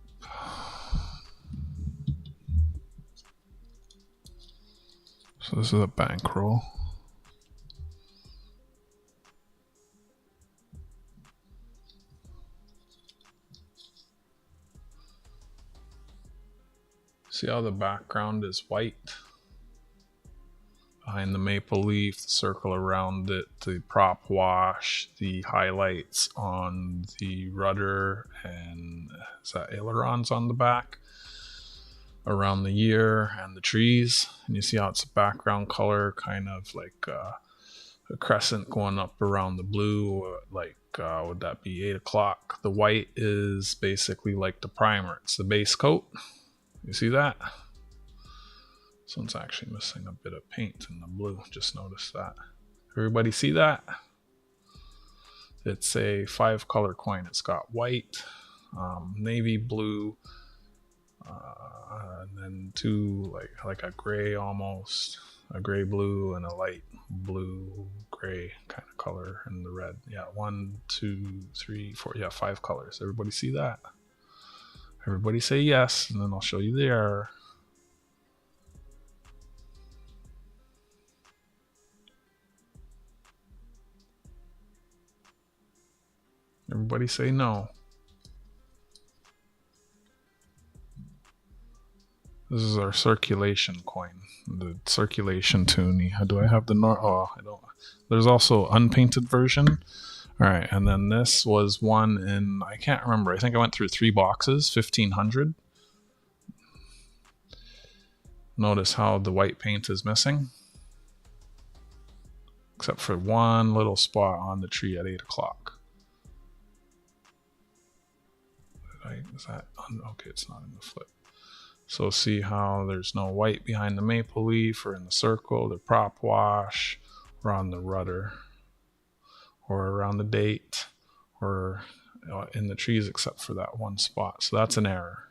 So this is a bankroll. See how the background is white? Behind the maple leaf, the circle around it, the prop wash, the highlights on the rudder, and is that ailerons on the back? Around the year and the trees. And you see how it's a background color, kind of like a crescent going up around the blue, like would that be 8 o'clock? The white is basically like the primer. It's the base coat. You see that? This one's actually missing a bit of paint in the blue. Just noticed that. Everybody see that? It's a 5-color coin. It's got white, navy blue, and then 2 like a gray almost, a gray blue and a light blue gray kind of color in the red. Yeah, 1, 2, 3, 4. Yeah, 5 colors. Everybody see that? Everybody say yes, and then I'll show you the error. Everybody say no. This is our circulation coin, the circulation toonie. Do I have the oh, I don't. There's also unpainted version. All right, and then this was one in, I can't remember. I think I went through 3 boxes, 1500. Notice how the white paint is missing, except for one little spot on the tree at 8 o'clock. Is that okay? It's not in the flip. So see how there's no white behind the maple leaf or in the circle, the prop wash, or on the rudder, or around the date, or in the trees, except for that one spot. So that's an error.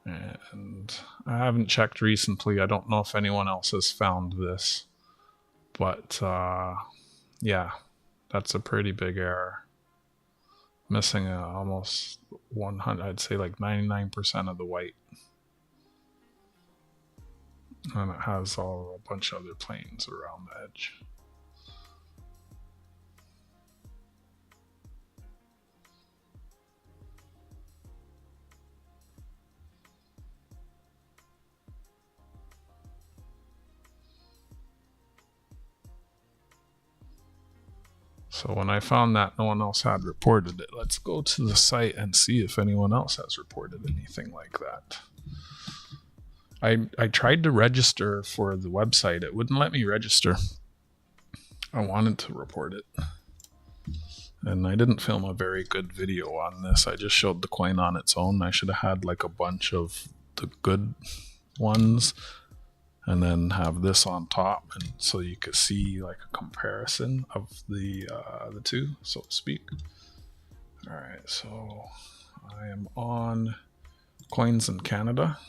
And I haven't checked recently. I don't know if anyone else has found this, but yeah, that's a pretty big error. Missing almost 100, I'd say like 99% of the white. And it has a bunch of other planes around the edge. So when I found that no one else had reported it, let's go to the site and see if anyone else has reported anything like that. I tried to register for the website. It wouldn't let me register. I wanted to report it. And I didn't film a very good video on this. I just showed the coin on its own. I should have had like a bunch of the good ones and then have this on top, and so you could see like a comparison of the two, so to speak. All right, so I am on Coins in Canada.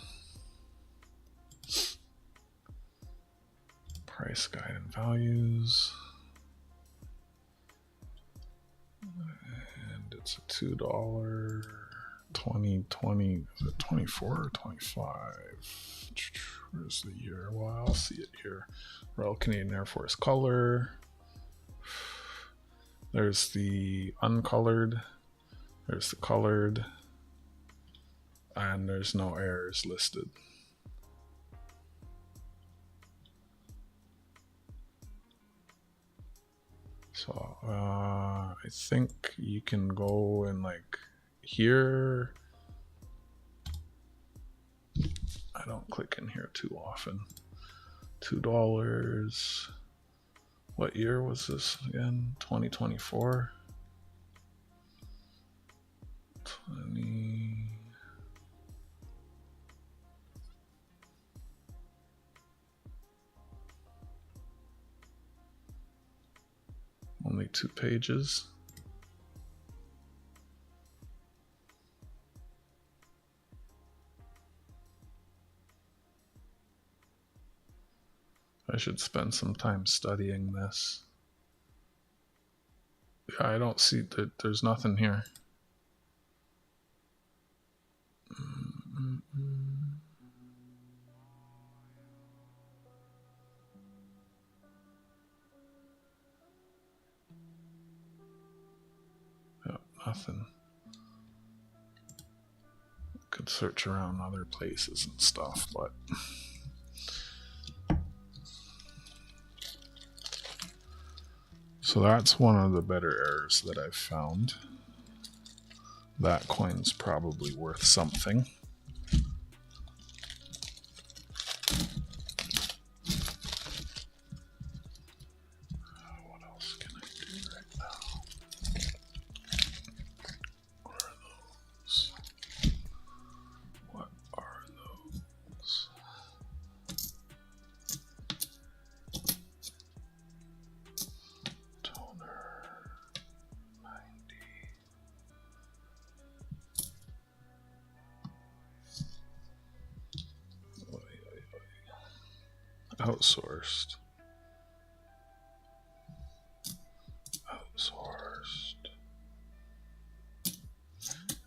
Price guide and values. And it's a $2 2020. Is it 24 or 25? Where's the year? Well, I'll see it here. Royal Canadian Air Force color. There's the uncolored. There's the colored. And there's no errors listed. So I think you can go and like here don't click in here too often. $2. What year was this again? 2024. 20. Only 2 pages. I should spend some time studying this. Yeah, I don't see that there's nothing here. Yeah, nothing. Could search around other places and stuff, but so that's one of the better errors that I've found. That coin's probably worth something. What else can I do right now? What are those? What are those? Toner 90. Outsourced.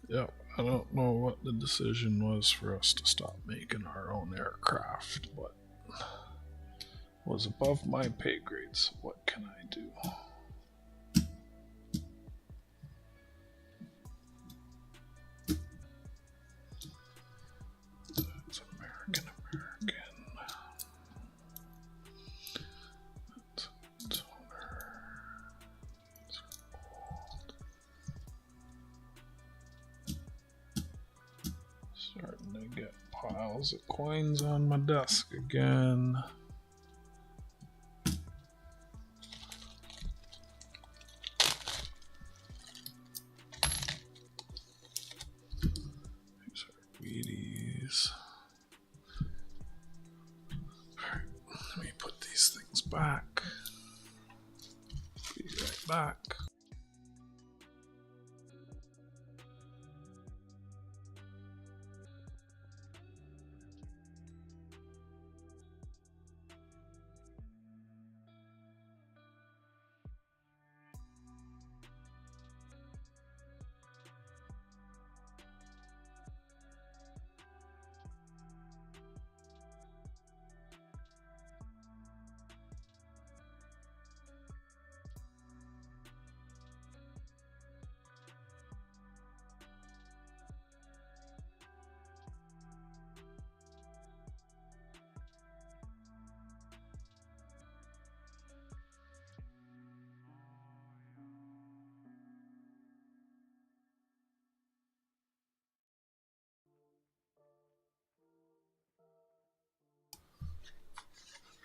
Yep, I don't know what the decision was for us to stop making our own aircraft, but it was above my pay grade, so what can I do? It's American. That's toner. It's old. Starting to get piles of coins on my desk again. These are Wheaties. Alright, let me put these things back. Be right back.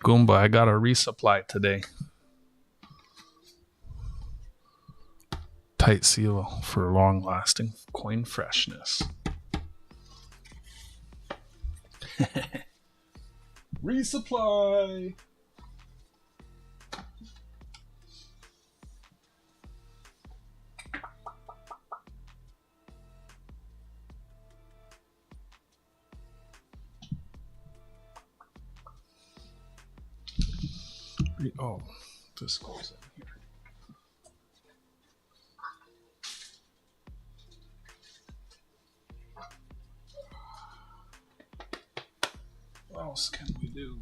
Goomba, I got a resupply today. Tight seal for long-lasting coin freshness. Resupply! Oh, this goes in here. What else can we do?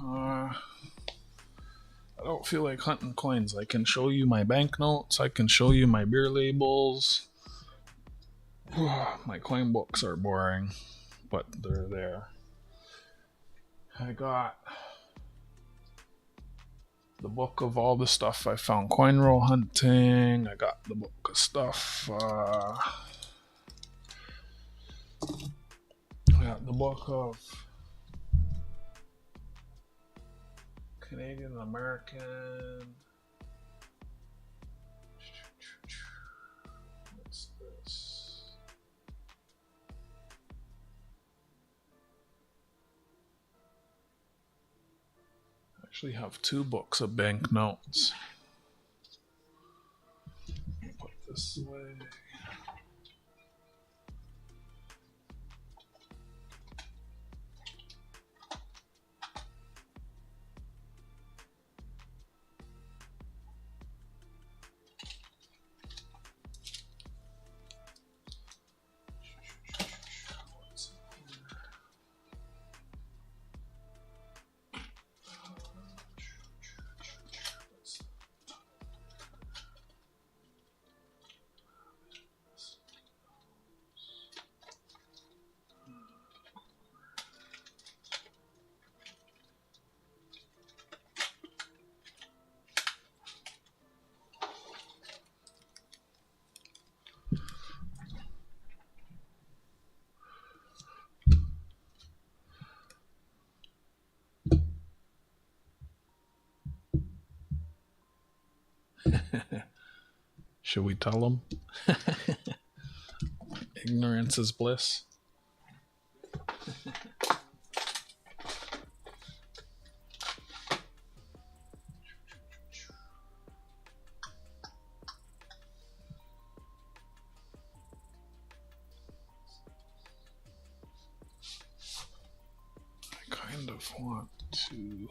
I don't feel like hunting coins. I can show you my banknotes. I can show you my beer labels. My coin books are boring, but they're there. I got the book of all the stuff I found coinrollhunting. I got the book of stuff. I got the book of Canadian, American. What's this? I actually have 2 books of banknotes. Put this away. Should we tell them? Ignorance is bliss. I kind of want to...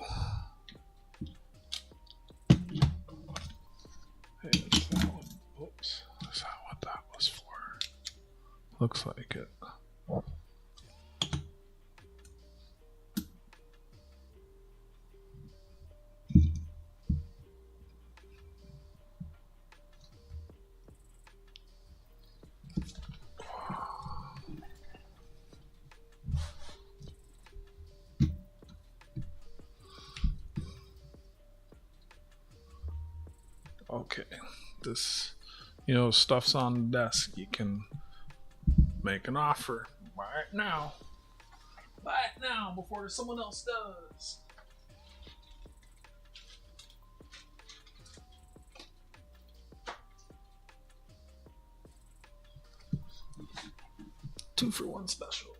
Hey, is that one? Oops. Is that what that was for? Looks like it. Okay, this, stuff's on the desk. You can make an offer. Buy it now. Buy it now before someone else does. Two for one special.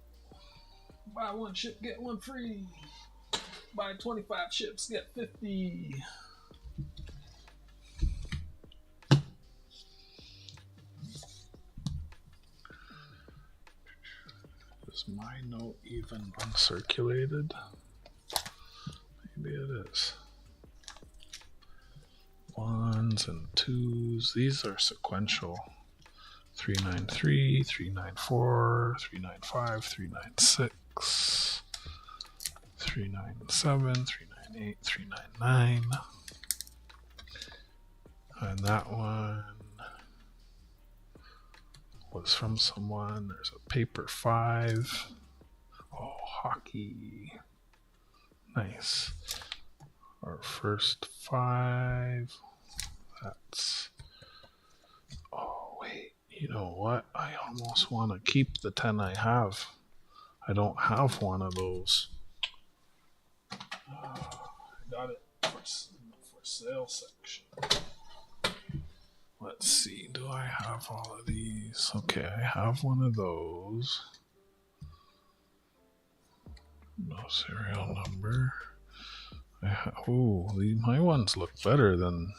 Buy 1 ship, get 1 free. Buy 25 ships, get 50. Is my note even uncirculated? Maybe it is. 1s and 2s. These are sequential. 393, 394, 395, 396, 397, 398, 399. And that one was from someone. There's a paper 5. Oh, hockey. Nice. Our first 5. That's... Oh, wait. You know what? I almost want to keep the 10 I have. I don't have one of those. I got it for sale section. Let's see. Do I have all of these? Okay, I have one of those. No serial number. My ones look better than...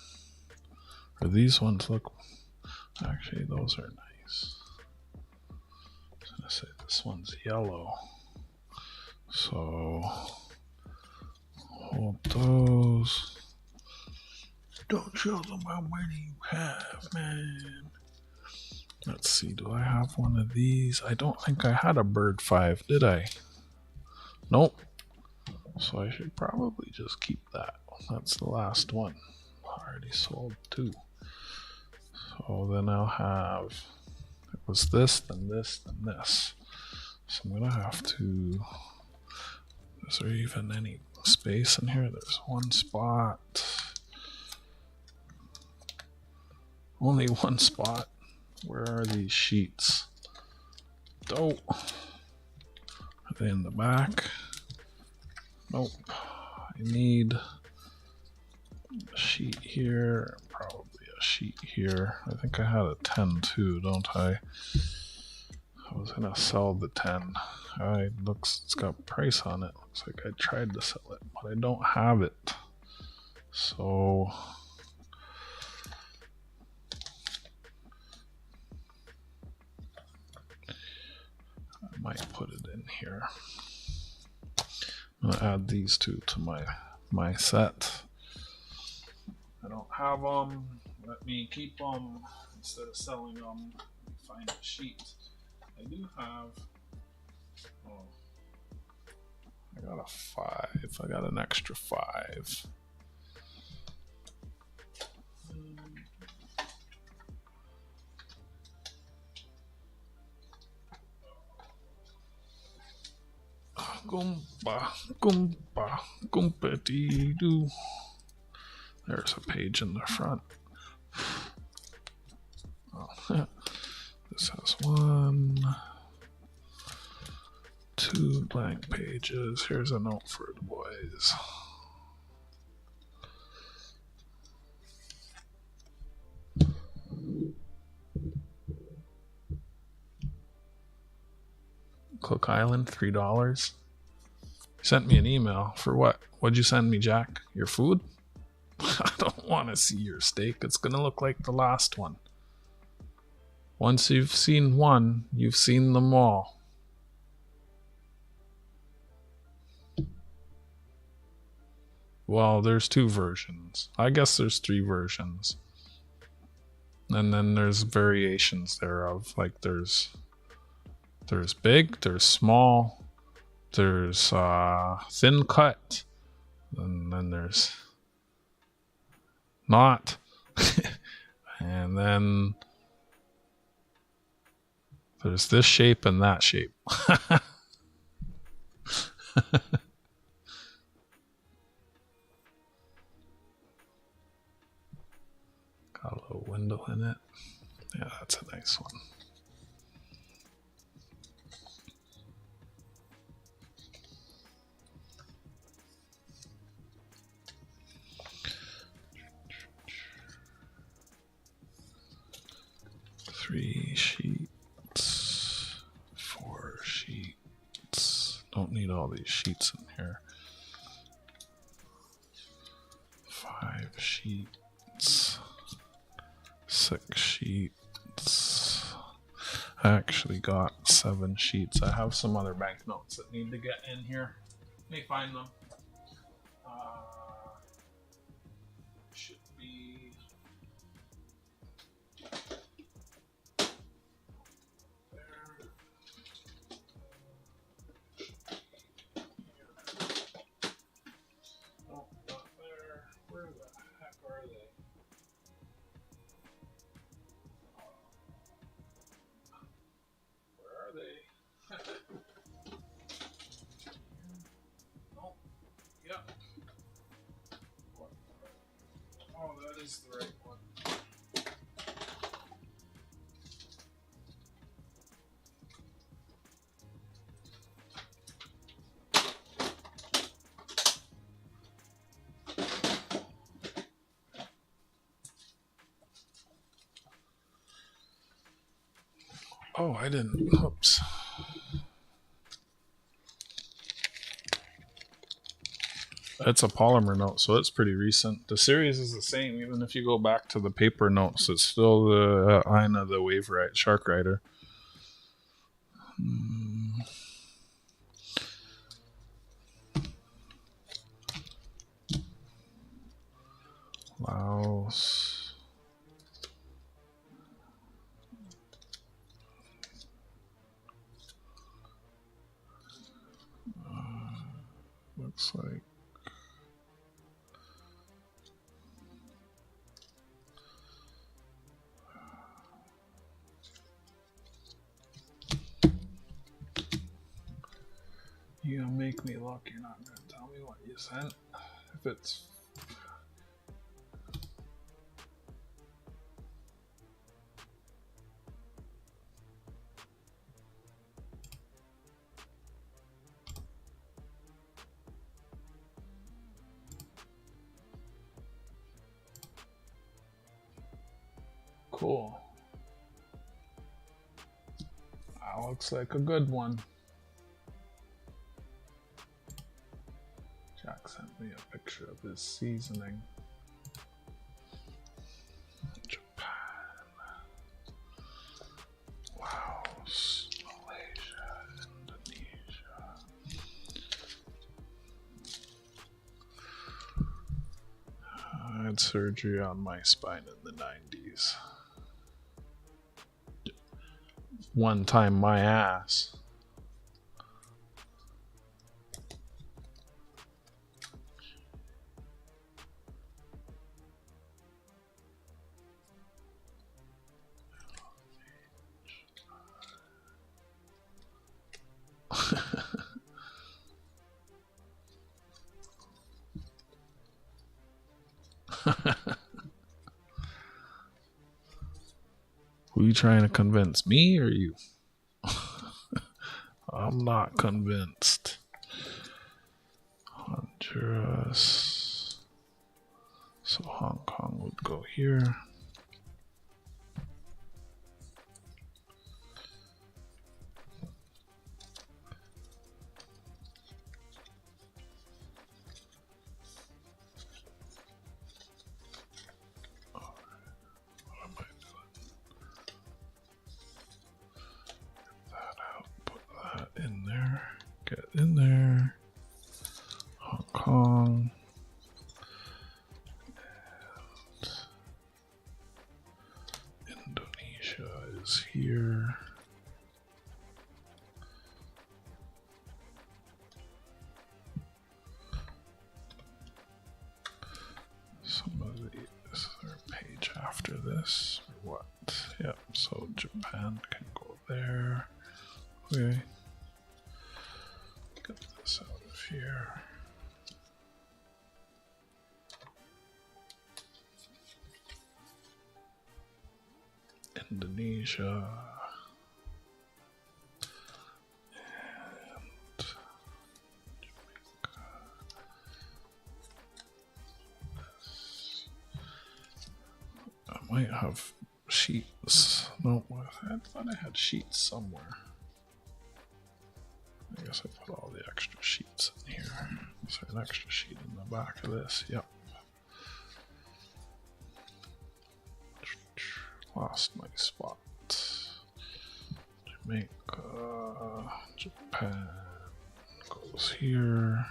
Or these ones look... Actually, those are nice. I was going to say this one's yellow. So, hold those. Don't show them how many you have, man. Let's see, do I have one of these? I don't think I had a bird 5, did I? Nope. So I should probably just keep that. That's the last one. I already sold 2. So then I'll have, it was this, then this, then this. So I'm gonna have to, is there even any space in here? There's 1 spot. Only 1 spot. Where are these sheets? Dope. Are they in the back? Nope. I need A sheet here, probably a sheet here. I think I had a 10 too, don't I? I was gonna sell the 10. Looks, it's got price on it. Looks like I tried to sell it, but I don't have it. So I might put it in here. I'm gonna add these two to my set. I don't have them. Let me keep them instead of selling them. Find a sheet. I do have. Oh, I got a 5. I got an extra 5. Goomba, goomba, goompa-dee-doo. There's a page in the front. Oh, this has 1, 2 blank pages. Here's a note for the boys. Cook Island, $3. Sent me an email for what? What'd you send me, Jack? Your food? I don't want to see your steak. It's gonna look like the last one. Once you've seen one, you've seen them all. Well, there's 2 versions. I guess there's 3 versions. And then there's variations thereof. Like there's big, there's small, there's thin cut, and then there's not. And then there's this shape and that shape. Got a little window in it. Yeah, that's a nice one. Three sheets, 4 sheets. Don't need all these sheets in here. 5 sheets, 6 sheets. I actually got 7 sheets. I have some other banknotes that need to get in here. Let me find them. Should be. Is the right one. Oh, I didn't. Oops. It's a polymer note, so it's pretty recent. The series is the same, even if you go back to the paper notes. It's still the Ina, the Wave Shark Rider. Laos. Looks like. You gonna make me look, you're not gonna tell me what you sent. If it's Cool. That looks like a good one. Jack sent me a picture of his seasoning. Japan. Laos. Malaysia. Indonesia. I had surgery on my spine in the 90s. One time my ass. Who are you trying to convince, me or you? I'm not convinced. Honduras. So Hong Kong would go here. Get in there. Hong Kong. And Indonesia is here. Some of these are a page after this. Or what? Yep, so Japan can go there. Okay. Get this out of here. Indonesia. And Jamaica. I might have sheets. No, I thought I had sheets somewhere. I guess I put all the extra sheets in here. Is there an extra sheet in the back of this? Yep. Lost my spot. Jamaica, Japan goes here.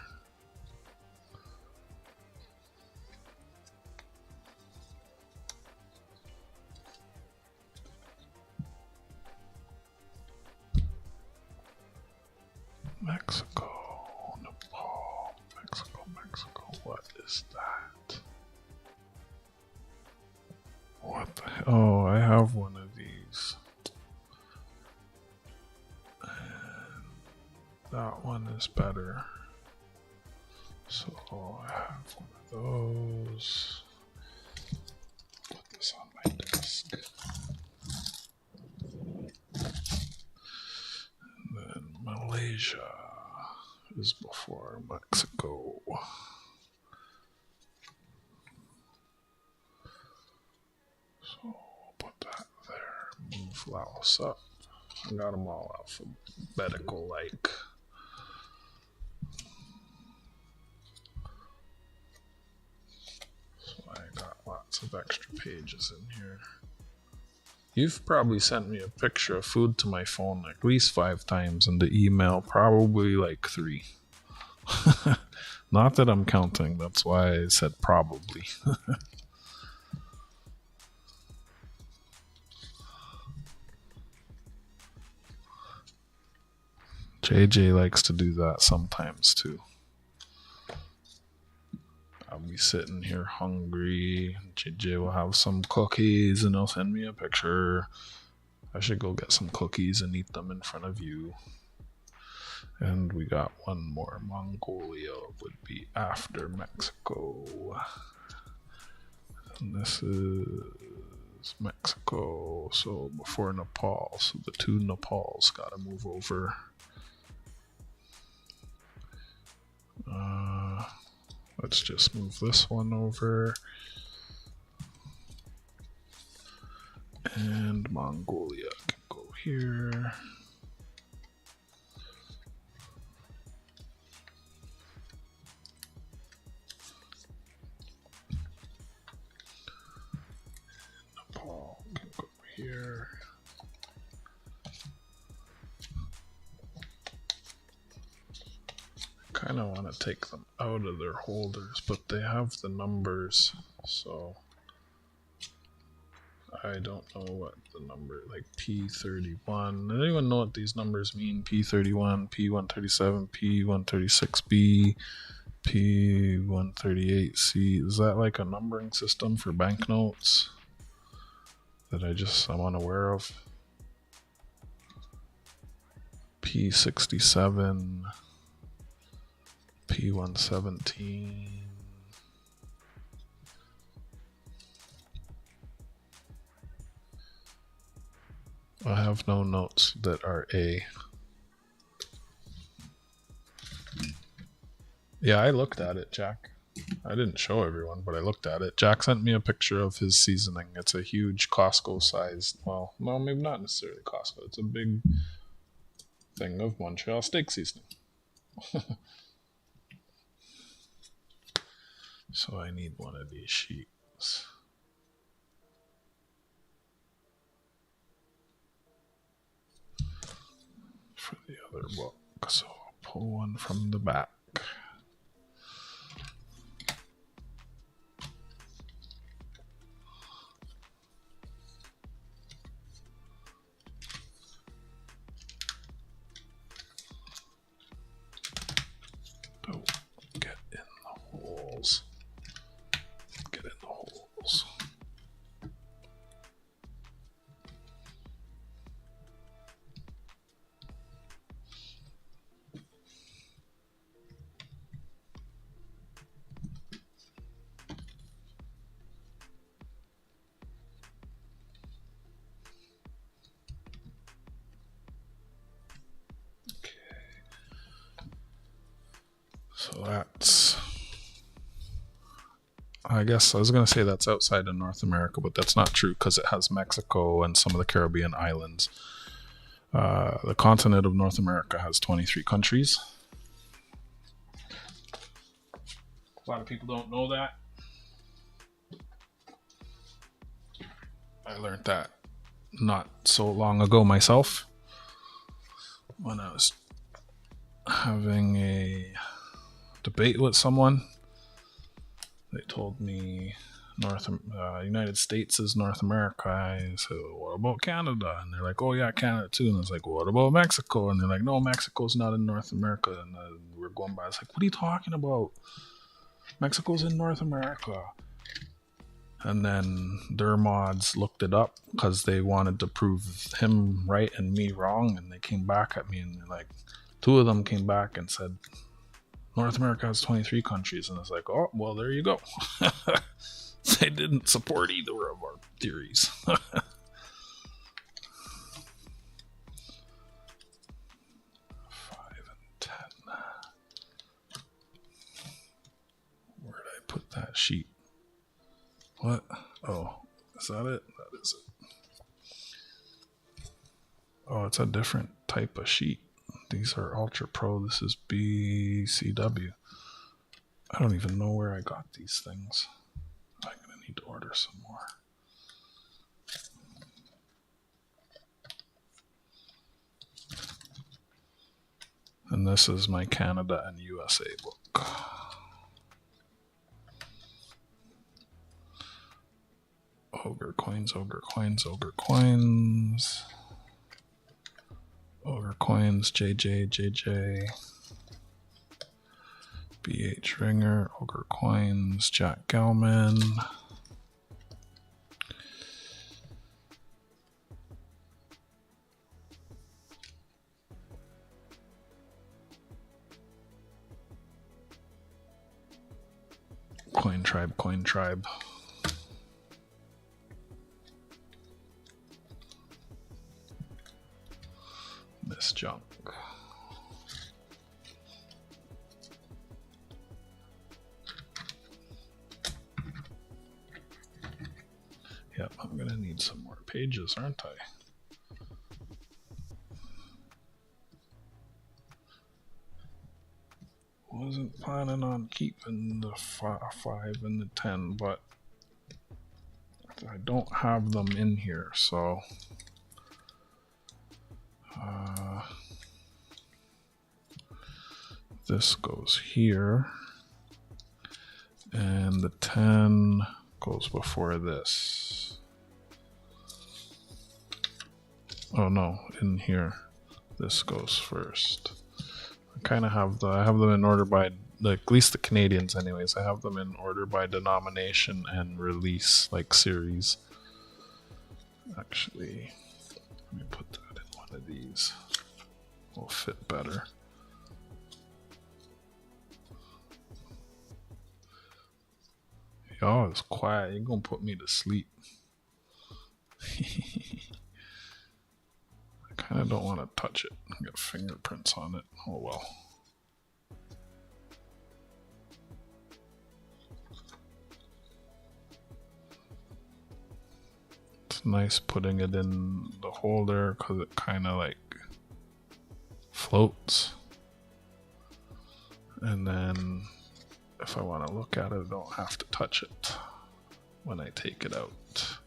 Mexico, Nepal, Mexico, what is that? What the hell? Oh, I have one of these. And that one is better. So I have one of those. Put this on my desk. Malaysia is before Mexico. So I'll put that there. Move Laos up. I got them all alphabetical like. So I got lots of extra pages in here. You've probably sent me a picture of food to my phone at least 5 times, and the email probably like 3. Not that I'm counting, that's why I said probably. JJ likes to do that sometimes too. I'll be sitting here hungry. JJ will have some cookies and he'll send me a picture. I should go get some cookies and eat them in front of you. And we got one more. Mongolia would be after Mexico. And this is Mexico, so before Nepal. So the 2 Nepals gotta move over. Let's just move this one over. And Mongolia can go here. Nepal can go here. I kind of want to take them out of their holders, but they have the numbers, so I don't know what the number, like P31. Does anyone know what these numbers mean? P31, P137, P136B, P138C. Is that like a numbering system for banknotes that I'm unaware of? P67, P117. I have no notes that are A. Yeah, I looked at it, Jack. I didn't show everyone, but I looked at it. Jack sent me a picture of his seasoning. It's a huge Costco-sized, well, no, maybe not necessarily Costco. It's a big thing of Montreal steak seasoning. So I need one of these sheets. For the other book. So I'll pull one from the back. Don't get in the holes. Get in the holes. So that's, I guess I was going to say that's outside of North America, but that's not true because it has Mexico and some of the Caribbean islands. The continent of North America has 23 countries. A lot of people don't know that. I learned that not so long ago myself when I was having a debate with someone. They told me United States is North America. I said, well, what about Canada? And they're like, oh yeah, Canada too. And I was like, well, what about Mexico? And they're like, no, Mexico's not in North America. And we're going by. I was like, what are you talking about? Mexico's in North America. And then their mods looked it up because they wanted to prove him right and me wrong. And they came back at me and they're like, two of them came back and said, North America has 23 countries. And it's like, oh, well, there you go. They didn't support either of our theories. 5 and 10. Where did I put that sheet? What? Oh, is that it? That is it. Oh, it's a different type of sheet. These are Ultra Pro. This is BCW. I don't even know where I got these things. I'm going to need to order some more. And this is my Canada and USA book. Ogre coins, ogre coins, ogre coins. Ogre coins, JJ, JJ. BH Ringer, ogre coins, Jack Gelman. Coin Tribe, Coin Tribe. Miss Junk. Yep, I'm going gonna need some more pages, aren't I? Wasn't planning on keeping the 5 and the 10, but I don't have them in here, so this goes here, and the 10 goes before this. Oh no, in here. This goes first. I kind of have I have them in order by, like, at least the Canadians anyways, I have them in order by denomination and release, like series. Actually, let me put that in one of these. Will fit better. Y'all is quiet. You're gonna put me to sleep. I kind of don't want to touch it. I got fingerprints on it. Oh well. It's nice putting it in the holder because it kind of like floats. And then if I want to look at it, I don't have to touch it when I take it out.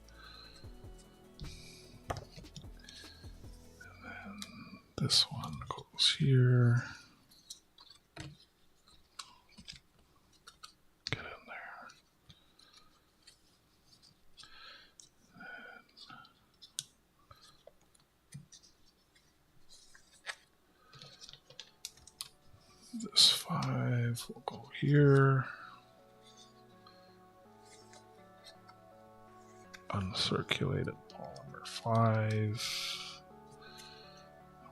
And then this one goes here. Get in there. This 5 will go here. Uncirculated polymer 5.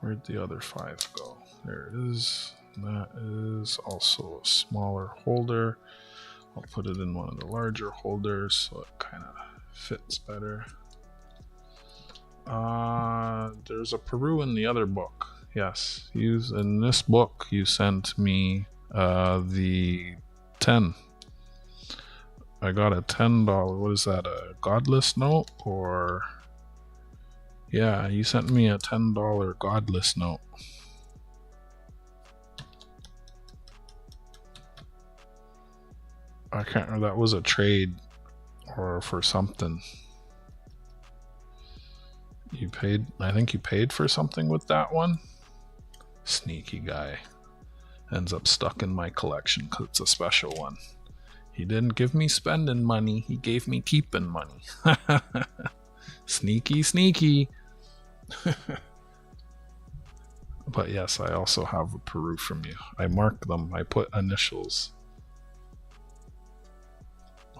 Where'd the other 5 go? There it is. That is also a smaller holder. I'll put it in one of the larger holders so it kind of fits better. There's a Peru in the other book. Yes, in this book you sent me the 10. I got a $10. What is that? A godless note? Or yeah, you sent me a $10 godless note. I can't remember. That was a trade or for something. You paid. I think you paid for something with that one. Sneaky guy. Ends up stuck in my collection because it's a special one. He didn't give me spending money. He gave me keeping money. Sneaky, sneaky. But yes, I also have a Peru from you. I mark them. I put initials.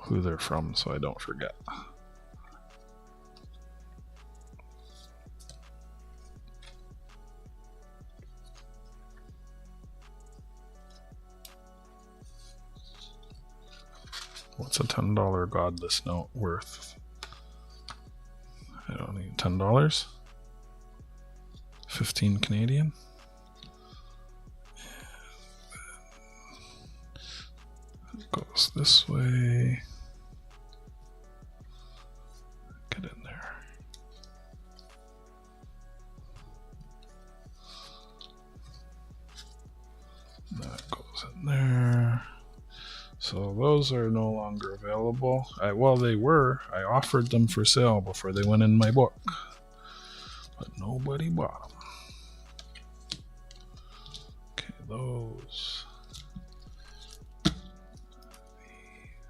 Who they're from so I don't forget. What's a $10 godless note worth? I don't need $10. 15 Canadian. It goes this way. Get in there. That goes in there. So those are no longer available. Well, they were. I offered them for sale before they went in my book, but nobody bought them. Okay, those.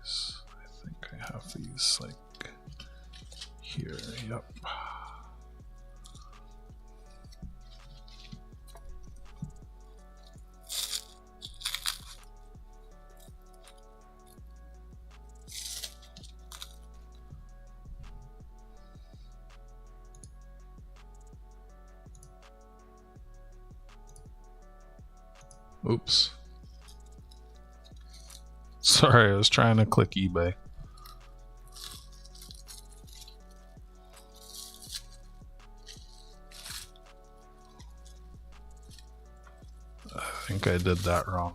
These. I think I have these like here. Yep. Oops. Sorry, I was trying to click eBay. I think I did that wrong.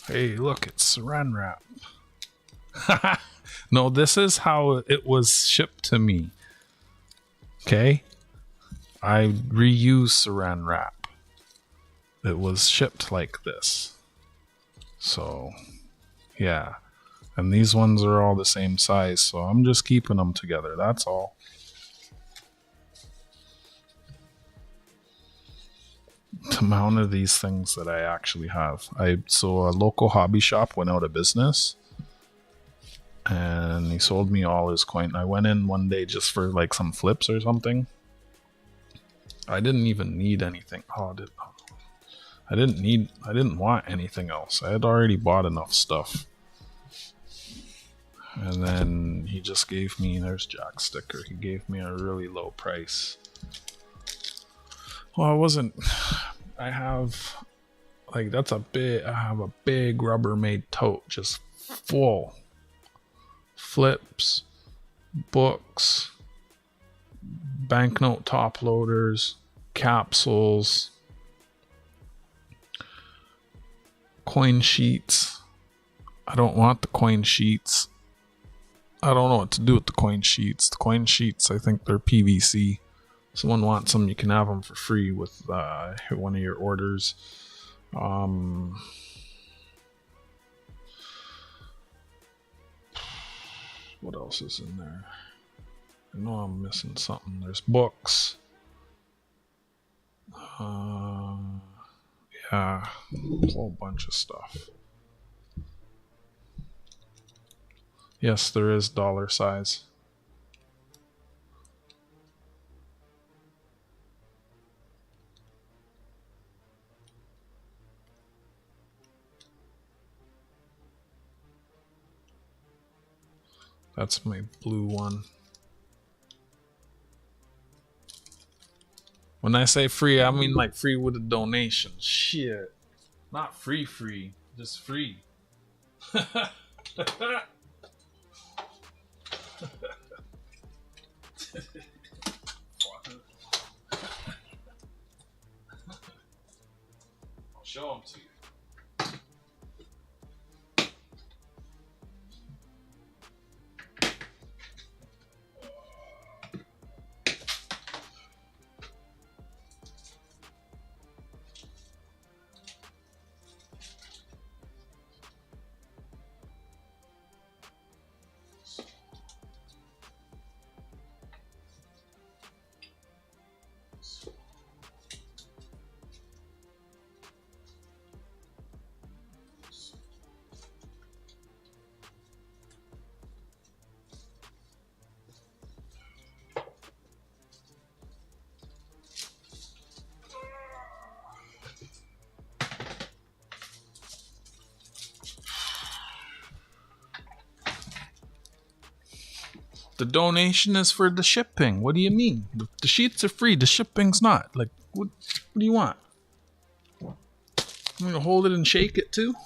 Hey, look, it's saran wrap. No, this is how it was shipped to me. Okay? I reuse saran wrap. It was shipped like this. So, yeah. And these ones are all the same size, so I'm just keeping them together. That's all. The amount of these things that I actually have. So a local hobby shop went out of business. And he sold me all his coin. I went in one day just for like some flips or something. I didn't even need anything. I didn't want anything else. I had already bought enough stuff. And then he just gave me, there's Jack's sticker. He gave me a really low price. Well, I have like, I have a big Rubbermaid tote just full. Flips, books, banknote top loaders, capsules, coin sheets. I don't want the coin sheets. I don't know what to do with the coin sheets. The coin sheets, I think they're PVC. If someone wants them, you can have them for free with one of your orders. What else is in there? I know I'm missing something. There's books. Yeah, a whole bunch of stuff. Yes, there is dollar size. That's my blue one. When I say free, I mean like free with a donation. Shit. Not free. Just free. I'll show them to you. The donation is for the shipping. What do you mean? The sheets are free. The shipping's not. Like, what do you want? I'm gonna hold it and shake it too.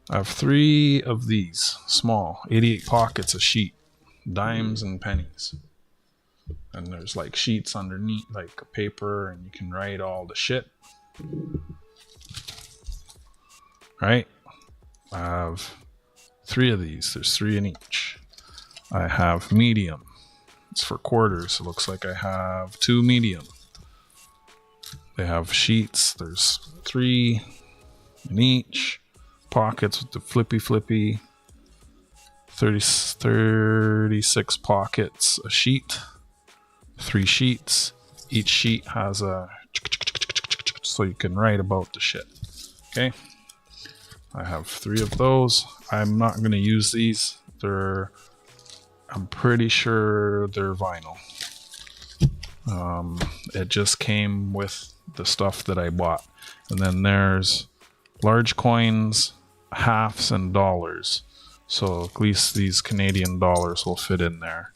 I have 3 of these, small, 88 pockets a sheet, dimes and pennies. And there's like sheets underneath, like a paper, and you can write all the shit. Right? I have 3 of these. There's 3 in each. I have medium. It's for quarters. It looks like I have 2 medium. They have sheets. There's 3 in each. Pockets with the flippy. 36 pockets a sheet. 3 sheets. Each sheet has a so you can write about the shit. Okay. I have 3 of those. I'm not going to use these. I'm pretty sure they're vinyl. It just came with the stuff that I bought. And then there's large coins, halves, and dollars. So at least these Canadian dollars will fit in there.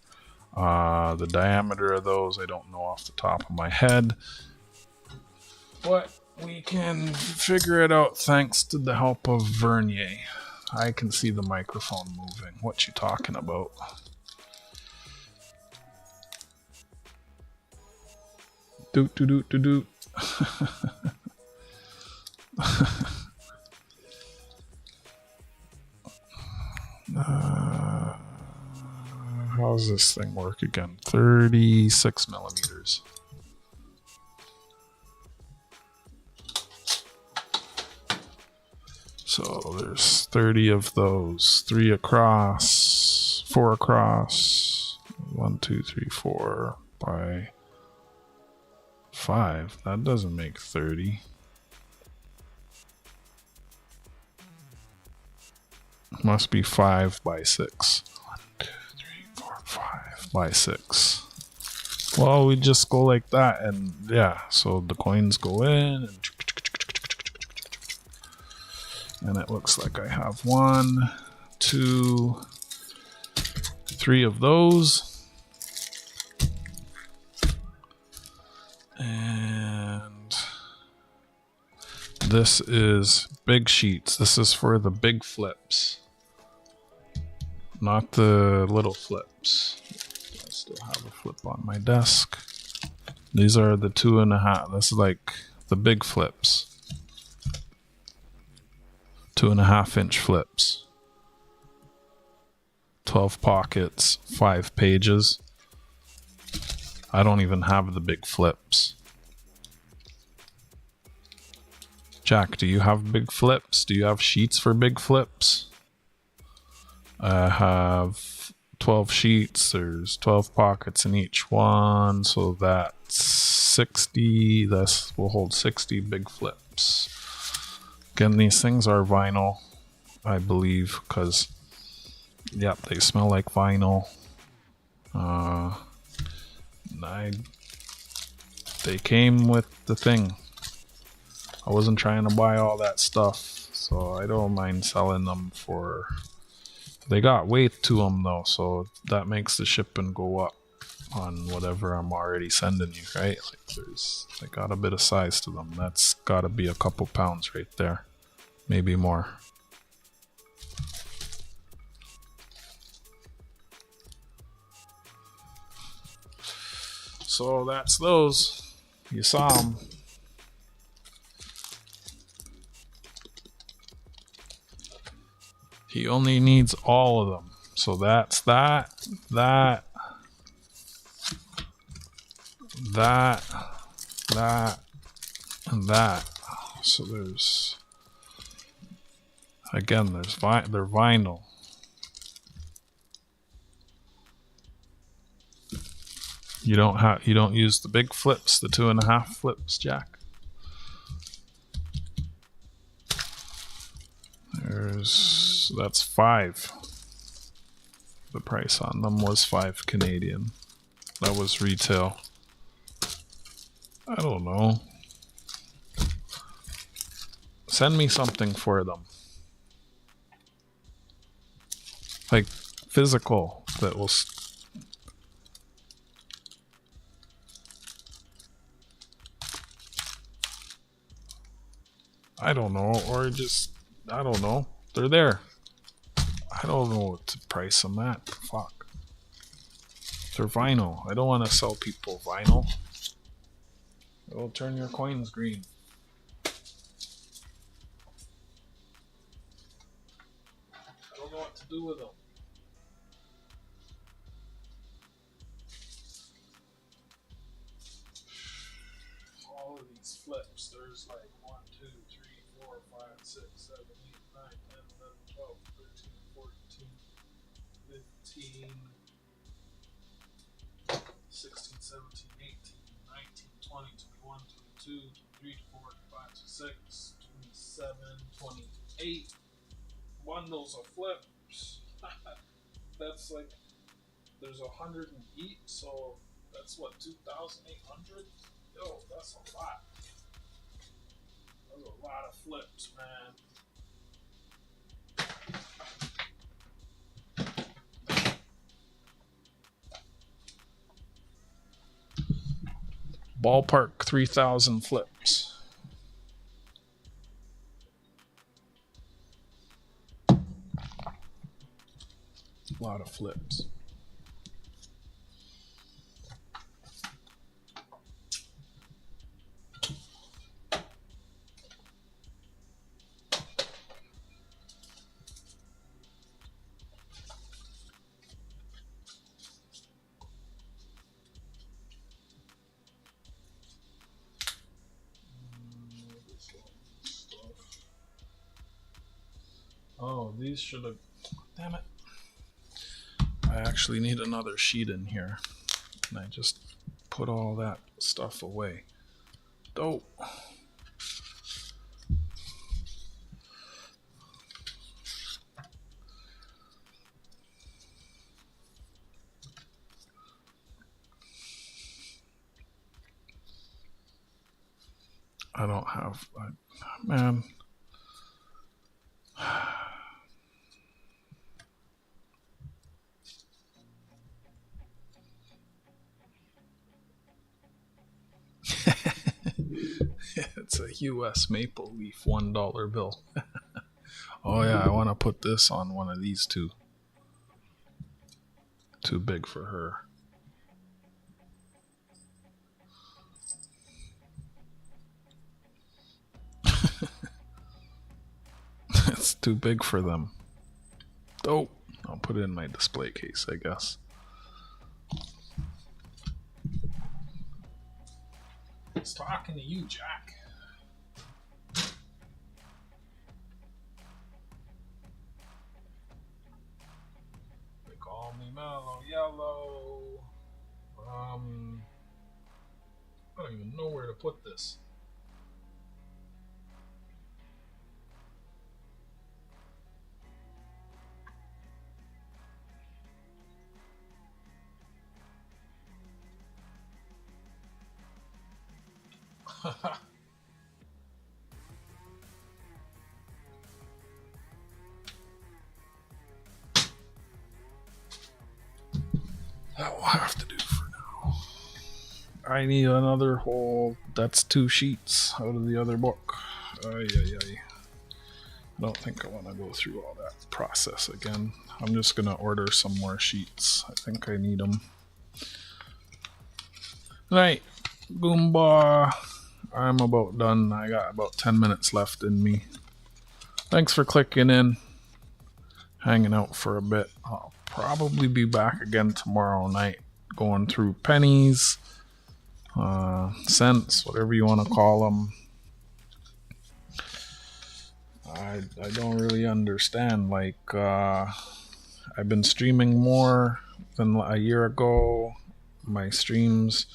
The diameter of those, I don't know off the top of my head. But we can figure it out thanks to the help of Vernier. I can see the microphone moving. What you talking about? Doot. does this thing work again? 36 millimeters. So there's 30 of those. 3 across, 4 across. 1, 2, 3, 4 by 5. That doesn't make 30. Must be 5 by 6. 1, 2, 3, 4, 5 by 6. Well, we just go like that, and yeah, so the coins go in, and it looks like I have 1, 2, 3 of those. And this is big sheets. This is for the big flips, not the little flips. I still have a flip on my desk. These are the 2.5. This is like the big flips. 2.5-inch flips. 12 pockets, 5 pages. I don't even have the big flips. Jack, do you have big flips? Do you have sheets for big flips? I have 12 sheets. There's 12 pockets in each one, so that's 60. This will hold 60 big flips. Again, these things are vinyl, I believe, because, yep, they smell like vinyl. They came with the thing. I wasn't trying to buy all that stuff, so I don't mind selling them for... They got weight to them, though, so that makes the shipping go up on whatever I'm already sending you, right? Like, they got a bit of size to them. That's got to be a couple pounds right there. Maybe more. So that's those. You saw them. He only needs all of them. So that's that, that, and that. So there's, again, they're vinyl. You don't use the big flips, the 2.5 flips, Jack. That's 5. The price on them was 5 Canadian. That was retail. I don't know. Send me something for them. Like physical that will... I don't know, or just... I don't know. They're there. I don't know what to price them at. Fuck. They're vinyl. I don't want to sell people vinyl. It'll turn your coins green. I don't know what to do with them. All of these flips, there's like 1, 2, 3, 4, 5, 6, 7, 8, 9, 10, 11, 12, 13, 14, 15, 16, 17, 18, 19, 20, 21, 22, 23, 24, 25, 26, 27, 28 bundles of flips. That's like, there's 100 in each, so that's what, 2,800? Yo, that's a lot. That's a lot of flips, man. Ballpark 3,000 flips. A lot of flips. these should have... Damn it. I actually need another sheet in here. And I just put all that stuff away. Dope. I don't have... man. It's a US maple leaf $1 bill. Oh yeah, I want to put this on one of these two. Too big for her. It's too big for them. Oh, I'll put it in my display case, I guess. It's talking to you, Jack. They call me Mellow Yellow. I don't even know where to put this. That will have to do for now. I need another whole... That's 2 sheets out of the other book. I don't think I want to go through all that process again. I'm just going to order some more sheets. I think I need them. Right, Goomba. I'm about done. I got about 10 minutes left in me. Thanks for clicking in. Hanging out for a bit. I'll probably be back again tomorrow night. Going through pennies, cents, whatever you want to call them. I don't really understand. Like, I've been streaming more than a year ago. My streams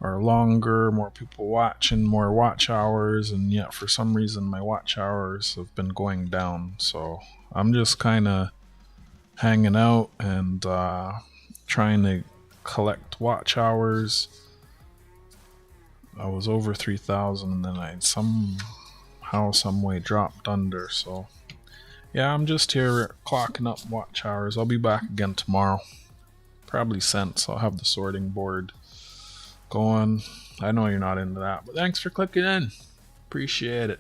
are longer, more people watching, more watch hours, and yet for some reason my watch hours have been going down. So I'm just kind of hanging out and trying to collect watch hours. I was over 3,000 and then I somehow, some way dropped under. So yeah, I'm just here clocking up watch hours. I'll be back again tomorrow. Probably cents. I'll have the sorting board going. I know you're not into that, but thanks for clicking in. Appreciate it.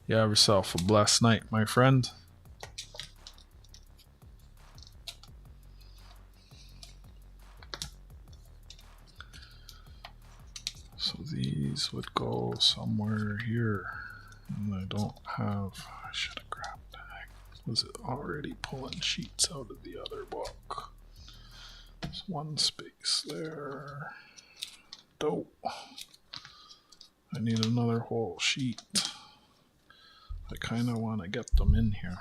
You have yourself a blessed night, my friend. So these would go somewhere here. And I don't have... I should have grabbed that. Was it already pulling sheets out of the other book? There's one space there. Dope. I need another whole sheet. I kind of want to get them in here.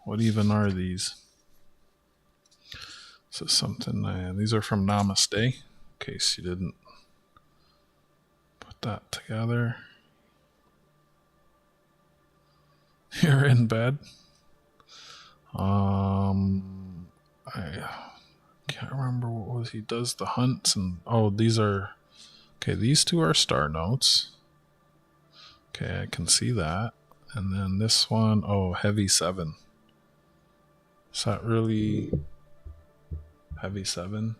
What even are these? This is something... these are from Namaste, in case you didn't put that together. You're in bed. I can't remember what was... He does the hunts and... Oh, these are... Okay, these two are star notes. Okay, I can see that. And then this one, oh, heavy 7. Is that really heavy 7?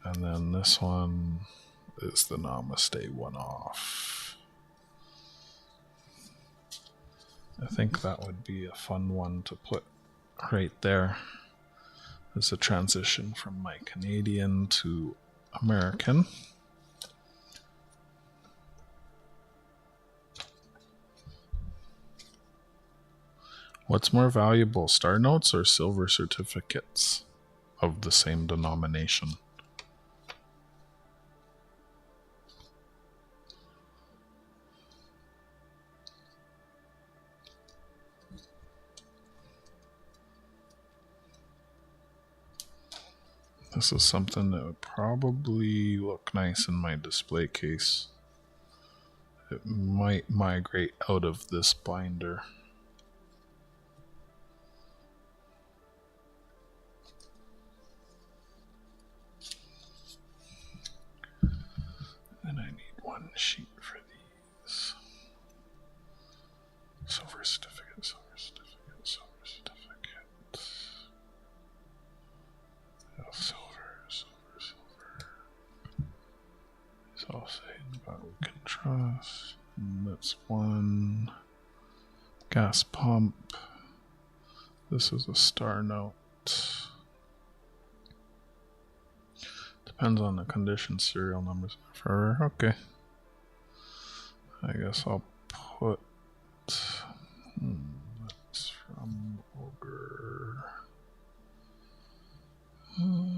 And then this one is the Namaste one-off. I think that would be a fun one to put right there. It's a transition from my Canadian to American. What's more valuable, star notes or silver certificates of the same denomination? This is something that would probably look nice in my display case. It might migrate out of this binder. And I need one sheet for these. Silver certificate, silver certificate, silver certificate. Oh, silver, silver, silver. It's all saying about we can trust. And that's one. Gas pump. This is a star note. Depends on the condition, serial numbers. Forever. Okay. I guess I'll put. That's from Ogre. I'll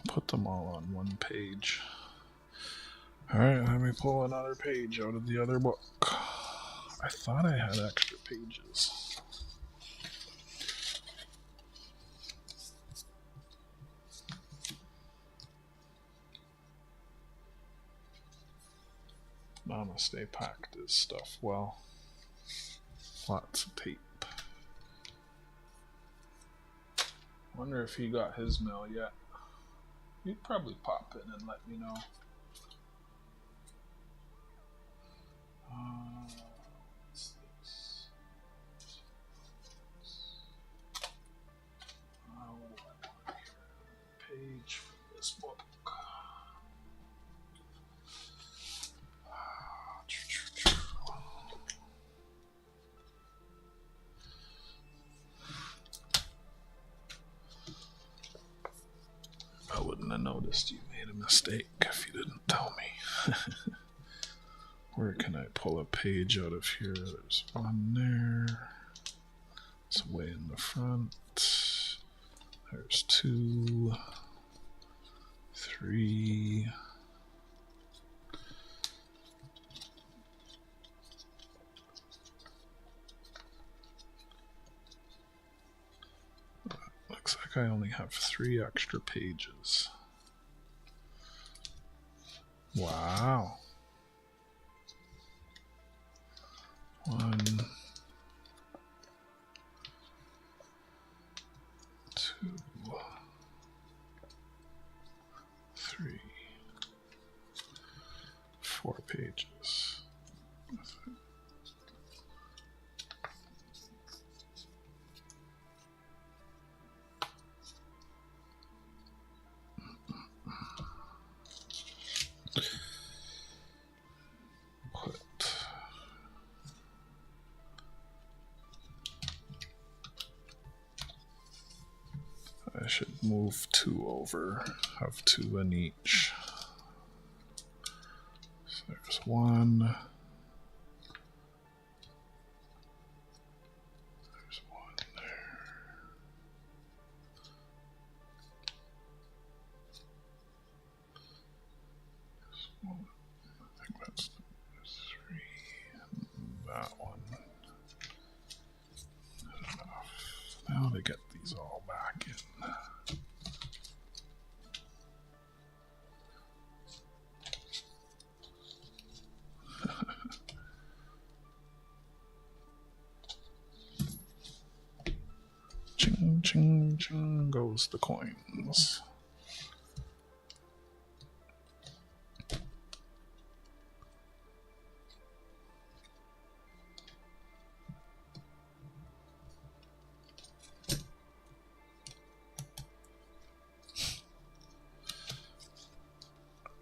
put them all on one page. Alright, let me pull another page out of the other book. I thought I had extra pages. Namaste packed his stuff well. Lots of tape. Wonder if he got his mail yet. He'd probably pop in and let me know. What's this? I want a page for this book. I wouldn't have noticed you made a mistake if you didn't tell me. Where can I pull a page out of here? There's one there. It's way in the front. There's 2, 3. Looks like I only have 3 extra pages. Wow. 1, 2, 3, 4 pages. I should move 2 over, have 2 in each. So there's 1. There's 1 there. There's 1. I think that's 3. That one. Enough. Now to get these all back in. Ching, ching, ching goes the coins.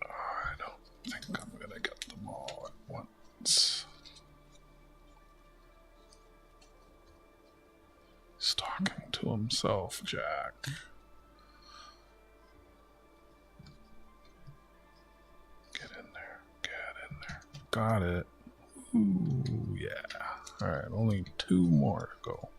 I don't think I'm gonna get them all at once. He's talking to himself, Jack. Get in there. Get in there. Got it. Ooh, yeah. Alright, only 2 more to go.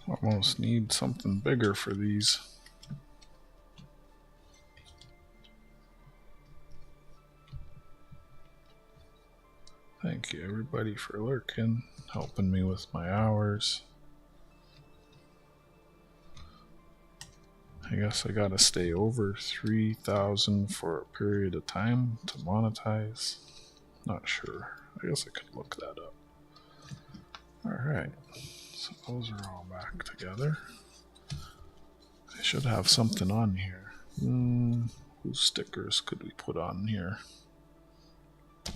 Almost need something bigger for these. Thank you everybody for lurking, helping me with my hours. I guess I gotta stay over 3,000 for a period of time to monetize. Not sure. I guess I could look that up. Alright, so those are all back together. I should have something on here. Whose stickers could we put on here? I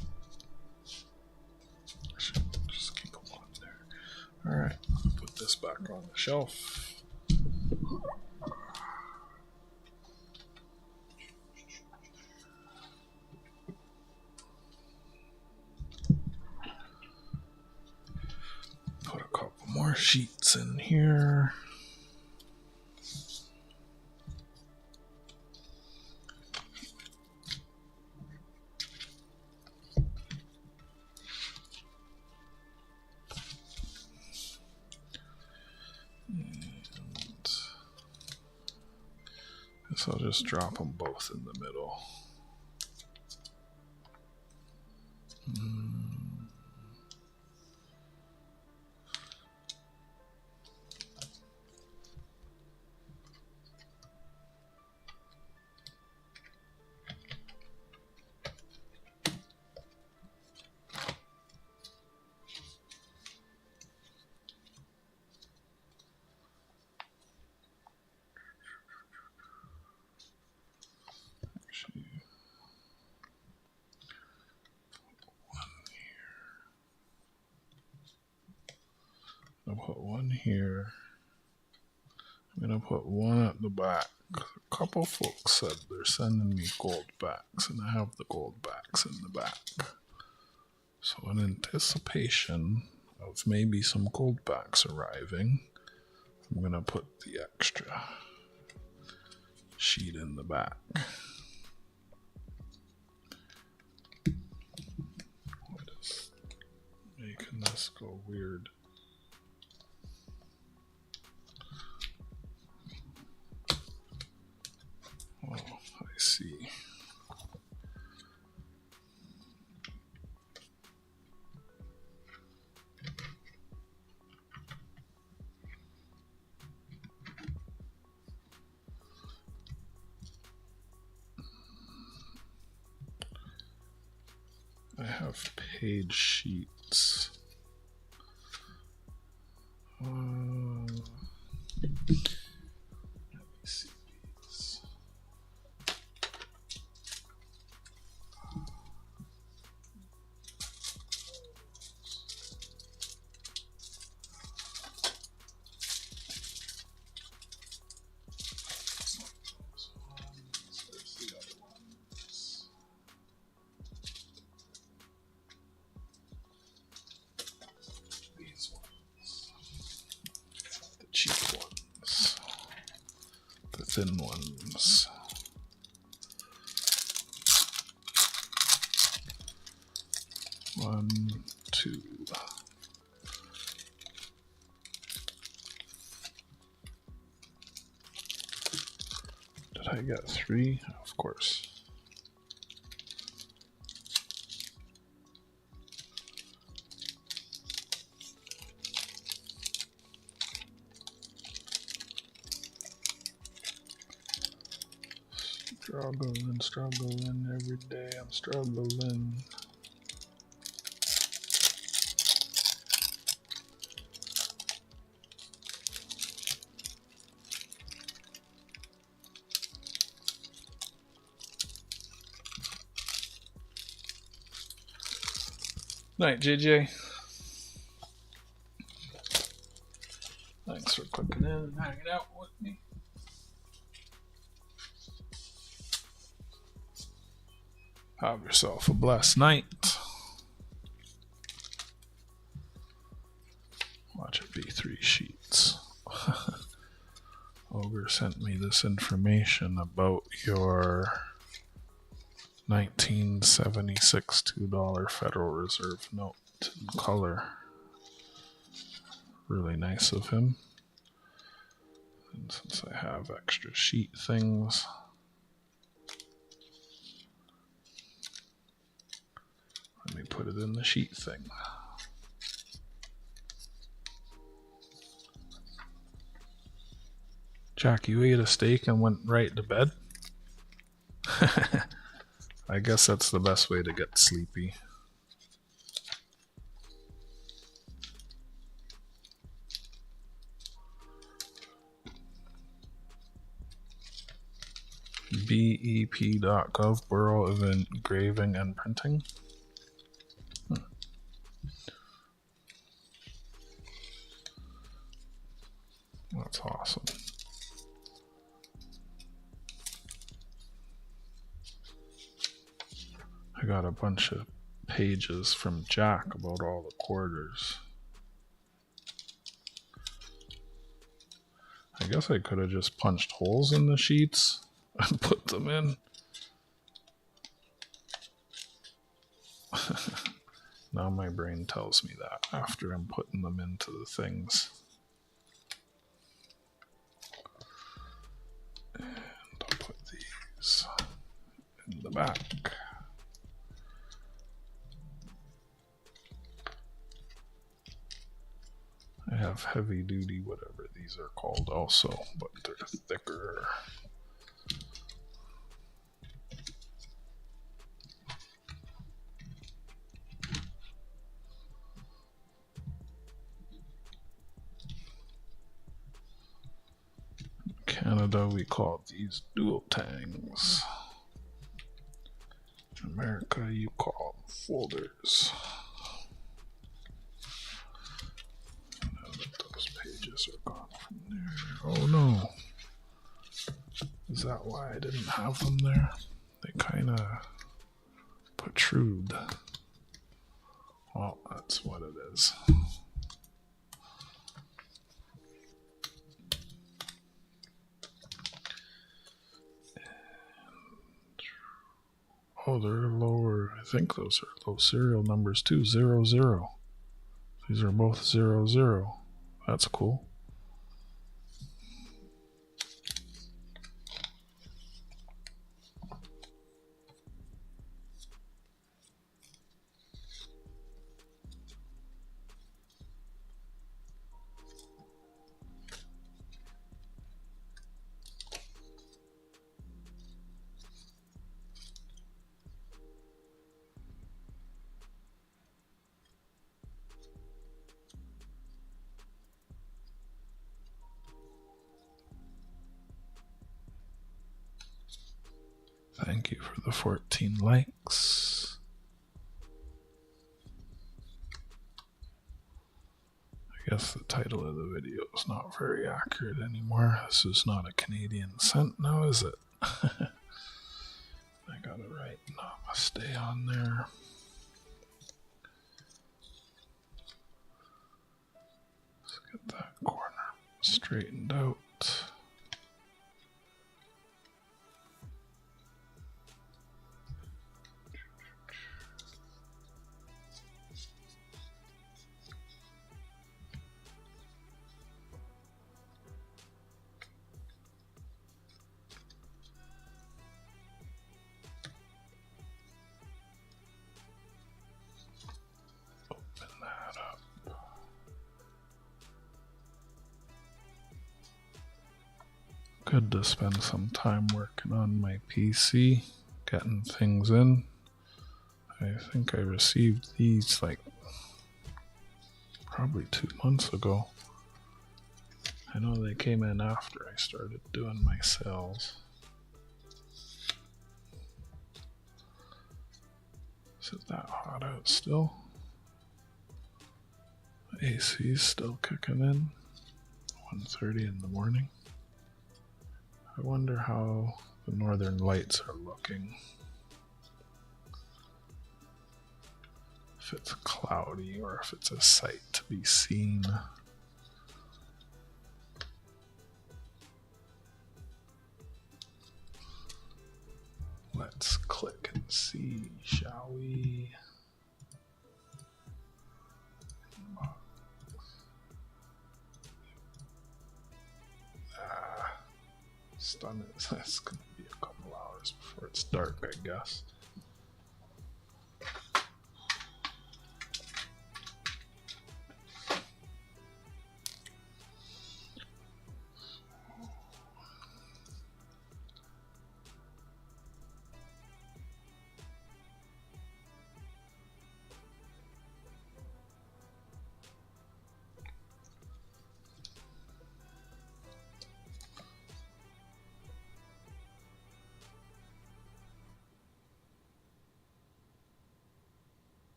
should just keep them on there. Alright, put this back on the shelf. Put a couple more sheets in here. So I'll just drop them both in the middle. I'll put one here. I'm gonna put one at the back. A couple folks said they're sending me gold backs, and I have the gold backs in the back. So in anticipation of maybe some gold backs arriving, I'm gonna put the extra sheet in the back. What is making this go weird? Oh, I see. I have page sheets. Let me see these. There's the other ones. These ones. The cheap ones. The thin ones. One, two. Did I get three? Of course. Struggling every day. I'm struggling. Night, JJ. Thanks for clicking in and hanging out with me. Have yourself a blessed night. Watch it be 3 sheets. Ogre sent me this information about your 1976 $2 Federal Reserve note in color. Really nice of him. And since I have extra sheet things, let me put it in the sheet thing. Jack, you ate a steak and went right to bed? I guess that's the best way to get sleepy. BEP.gov, Bureau of Engraving and Printing. That's awesome. I got a bunch of pages from Jack about all the quarters. I guess I could have just punched holes in the sheets and put them in. Now my brain tells me that after I'm putting them into the things. And I'll put these in the back. I have heavy duty, whatever these are called also, but they're thicker. In Canada, we call these dual tangs. In America, you call them folders. Now that those pages are gone from there. Oh no. Is that why I didn't have them there? They kind of protrude. Well, that's what it is. Oh, they're lower. I think those are low serial numbers too. 00. These are both 00. That's cool. Thank you for the 14 likes. I guess the title of the video is not very accurate anymore. This is not a Canadian cent now, is it? I gotta write namaste on there. Let's get that corner straightened out. Good to spend some time working on my PC, getting things in. I think I received these like probably 2 months ago. I know they came in after I started doing my sales. Is it that hot out still? The AC's still kicking in. 1:30 in the morning. I wonder how the northern lights are looking. If it's cloudy or if it's a sight to be seen. Let's click and see, shall we? almost done. It's gonna be a couple hours before it's dark, I guess.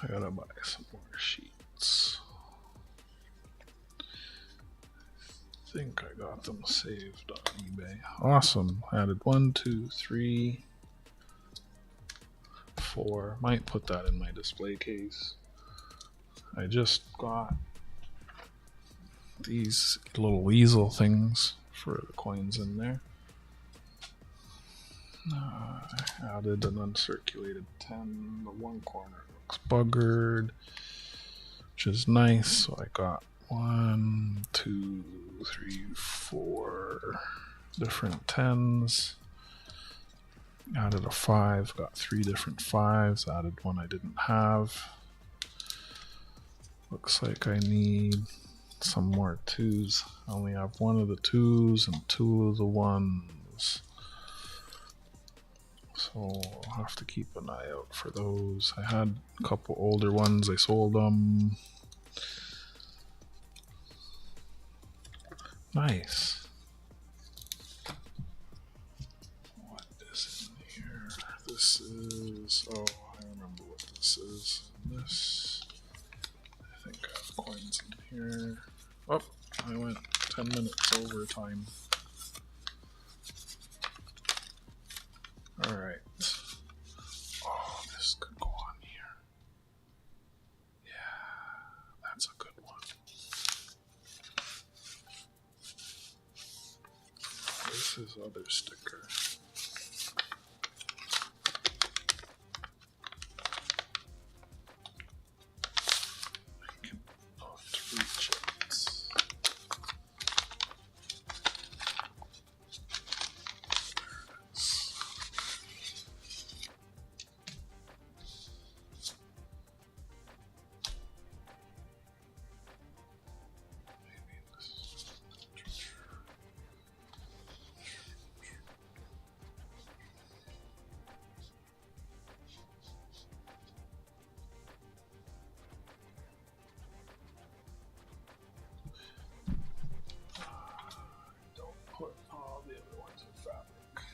I gotta buy some more sheets. I think I got them saved on eBay. Awesome. Added 1, 2, 3, 4. Might put that in my display case. I just got these little weasel things for the coins in there. I added an uncirculated 10. The one corner looks buggered, which is nice. So I got 1, 2, 3, 4 different 10s. Added a 5, got 3 different 5s. Added one I didn't have. Looks like I need some more 2s. I only have 1 of the 2s and 2 of the 1s. So I'll have to keep an eye out for those. I had a couple older ones, I sold them. Nice. What is in here? This is, oh, I remember what this is. This, I think I have coins in here. Oh, I went 10 minutes over time. Alright. Oh, this could go on here. Yeah, that's a good one. Where's his other sticker? I can not reach it.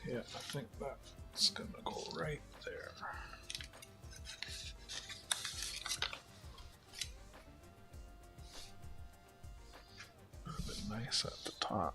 Yeah, I think that's gonna go right there. Would have been nice at the top.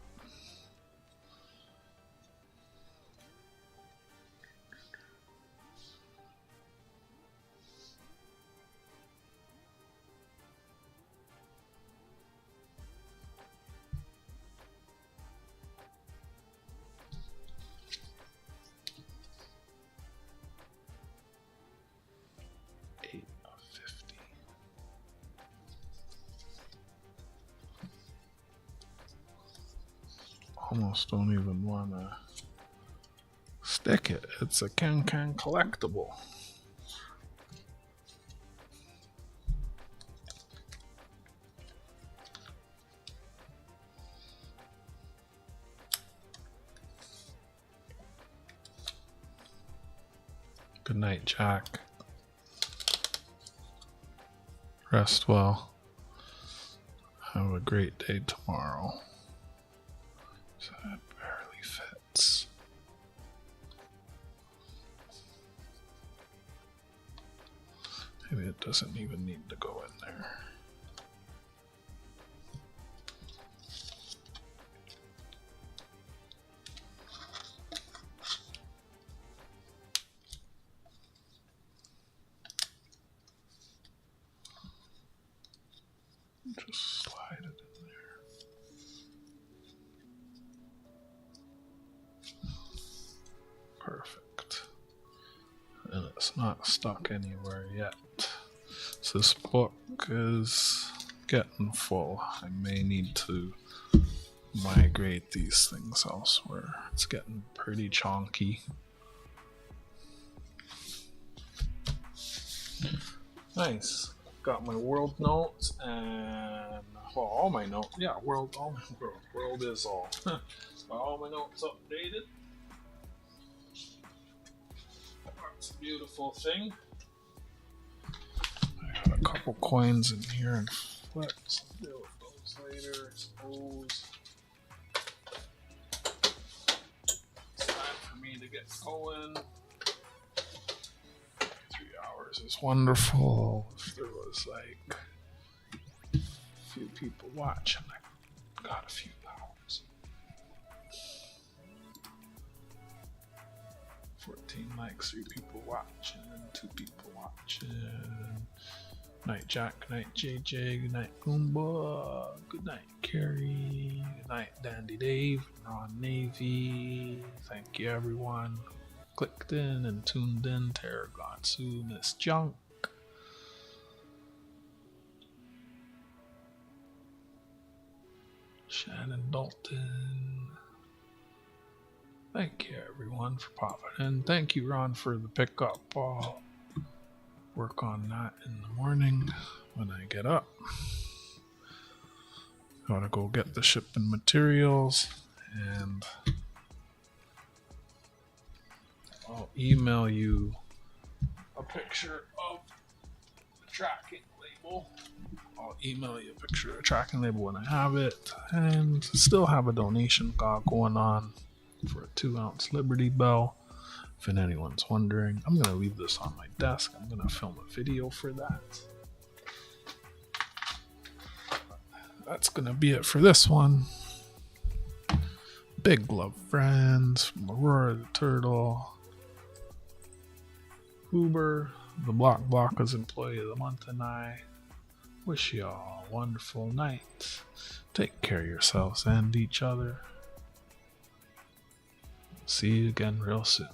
Almost don't even want to stick it. It's a can collectible. Good night, Jack. Rest well. Have a great day tomorrow. So that barely fits. it doesn't even need to go in there. Just slide it in there. Perfect. And it's not stuck anywhere yet. So this book is getting full. I may need to migrate these things elsewhere. It's getting pretty chonky. Nice. Got my world notes and all my notes. Yeah, world is all. Got all my notes updated. That's a beautiful thing. I got a couple coins in here and flips. I'll deal with those later, I suppose. It's time for me to get going. 3 hours is wonderful. If there was like a few people watching, I got a few hours. 14 likes, 3 people watching, 2 people watching. Night Jack, night JJ, good night Goomba, good night Carrie, good night Dandy Dave, Ron Navy, thank you everyone. Clicked in and tuned in, Terror Gatsu, Miss Junk. Shannon Dalton. Thank you everyone for popping in. Thank you Ron for the pickup. I'll work on that in the morning when I get up. Gotta go get the shipping materials and I'll email you a picture of the tracking label. I'll email you a picture of the tracking label when I have it, and still have a donation going on for a 2-ounce Liberty Bell. If anyone's wondering, I'm going to leave this on my desk. I'm going to film a video for that. That's going to be it for this one. Big love, friends. From Aurora the Turtle. Uber, the Block Employee of the Month, and I wish you all a wonderful night. Take care of yourselves and each other. See you again real soon.